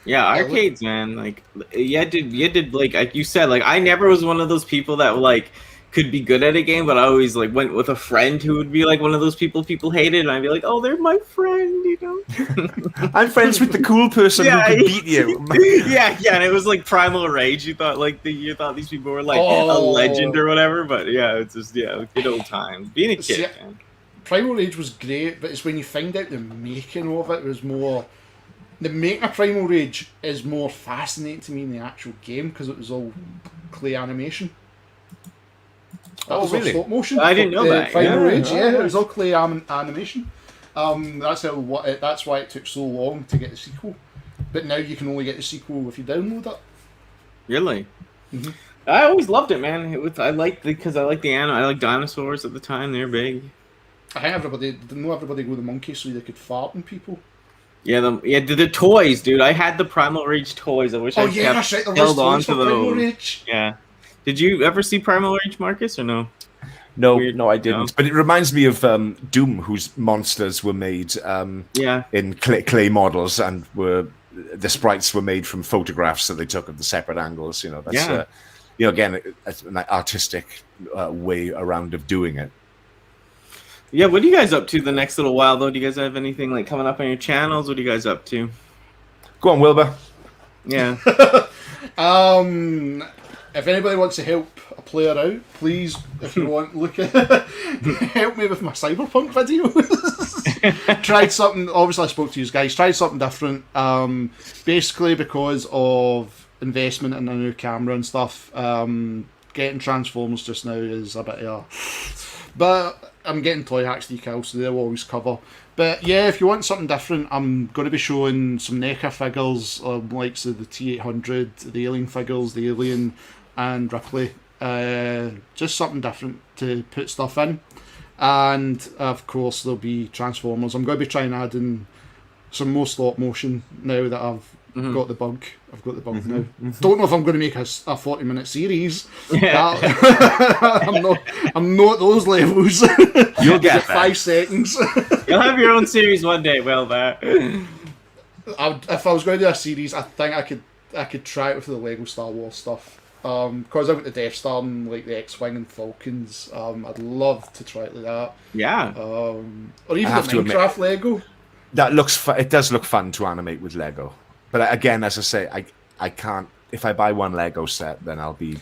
Yeah, arcades, man. Like, you did like you said. Like, I never was one of those people that like could be good at a game, but I always like went with a friend who would be like one of those people hated, and I'd be like, oh, they're my friend, you know. I'm friends with the cool person who can beat you. yeah, and it was like Primal Rage. You thought these people were like a legend or whatever, but yeah, it's just good old times. Being a kid, man. Primal Rage was great, but it's when you find out the making of it was more The making of Primal Rage is more fascinating to me in the actual game because it was all clay animation. That was all really? stop motion. I didn't know that. Primal Rage, yeah. it was all clay animation. That's why it took so long to get the sequel. But now you can only get the sequel if you download it. Really? Mm-hmm. I always loved it, man. I liked I like dinosaurs at the time. They're big. I think everybody go the monkey so they could fart on people. Yeah, the toys, dude. I had the Primal Rage toys. I wish I kept that's right. There was held on toys to for Primal those. Rage. Yeah. Did you ever see Primal Rage, Marcus, or no? No, Weird. no, I didn't. No. But it reminds me of Doom, whose monsters were made in clay models, and the sprites were made from photographs that they took of the separate angles. You know, that's again, an artistic way around of doing it. Yeah, what are you guys up to the next little while, though? Do you guys have anything like coming up on your channels? What are you guys up to? Go on, Wilbur. Yeah. If anybody wants to help a player out, please, if you want, look at help me with my Cyberpunk videos. Tried something. Obviously, I spoke to you guys. Tried something different. Basically, because of investment in a new camera and stuff. Getting Transformers just now is a bit but I'm getting Toy Hacks decals, so they'll always cover. But yeah, if you want something different, I'm going to be showing some NECA figures, like the T800, the Alien figures, the Alien and Ripley. Just something different to put stuff in. And of course, there'll be Transformers. I'm going to be trying adding some more stop motion now that I've got the bug. I've got the bug now. Don't know if I'm going to make a 40-minute series. Yeah. I'm not at those levels. You'll get 5 seconds. You'll have your own series one day, Wilbur. If I was going to do a series, I think I could try it with the Lego Star Wars stuff. Because I've got the Death Star and like the X-Wing and Falcons. I'd love to try it like that. Yeah. Or even I have the to admit, Minecraft Lego. That looks. It does look fun to animate with Lego. But again, as I say, I can't. If I buy one Lego set, then I'll be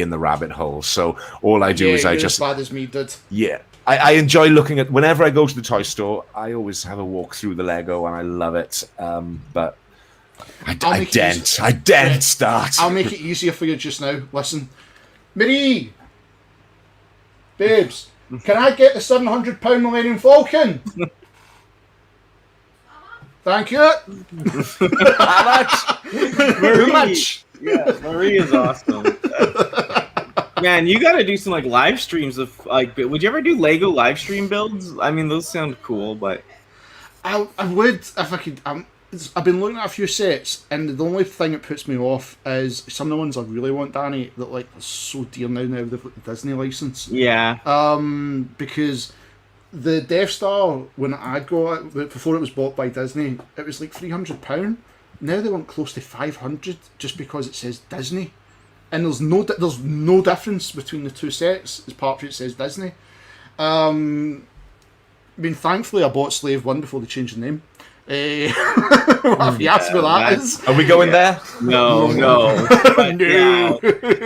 in the rabbit hole. So all I do is I just as bad as me did. Yeah, I enjoy looking at. Whenever I go to the toy store, I always have a walk through the Lego, and I love it. But I daren't start. I'll make it easier for you just now. Listen, Marie, babes, can I get the £700 Millennium Falcon? Thank you. How much? Too much. Yeah, Marie is awesome. Man, you got to do some like live streams of like. Would you ever do Lego live stream builds? I mean, those sound cool, but I would if I could. I've been looking at a few sets, and the only thing that puts me off is some of the ones I really want, Danny, that like are so dear now they've got the Disney license. yeah. Because the Death Star, when I got it, before it was bought by Disney, it was like £300. Now they want close to £500 just because it says Disney, and there's no difference between the two sets apart from it says Disney. I mean, thankfully I bought Slave 1 before they changed the name. If you ask me that is. Are we going there? No. But, No.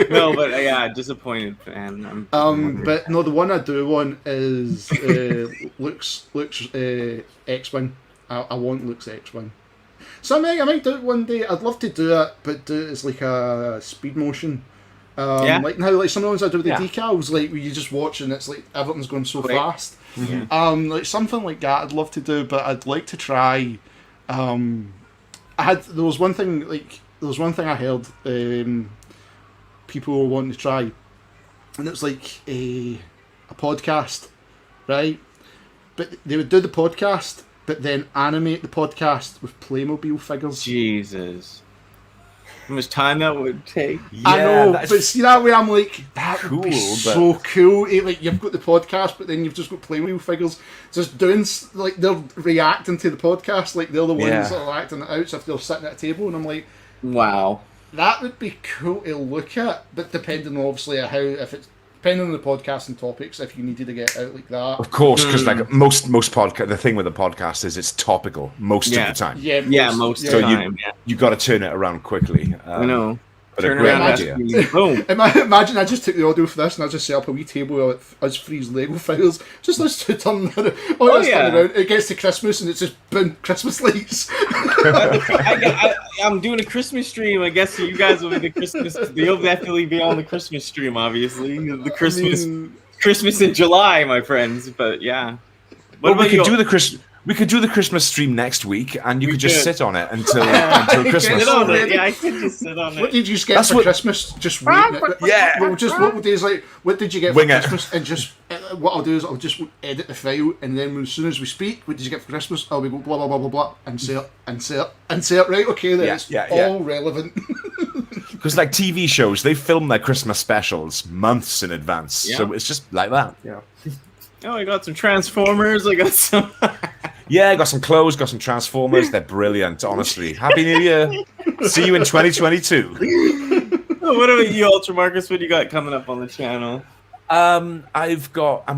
No, but yeah, disappointed fan. But no, the one I do want is Luke's X-Wing. I want Luke's X-Wing. So I might do it one day. I'd love to do it, but do it as like a speed motion. Like how like some of the ones I do with the decals, like where you just watch and it's like everything's going so fast. Mm-hmm. Like something like that I'd love to do, but I'd like to try. There was one thing I heard people were wanting to try, and it was like a podcast, right? But they would do the podcast, but then animate the podcast with Playmobil figures. Jesus. How much time that would take? Yeah, I know, but see that way I'm like, that would be cool, so cool. Like you've got the podcast, but then you've just got Playmobil figures just doing like they're reacting to the podcast, like they're the ones that are acting it out. So if they're sitting at a table, and I'm like, wow, that would be cool to look at. But depending obviously on depending on the podcast and topics, if you needed to get out like that. Of course, because like most podcast, the thing with the podcast is it's topical most of the time. Yeah, most most of the time. You got to turn it around quickly. I know. But Turn a great around, idea. boom. Imagine I just took the audio for this and I just set up a wee table of us three's Lego files. Just us two turning around. Yeah. Around. It gets to Christmas and it's just boom, Christmas lights. I'm doing a Christmas stream. I guess you guys will be the Christmas. You'll definitely be on the Christmas stream, obviously. The Christmas in July, my friends. But yeah. We could do the Christmas stream next week, and you could just sit on it until Christmas. Sit on it. Yeah, I could just sit on it. What did you get for Christmas? Just wait. Yeah. Well, just what days like? What did you get Wing for it. Christmas? And just what I'll do is I'll just edit the file, and then as soon as we speak, what did you get for Christmas? I'll be go blah blah blah blah blah, insert. Right, okay, then it's all relevant. Because like TV shows, they film their Christmas specials months in advance, so it's just like that. Yeah. Oh, I got some Transformers. I got some. Yeah, I got some clothes, got some Transformers. They're brilliant, honestly. Happy New Year. See you in 2022. What about you, Ultra Marcus? What do you got coming up on the channel? I'm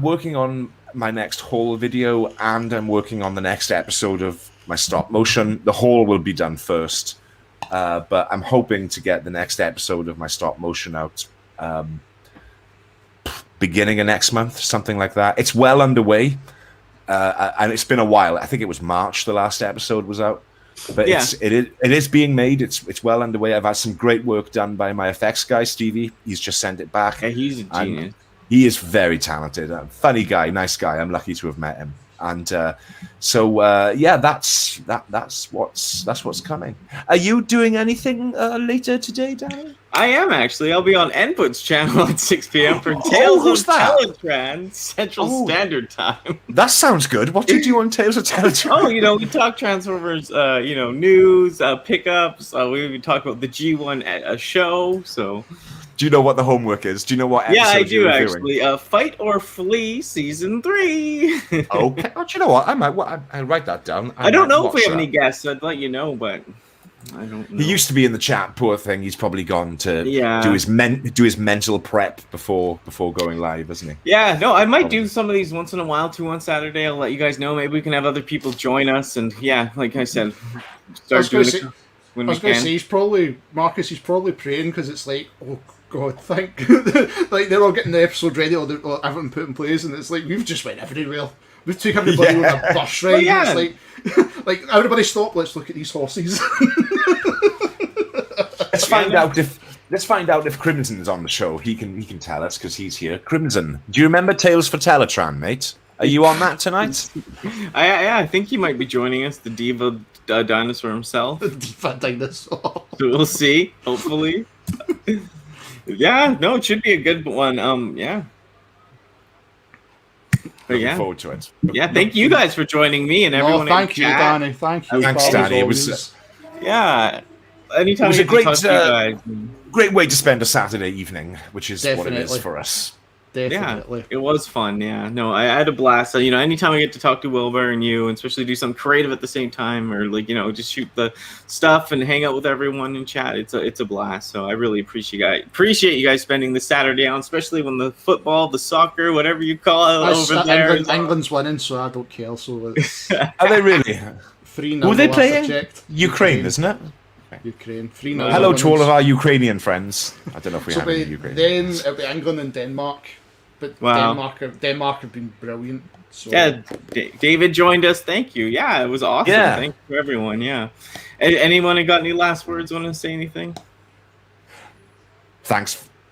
working on my next haul video, and I'm working on the next episode of my stop motion. The haul will be done first, but I'm hoping to get the next episode of my stop motion out beginning of next month, something like that. It's well underway, and it's been a while. I think it was March the last episode was out, but it is being made. It's well underway. I've had some great work done by my effects guy Stevie. He's just sent it back. Yeah, he's a genius. He is very talented, funny guy, nice guy. I'm lucky to have met him, and that's what's coming. Are you doing anything later today, Danny? I am actually. I'll be on Enput's channel at 6 p.m. for Tales of Teletran Central Standard Time. That sounds good. What do you do on Tales of Teletran? We talk Transformers, news, pickups. We talk about the G1 show. So, do you know what the homework is? Do you know what episode I do you're actually. Fight or Flee Season 3. Okay. Oh, do you know what? I'll write that down. I don't know if we have any guests. I'd let you know, but I don't know. He used to be in the chat. Poor thing. He's probably gone to do his mental prep before going live, isn't he? Yeah. No, I might do some of these once in a while too. On Saturday, I'll let you guys know. Maybe we can have other people join us, and like I said, start doing it when we can. He's probably praying because it's like, oh God, thank like they're all getting the episode ready or everything put in place, and it's like we've just went everywhere. We took everybody on a bus ride. Yeah. And it's like everybody stop. Let's look at these horses. Let's find out if Crimson's on the show. He can tell us because he's here. Crimson, do you remember Tales for Teletran, mate? Are you on that tonight? I think he might be joining us. The diva dinosaur himself. The diva dinosaur. So we'll see. Hopefully. Yeah. No, it should be a good one. Yeah. Looking forward to it. Yeah, thank you guys for joining me and everyone. Thank you, Danny. Thank you. Thanks, Danny. It was anytime it was a great great way to spend a Saturday evening, which is what it is for us. Definitely. Yeah, it was fun. Yeah, no, I had a blast. So, anytime I get to talk to Wilbur and you, and especially do something creative at the same time, or just shoot the stuff and hang out with everyone and chat, it's a blast. So I really appreciate you guys spending the Saturday on, especially when the football, the soccer, whatever you call it, over there. England's winning, so I don't care. So it's are they really? 3-0. Who are they playing? Ukraine, isn't it? Ukraine. 3-0. Hello to all of our Ukrainian friends. I don't know if we have any Ukrainian. Then it'll be England and Denmark. But Denmark have been brilliant. So. Yeah, David joined us. Thank you. Yeah, it was awesome. Yeah. Thank you to everyone. Yeah. Anyone got any last words? Want to say anything? Thanks